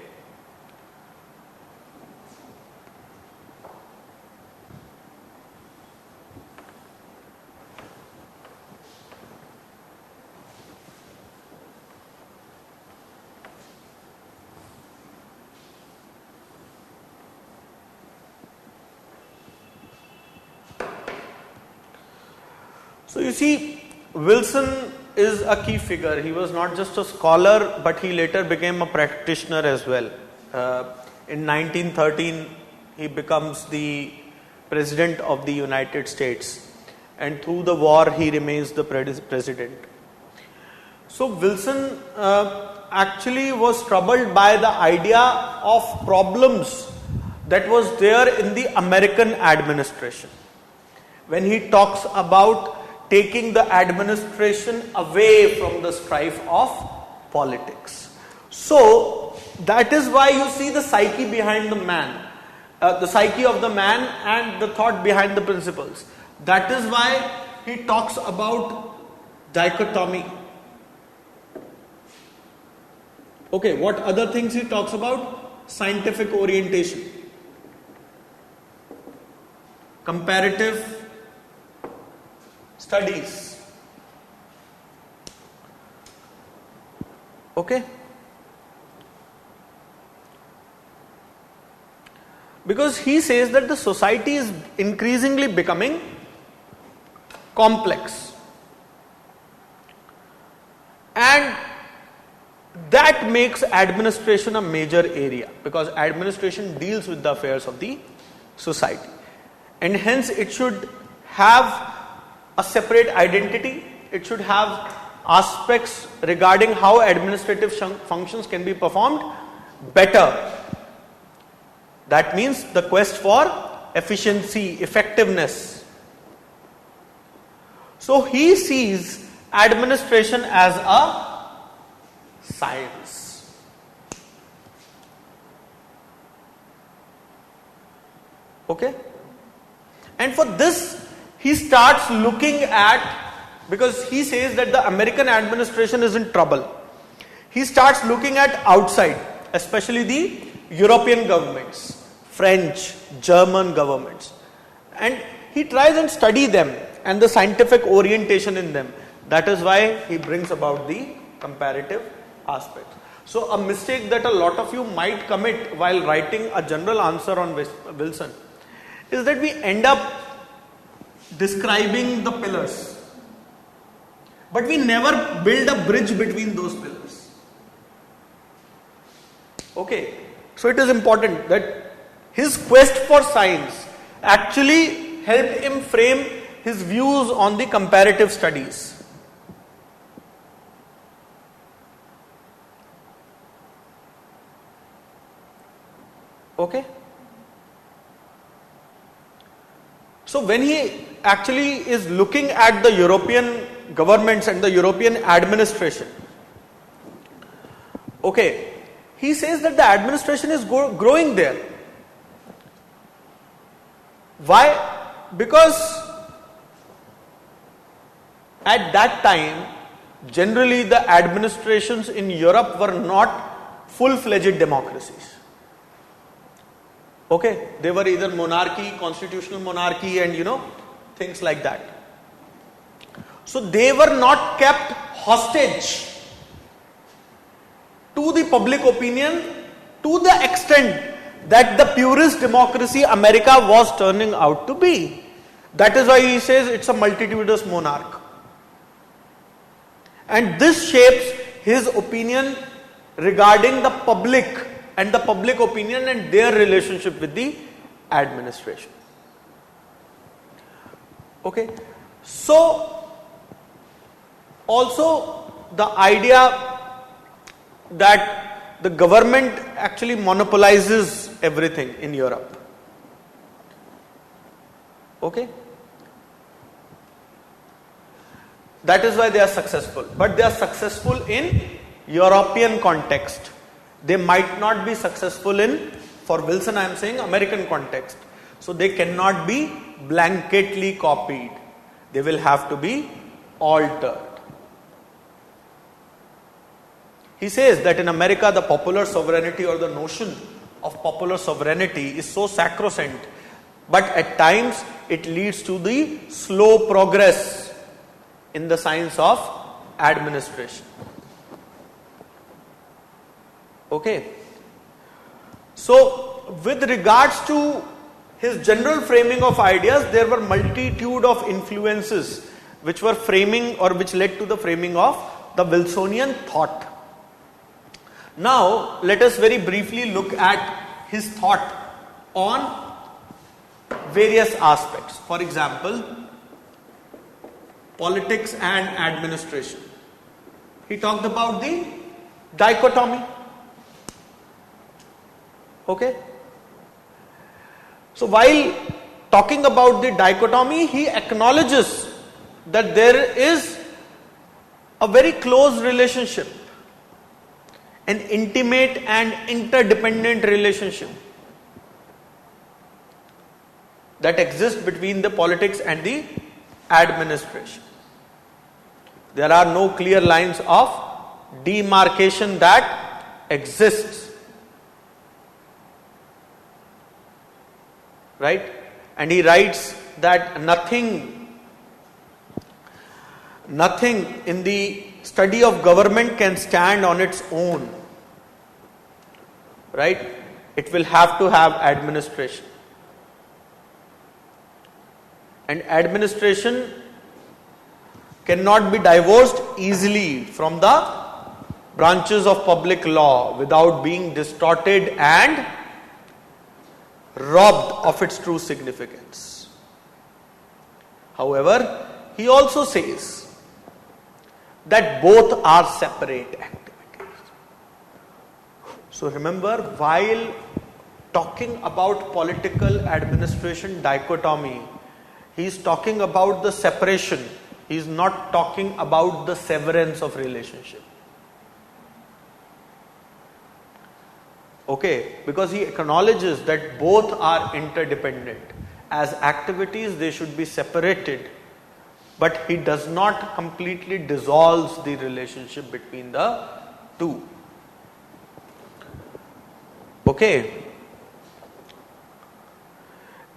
A: So you see, Wilson is a key figure. He was not just a scholar, but he later became a practitioner as well. In 1913, he becomes the President of the United States, and through the war, he remains the President. So Wilson actually was troubled by the idea of problems that was there in the American administration. When he talks about taking the administration away from the strife of politics. So that is why you see the psyche behind the man, the psyche of the man and the thought behind the principles. That is why he talks about dichotomy. Okay, what other things he talks about? Scientific orientation, comparative studies. Okay? Because he says that the society is increasingly becoming complex. And that makes administration a major area, because administration deals with the affairs of the society. And hence it should have a separate identity. It should have aspects regarding how administrative functions can be performed better. That means the quest for efficiency, effectiveness. So he sees administration as a science. Okay? And for this, he starts looking at, because he says that the American administration is in trouble. He starts looking at outside, especially the European governments, French, German governments. And he tries and study them and the scientific orientation in them. That is why he brings about the comparative aspect. So a mistake that a lot of you might commit while writing a general answer on Wilson is that we end up describing the pillars, but we never build a bridge between those pillars. Okay, so it is important that his quest for science actually helped him frame his views on the comparative studies. Okay. So when he actually is looking at the European governments and the European administration, okay, he says that the administration is growing there. Why? Because at that time, generally the administrations in Europe were not full-fledged democracies. Okay, they were either monarchy, constitutional monarchy, and things like that. So they were not kept hostage to the public opinion to the extent that the purist democracy America was turning out to be. That is why he says it's a multitudinous monarch. And this shapes his opinion regarding the public and the public opinion and their relationship with the administration. Okay. So, also the idea that the government actually monopolizes everything in Europe. Okay. That is why they are successful. But they are successful in European context. They might not be successful in, for Wilson I am saying, American context. So they cannot be blanketly copied. They will have to be altered. He says that in America the popular sovereignty or the notion of popular sovereignty is so sacrosanct, but at times it leads to the slow progress in the science of administration. Okay. So, with regards to his general framing of ideas, there were multitude of influences which were framing or which led to the framing of the Wilsonian thought. Now, let us very briefly look at his thought on various aspects. For example, politics and administration. He talked about the dichotomy. Okay. So while talking about the dichotomy, he acknowledges that there is a very close relationship, an intimate and interdependent relationship that exists between the politics and the administration. There are no clear lines of demarcation that exists. Right? And he writes that nothing in the study of government can stand on its own. Right? It will have to have administration. And administration cannot be divorced easily from the branches of public law without being distorted and robbed of its true significance. However, he also says that both are separate activities. So remember, while talking about political administration dichotomy, he is talking about the separation. He is not talking about the severance of relationship. Okay, because he acknowledges that both are interdependent. As activities, they should be separated, but he does not completely dissolve the relationship between the two. Okay.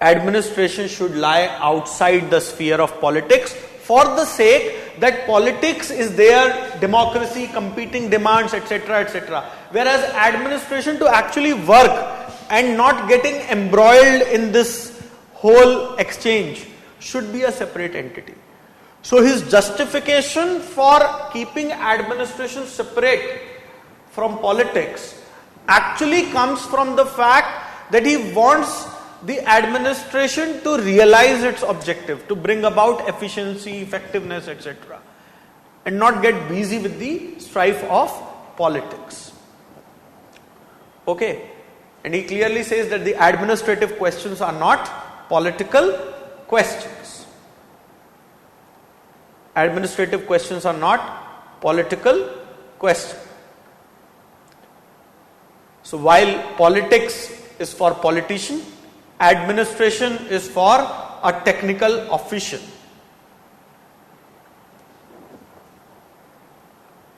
A: Administration should lie outside the sphere of politics for the sake that politics is there, democracy, competing demands, etc., etc. Whereas administration to actually work and not getting embroiled in this whole exchange should be a separate entity. So his justification for keeping administration separate from politics actually comes from the fact that he wants the administration to realize its objective, to bring about efficiency, effectiveness, etc., and not get busy with the strife of politics. Okay, and he clearly says that the administrative questions are not political questions. Administrative questions are not political questions. So while politics is for politician, administration is for a technical official.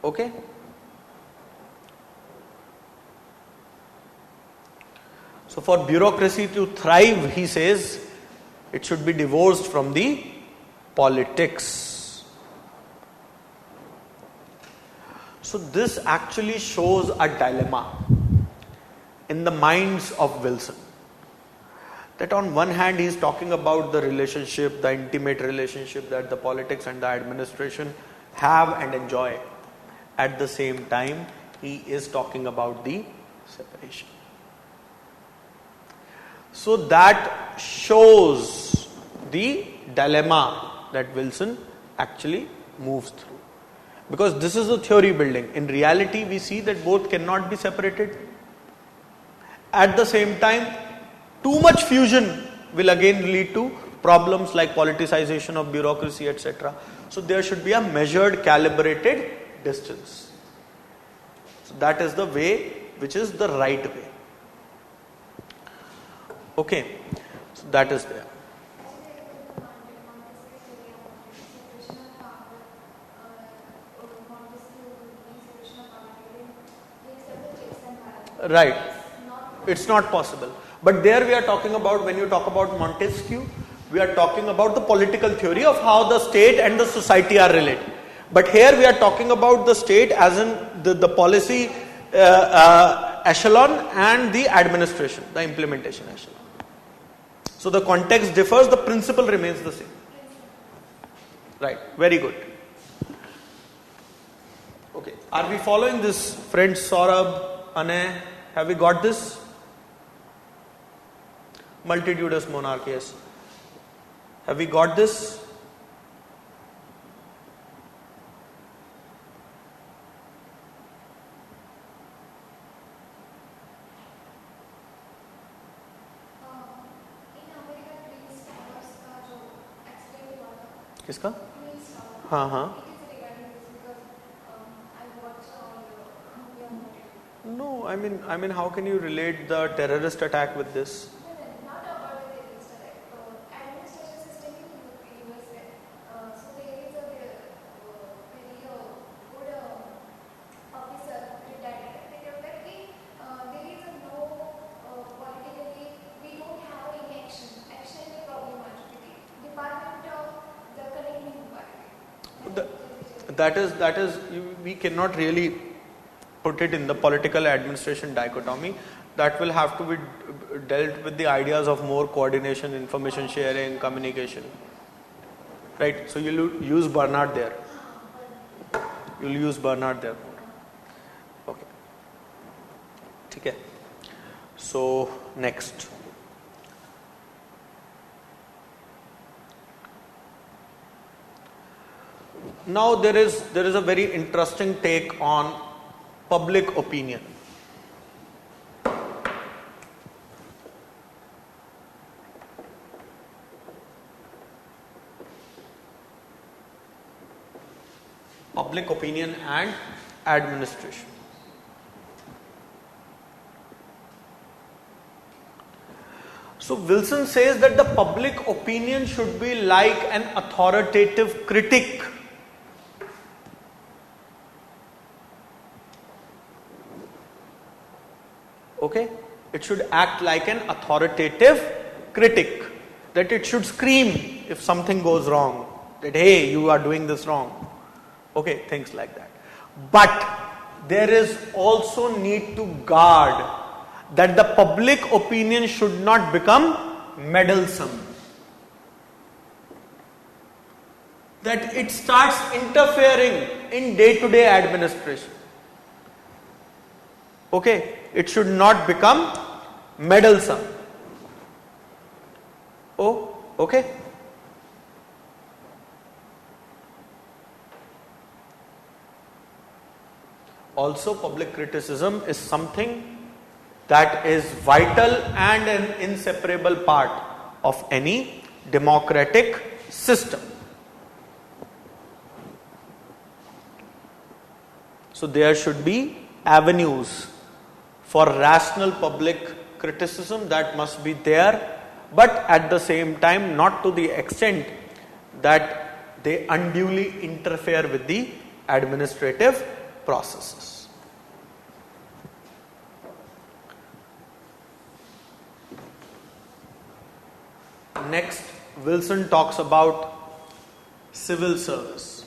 A: Okay. So for bureaucracy to thrive, he says, it should be divorced from the politics. So this actually shows a dilemma in the minds of Wilson. That on one hand he is talking about the relationship, the intimate relationship that the politics and the administration have and enjoy. At the same time, he is talking about the separation. So that shows the dilemma that Wilson actually moves through. Because this is a theory building. In reality, we see that both cannot be separated. At the same time, too much fusion will again lead to problems like politicization of bureaucracy, etc. So there should be a measured, calibrated distance. So that is the way which is the right way. Okay, so that is there. Right. It's not possible. But there we are talking about, when you talk about Montesquieu, we are talking about the political theory of how the state and the society are related. But here we are talking about the state as in the policy echelon and the administration, the implementation echelon. So the context differs, the principle remains the same. Right, very good. Okay, are we following this, friends? Saurabh, Anay, have we got this? Multitudinous monarch, yes. Have we got this? किसका? हाँ हाँ. No, I mean, how can you relate the terrorist attack with this?
C: Not about the terrorist attack. Administration system in the USA. So there is a very good officer retired. They tell that there is no politically, we don't have any action. Action is a problem actually. Department of the connecting department.
A: That is, we cannot really put it in the political administration dichotomy. That will have to be dealt with the ideas of more coordination, information sharing, communication. Right? So you'll use Bernard there. You'll use Bernard there. Okay. Okay. So next. Now there is a very interesting take on public opinion. Public opinion and administration. So Wilson says that the public opinion should be like an authoritative critic. Okay, it should act like an authoritative critic, that it should scream if something goes wrong, that hey, you are doing this wrong. Okay, things like that. But there is also need to guard that the public opinion should not become meddlesome, that it starts interfering in day-to-day administration. Okay, it should not become meddlesome. Oh, okay. Also, public criticism is something that is vital and an inseparable part of any democratic system. So there should be avenues for rational public criticism that must be there, but at the same time not to the extent that they unduly interfere with the administrative processes. Next, Wilson talks about civil service.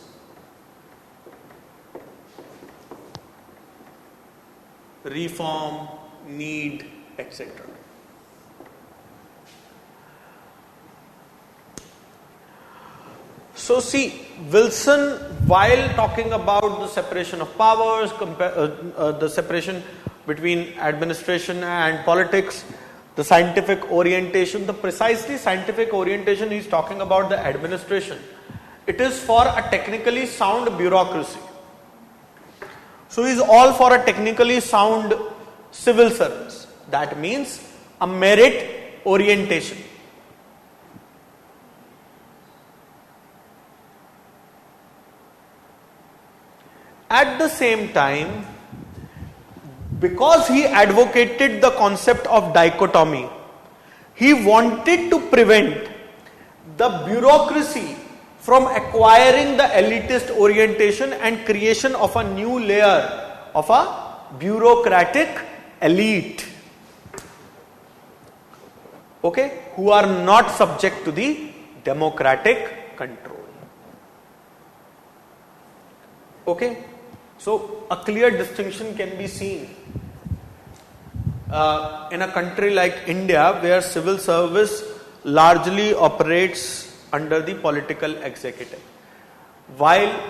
A: Reform, need, etc. So see, Wilson, while talking about the separation of powers, the separation between administration and politics, the scientific orientation, the precisely scientific orientation he is talking about the administration. It is for a technically sound bureaucracy. So he is all for a technically sound civil service. That means a merit orientation. At the same time, because he advocated the concept of dichotomy, he wanted to prevent the bureaucracy from acquiring the elitist orientation and creation of a new layer of a bureaucratic elite, okay, who are not subject to the democratic control. Okay, so a clear distinction can be seen in a country like India, where civil service largely operates under the political executive, while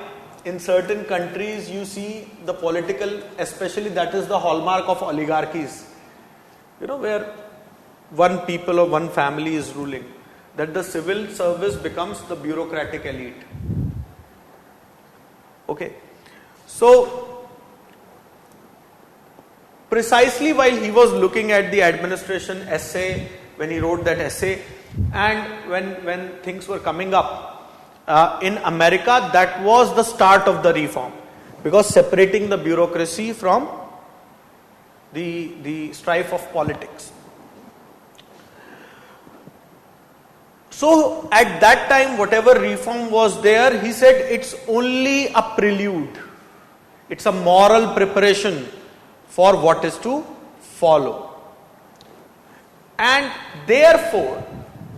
A: in certain countries you see the political, especially that is the hallmark of oligarchies, where one people or one family is ruling, that the civil service becomes the bureaucratic elite. Okay, so precisely while he was looking at the administration essay, when he wrote that essay, and when things were coming up in America, that was the start of the reform, because separating the bureaucracy from the strife of politics. So at that time, whatever reform was there, he said it's only a prelude. It's a moral preparation for what is to follow. And therefore,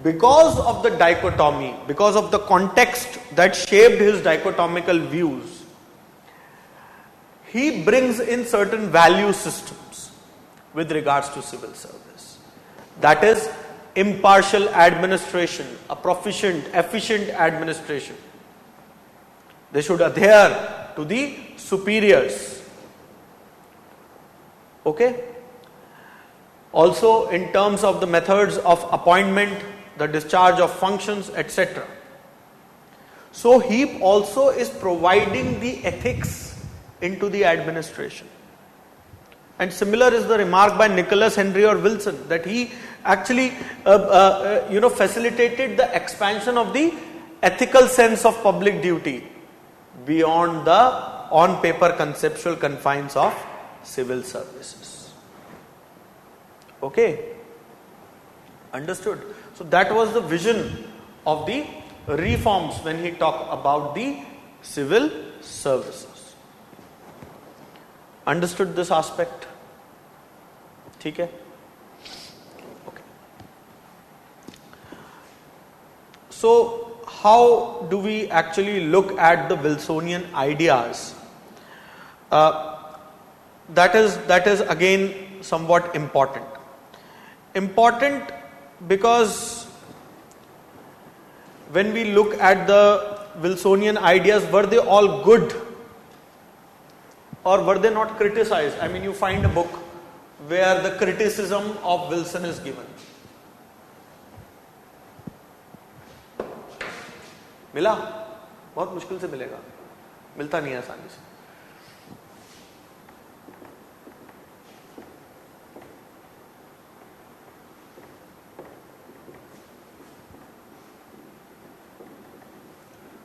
A: because of the dichotomy, because of the context that shaped his dichotomical views, he brings in certain value systems with regards to civil service. That is, impartial administration, a proficient, efficient administration. They should adhere to the superiors. Okay? Also, in terms of the methods of appointment, the discharge of functions, etc. So, he also is providing the ethics into the administration. And similar is the remark by Nicholas Henry or Wilson, that he actually facilitated the expansion of the ethical sense of public duty beyond the on paper conceptual confines of civil services. Okay, understood? So that was the vision of the reforms when he talked about the civil services. Understood this aspect? ठीक है? Okay. So how do we actually look at the Wilsonian ideas? That is again somewhat important. Important because when we look at the Wilsonian ideas, were they all good or were they not criticized? I mean, you find a book where the criticism of Wilson is given. मिला? बहुत मुश्किल से मिलेगा, मिलता नहीं है आसानी से.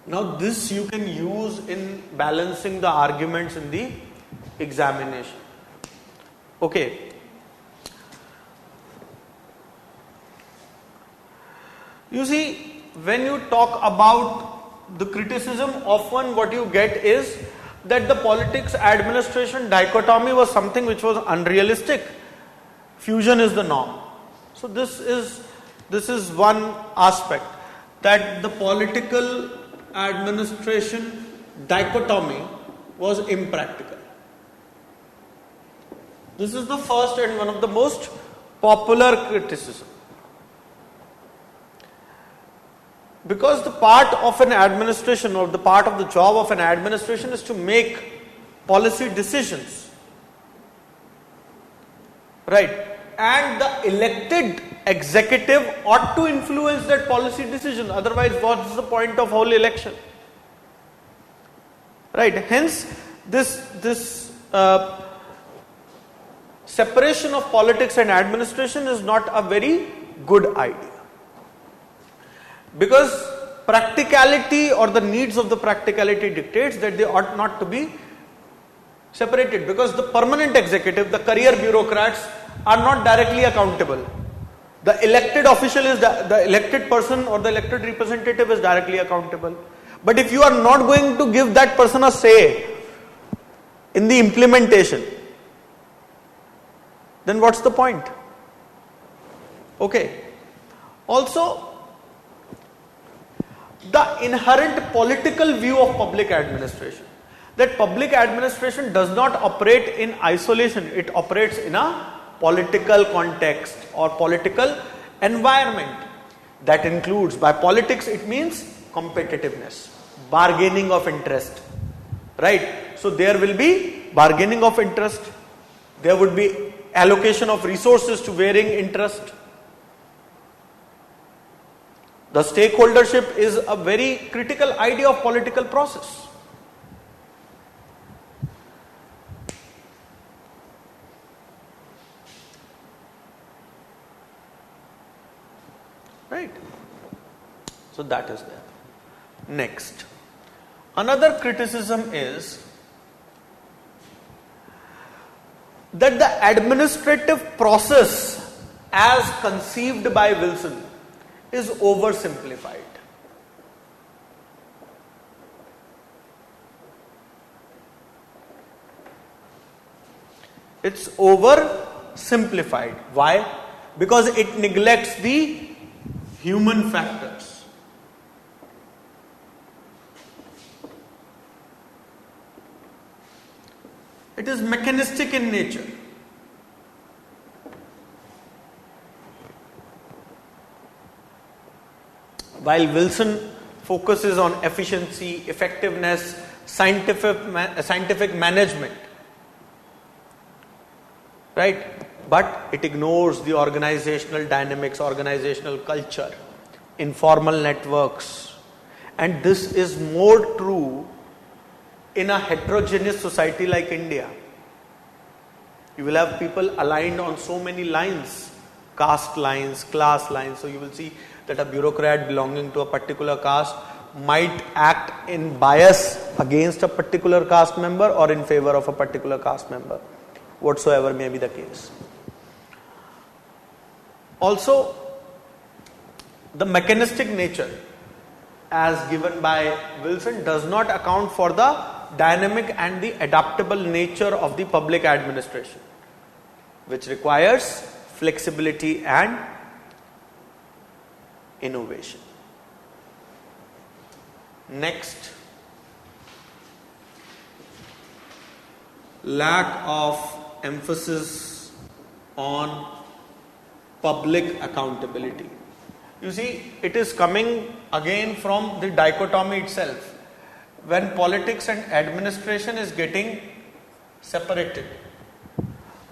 A: Now this you can use in balancing the arguments in the examination. Okay. You see, when you talk about the criticism, often what you get is that the politics administration dichotomy was something which was unrealistic. Fusion is the norm. So this is one aspect, that the political administration dichotomy was impractical. This is the first and one of the most popular criticism. Because the part of an administration, or the part of the job of an administration, is to make policy decisions, right? And the elected executive ought to influence that policy decision. Otherwise, what's the point of whole election? Right? Hence, this separation of politics and administration is not a very good idea. Because practicality, or the needs of the practicality, dictates that they ought not to be separated. Because the permanent executive, the career bureaucrats, are not directly accountable. The elected official is the elected person, or the elected representative is directly accountable. But if you are not going to give that person a say in the implementation, then what's the point? Okay. Also, the inherent political view of public administration, that public administration does not operate in isolation, it operates in a political context or political environment. That includes, by politics it means competitiveness, bargaining of interest, right? So there will be bargaining of interest, there would be allocation of resources to varying interest. The stakeholdership is a very critical idea of political process. Right? So that is there. Next, another criticism is that the administrative process as conceived by Wilson is oversimplified. It's oversimplified. Why? Because it neglects the human factors. It is mechanistic in nature. While Wilson focuses on efficiency, effectiveness, scientific management, right? But it ignores the organizational dynamics, organizational culture, informal networks. And this is more true in a heterogeneous society like India. You will have people aligned on so many lines, caste lines, class lines. So you will see that a bureaucrat belonging to a particular caste might act in bias against a particular caste member or in favor of a particular caste member, whatsoever may be the case. Also, the mechanistic nature as given by Wilson does not account for the dynamic and the adaptable nature of the public administration, which requires flexibility and innovation. Next, lack of emphasis on public accountability. You see, it is coming again from the dichotomy itself. When politics and administration is getting separated,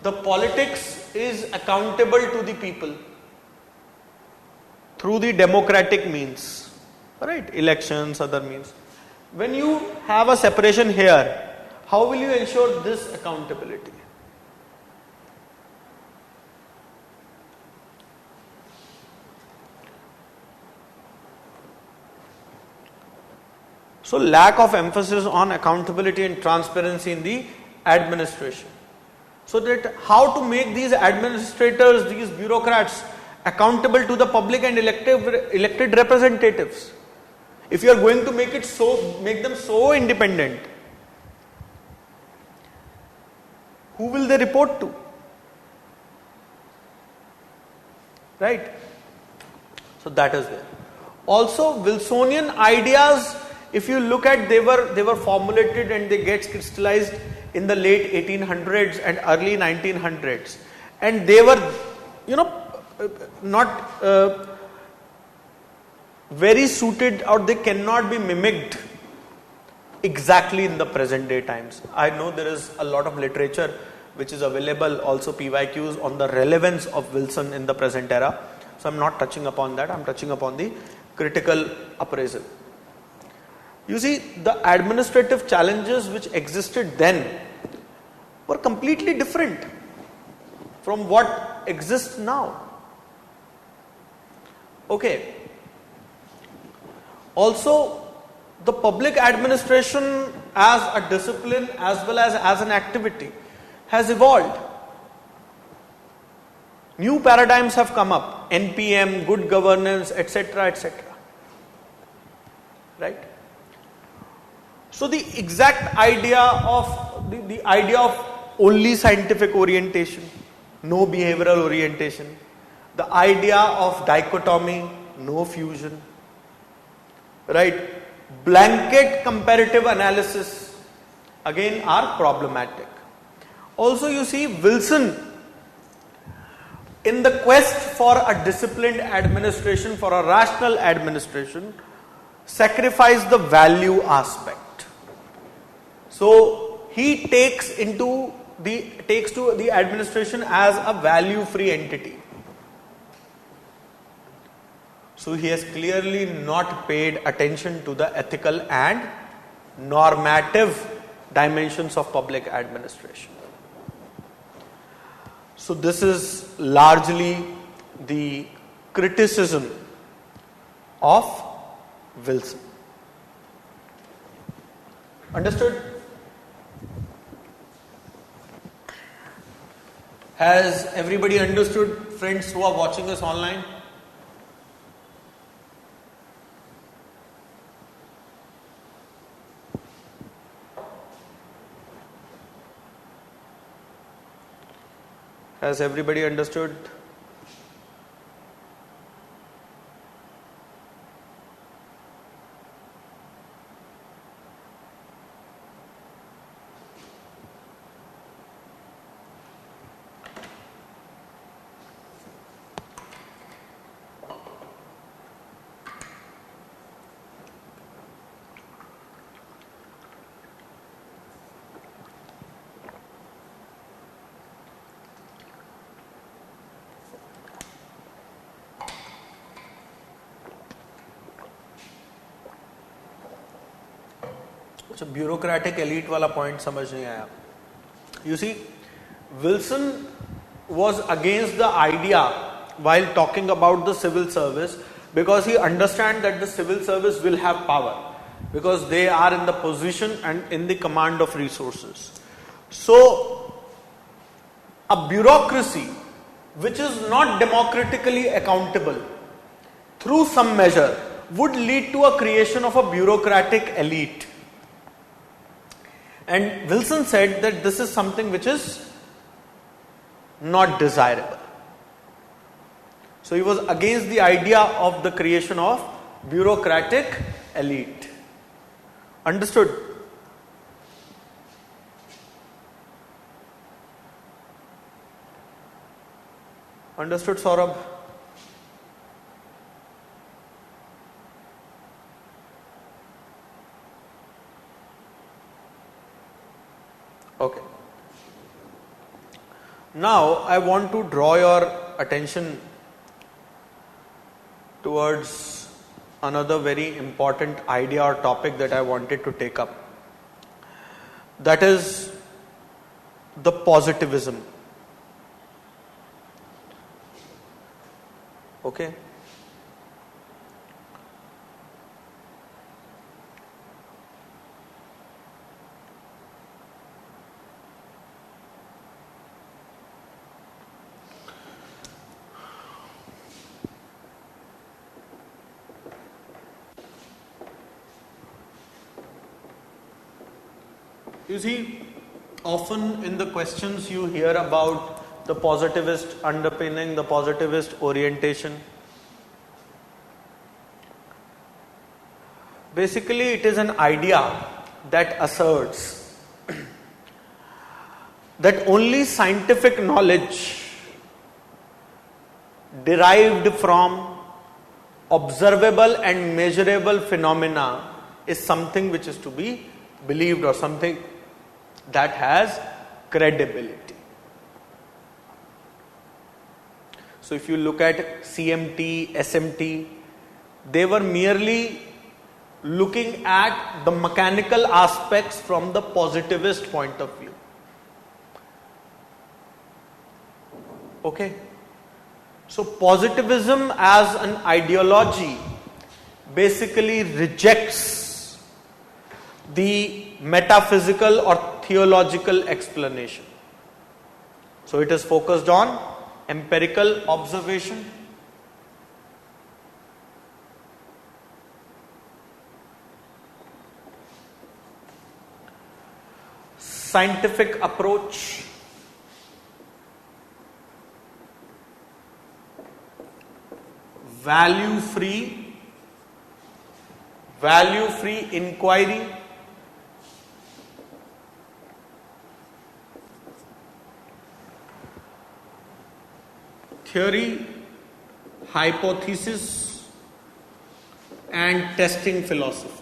A: the politics is accountable to the people through the democratic means, right? Elections, other means. When you have a separation here, how will you ensure this accountability? So lack of emphasis on accountability and transparency in the administration. So that how to make these administrators, these bureaucrats accountable to the public and elected representatives. If you are going to make them so independent, Who will they report to? Right? So that is there. Also, Wilsonian ideas, if you look at, they were formulated and they get crystallized in the late 1800s and early 1900s, and they were, not very suited, or they cannot be mimicked exactly in the present day times. I know there is a lot of literature which is available, also PYQs, on the relevance of Wilson in the present era. So I'm not touching upon that. I'm touching upon the critical appraisal. You see, the administrative challenges which existed then were completely different from what exists now. Okay. Also, the public administration as a discipline as well as an activity has evolved. New paradigms have come up, NPM, good governance, etc., etc. Right? So the exact idea of the idea of only scientific orientation, no behavioral orientation, the idea of dichotomy, no fusion, right? Blanket comparative analysis again are problematic. Also, you see, Wilson, in the quest for a disciplined administration, for a rational administration, sacrificed the value aspect. So he takes to the administration as a value-free entity. So he has clearly not paid attention to the ethical and normative dimensions of public administration. So this is largely the criticism of Wilson. Understood? Has everybody understood, friends who are watching us online? Has everybody understood? अच्छा, bureaucratic elite वाला point समझ नहीं आया. You see, Wilson was against the idea while talking about the civil service, because he understands that the civil service will have power because they are in the position and in the command of resources. So a bureaucracy which is not democratically accountable through some measure would lead to a creation of a bureaucratic elite. And Wilson said that this is something which is not desirable. So he was against the idea of the creation of bureaucratic elite. Understood? Understood, Saurabh? Okay. Now I want to draw your attention towards another very important idea or topic that I wanted to take up. That is the positivism. Okay. You see, often in the questions you hear about the positivist underpinning, the positivist orientation. Basically, it is an idea that asserts that only scientific knowledge derived from observable and measurable phenomena is something which is to be believed, or something that has credibility. So if you look at CMT, SMT, they were merely looking at the mechanical aspects from the positivist point of view. Okay. So positivism as an ideology basically rejects the metaphysical or theological explanation. So it is focused on empirical observation, scientific approach, value-free inquiry, theory, hypothesis, and testing philosophy.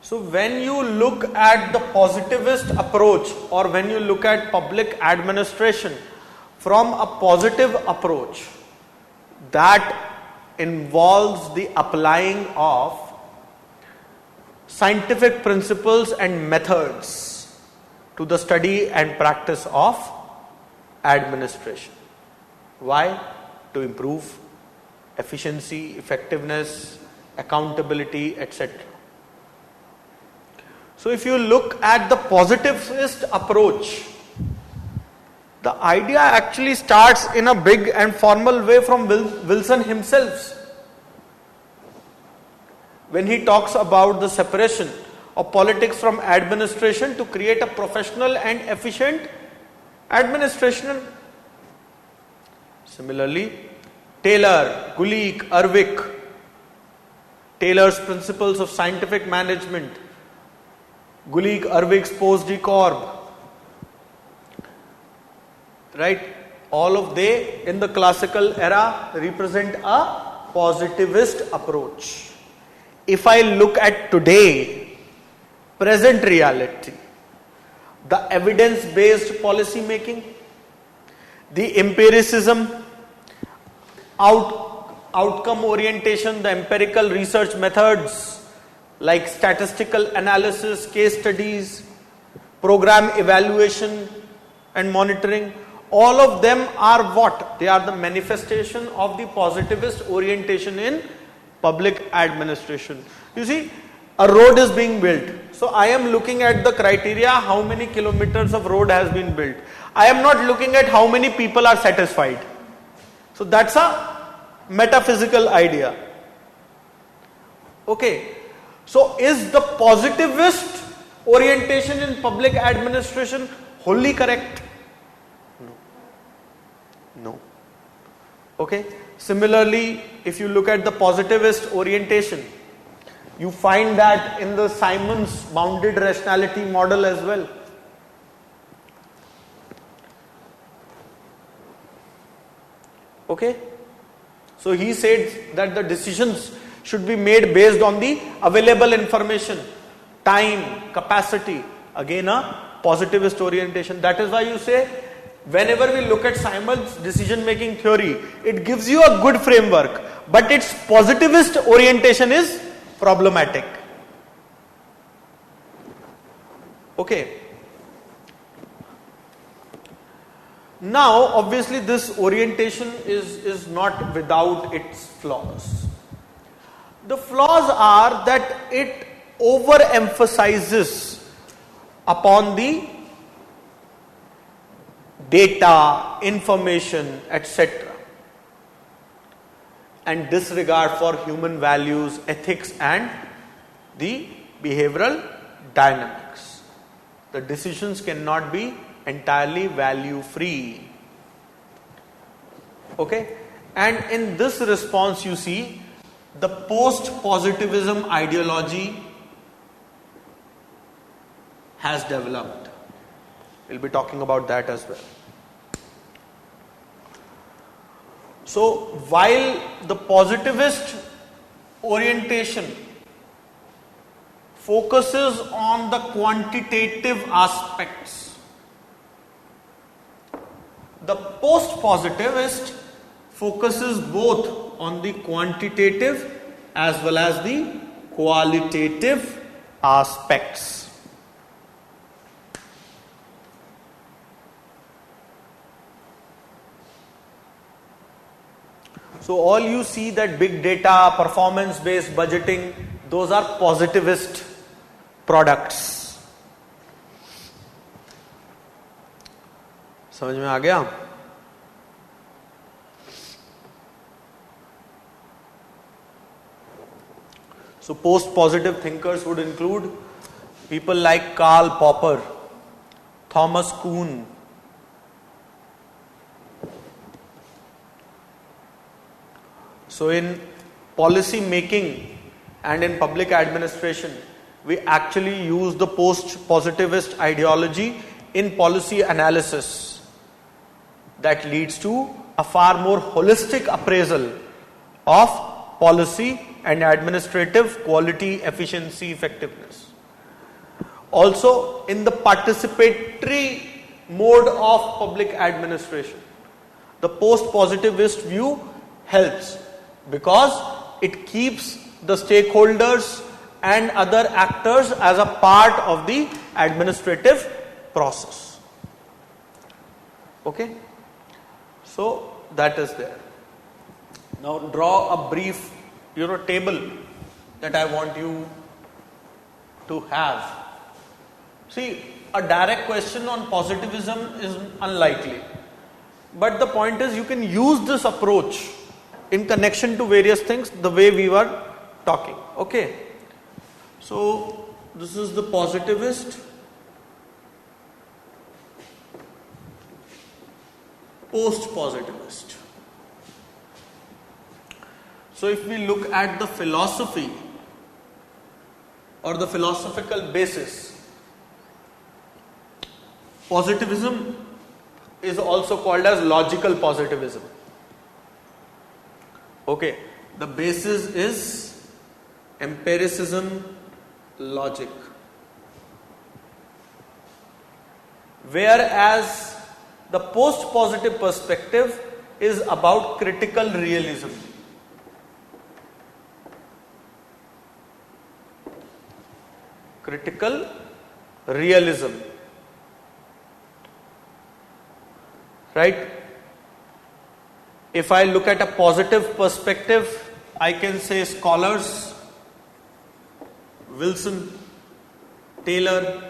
A: So when you look at the positivist approach, or when you look at public administration from a positive approach, that involves the applying of scientific principles and methods to the study and practice of administration. Why? To improve efficiency, effectiveness, accountability, etc. So if you look at the positivist approach, the idea actually starts in a big and formal way from Wilson himself, when he talks about the separation of politics from administration to create a professional and efficient administration. Similarly, Taylor, Gulick, Urwick, Taylor's principles of scientific management, Gulick, Urwick's post-D Corp, right? All of they in the classical era represent a positivist approach. If I look at today, present reality, the evidence-based policy making, the empiricism, outcome orientation, the empirical research methods like statistical analysis, case studies, program evaluation and monitoring, all of them are what? They are the manifestation of the positivist orientation in public administration. You see, a road is being built. So I am looking at the criteria, how many kilometers of road has been built. I am not looking at how many people are satisfied. So that's a metaphysical idea. Okay. So is the positivist orientation in public administration wholly correct? No. Okay. Similarly, if you look at the positivist orientation, you find that in the Simon's bounded rationality model as well. Okay. So he said that the decisions should be made based on the available information, time, capacity. Again, a positivist orientation. That is why you say, whenever we look at Simon's decision making theory, it gives you a good framework, but its positivist orientation is problematic. Okay. Now, obviously, this orientation is not without its flaws. The flaws are that it overemphasizes upon the data, information, etc., and disregard for human values, ethics and the behavioral dynamics. The decisions cannot be entirely value free. Okay, and in this response you see the post positivism ideology has developed. We'll be talking about that as well. So while the positivist orientation focuses on the quantitative aspects, the post positivist focuses both on the quantitative as well as the qualitative aspects. So all you see that big data, performance based budgeting, those are positivist products. समझ में आ गया? So post-positive thinkers would include people like Karl Popper, Thomas Kuhn, so in policy making and in public administration, we actually use the post-positivist ideology in policy analysis that leads to a far more holistic appraisal of policy and administrative quality, efficiency, effectiveness. Also, in the participatory mode of public administration, the post-positivist view helps because it keeps the stakeholders and other actors as a part of the administrative process. Okay, so that is there. Now draw a brief table that I want you to have. See, a direct question on positivism is unlikely, but the point is you can use this approach in connection to various things the way we were talking. Okay, so this is the positivist, post-positivist. So if we look at the philosophy or the philosophical basis, positivism is also called as logical positivism. Okay, the basis is empiricism, logic. Whereas the post-positive perspective is about critical realism. Critical realism. Right? If I look at a positive perspective, I can say scholars, Wilson, Taylor,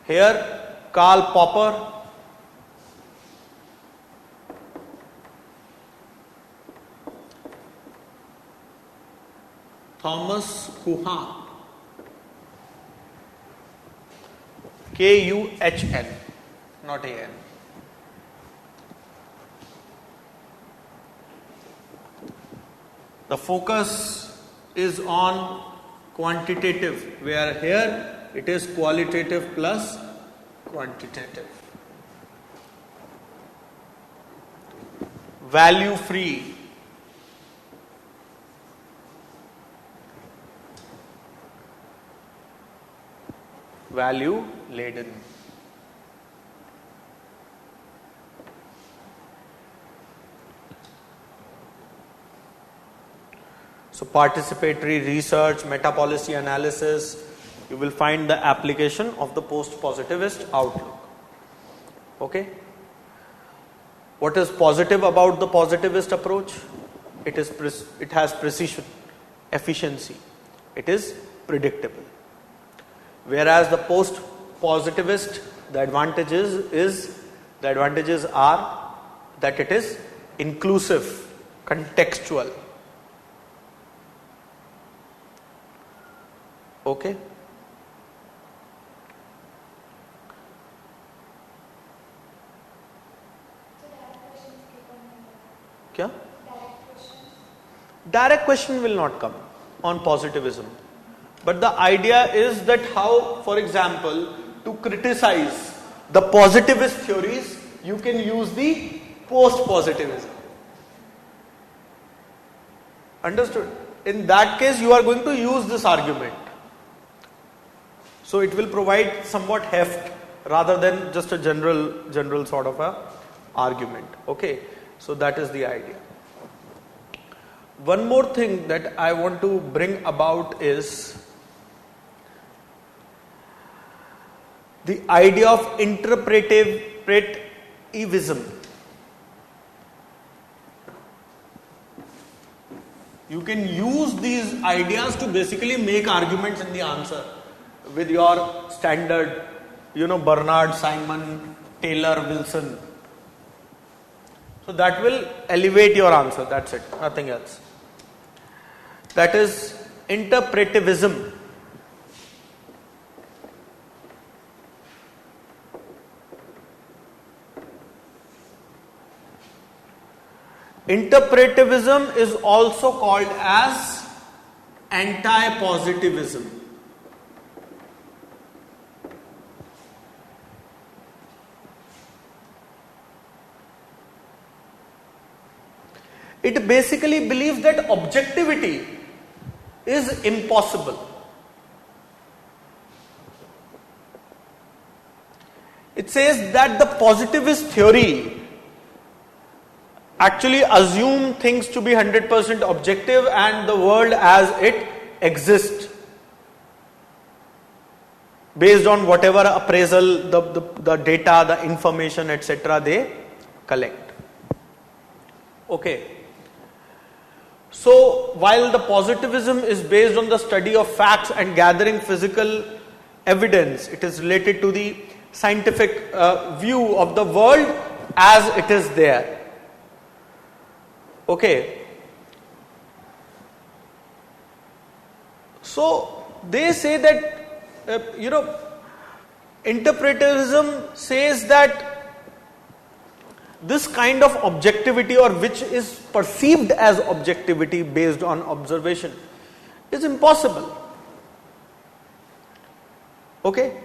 A: here Karl Popper, Thomas Kuhn, Kuhn, not An. The focus is on quantitative, where here it is qualitative plus quantitative. Value free. Value laden. So participatory research, meta-policy analysis, you will find the application of the post-positivist outlook. Okay? What is positive about the positivist approach? It has precision, efficiency. It is predictable. Whereas the post-positivist, the advantages are that it is inclusive, contextual. Okay. क्या? Direct question will not come on positivism. But the idea is that how, for example, to criticize the positivist theories, you can use the post-positivism. Understood? In that case, you are going to use this argument. So it will provide somewhat heft rather than just a general sort of a argument. Okay, so that is the idea. One more thing that I want to bring about is the idea of interpretivism. You can use these ideas to basically make arguments in the answer with your standard, Bernard, Simon, Taylor, Wilson. So that will elevate your answer, that's it, nothing else. That is interpretivism. Interpretivism is also called as anti-positivism. It basically believes that objectivity is impossible. It says that the positivist theory actually assume things to be 100% objective and the world as it exists based on whatever appraisal, the data, the information, etc. they collect. Okay. So while the positivism is based on the study of facts and gathering physical evidence, it is related to the scientific view of the world as it is there. Okay. So they say that, interpretivism says that this kind of objectivity, or which is perceived as objectivity based on observation, is impossible. Okay?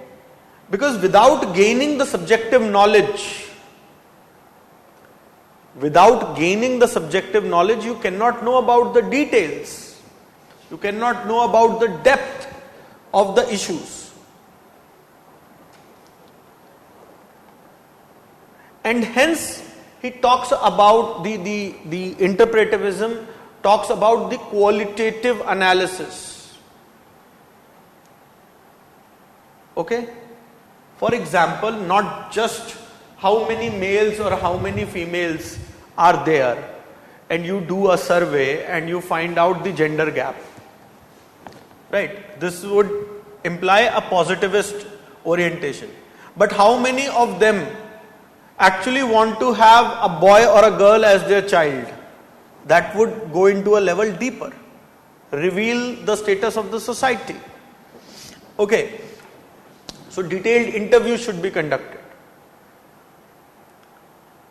A: Because without gaining the subjective knowledge, you cannot know about the details. You cannot know about the depth of the issues. And hence, he talks about the interpretivism talks about the qualitative analysis. Okay? For example, not just how many males or how many females are there, and you do a survey and you find out the gender gap. Right? This would imply a positivist orientation. But how many of them actually want to have a boy or a girl as their child? That would go into a level deeper, reveal the status of the society. Okay, so detailed interviews should be conducted.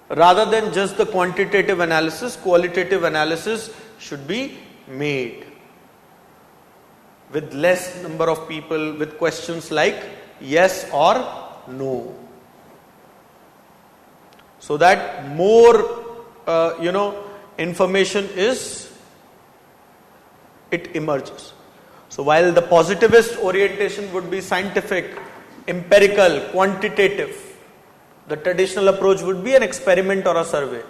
A: Rather than just the quantitative analysis, qualitative analysis should be made with less number of people, with questions like yes or no. So that more, information it emerges. So while the positivist orientation would be scientific, empirical, quantitative, the traditional approach would be an experiment or a survey.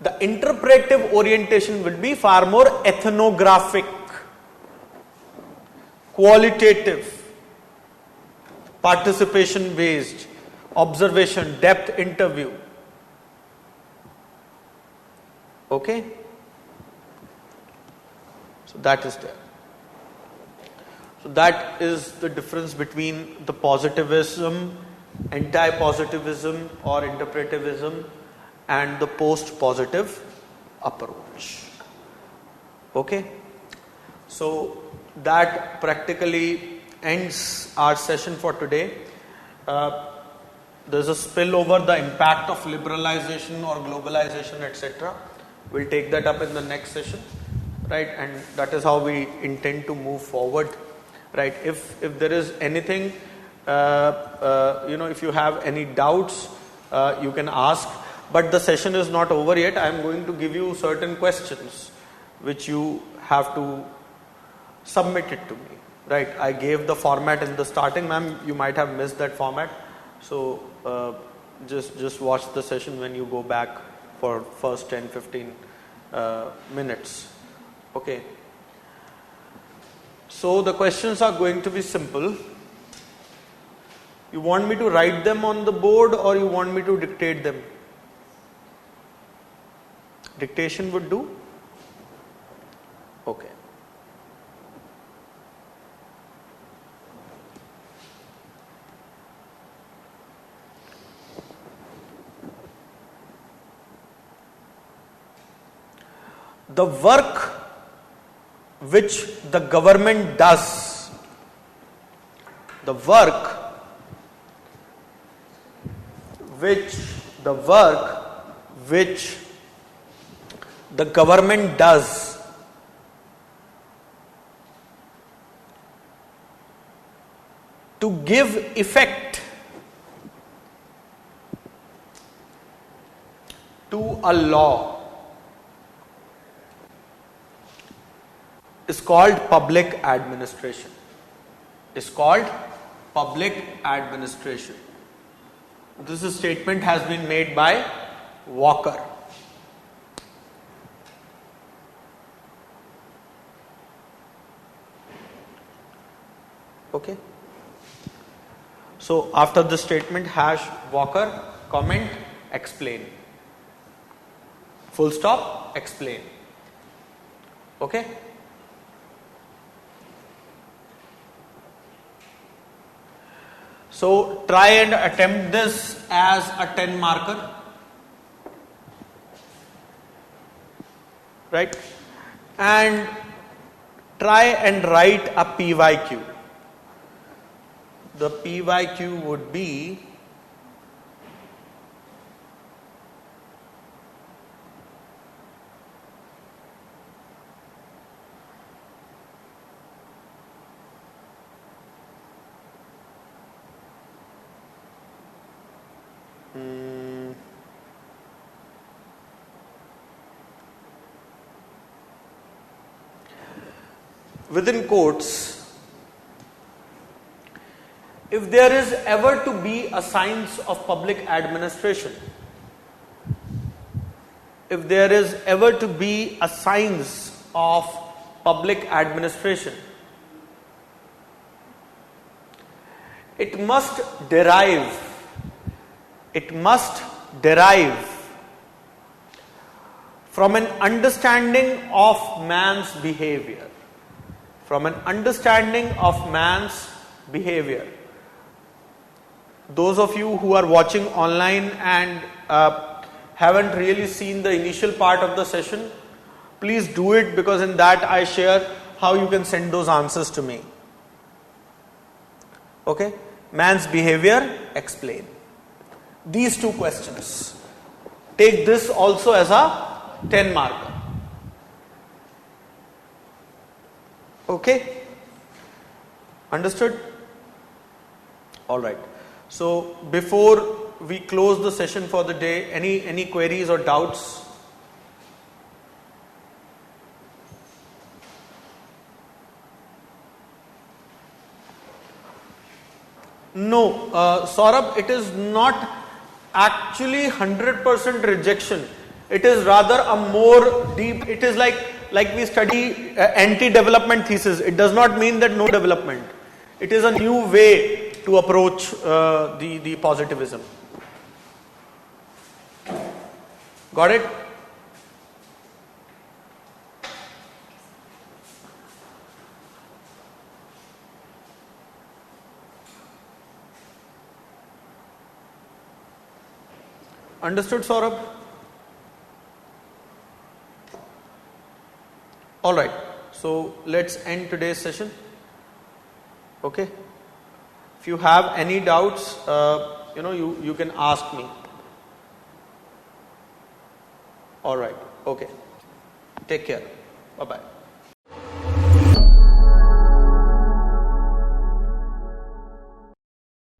A: The interpretive orientation would be far more ethnographic, qualitative, participation based, observation, depth interview. Okay? So that is there. So that is the difference between the positivism, anti-positivism or interpretivism and the post-positive approach. Okay, so that practically ends our session for today. There's a spillover, the impact of liberalization or globalization, etc. We'll take that up in the next session, right? And that is how we intend to move forward, right? If there is anything, if you have any doubts, you can ask. But the session is not over yet. I am going to give you certain questions which you have to submit it to me, right? I gave the format in the starting, ma'am. You might have missed that format. So just watch the session when you go back for first 10-15 minutes. Okay. So the questions are going to be simple. You want me to write them on the board or you want me to dictate them? Dictation would do? Okay. The work which the government does, the work which the government does to give effect to a law is called public administration. Is called public administration. This statement has been made by Walker. Okay. So after the statement, Walker, comment, explain. Full stop, explain. Okay. So try and attempt this as a 10 marker, right? And try and write a PYQ. The PYQ would be within quotes, if there is ever to be a science of public administration, if there is ever to be a science of public administration, it must derive from an understanding of man's behavior. From an understanding of man's behavior. Those of you who are watching online and haven't really seen the initial part of the session, please do it, because in that I share how you can send those answers to me. Okay? Man's behavior, explain. These two questions. Take this also as a 10 marker. Okay? Understood? Alright. So before we close the session for the day, any queries or doubts? No, Saurabh, it is not actually 100% rejection. It is rather a more deep, it is like we study anti-development thesis. It does not mean that no development. It is a new way to approach the positivism. Got it? Understood, Saurabh? Alright, so let's end today's session. Okay. If you have any doubts, you can ask me. Alright, okay. Take care. Bye-bye.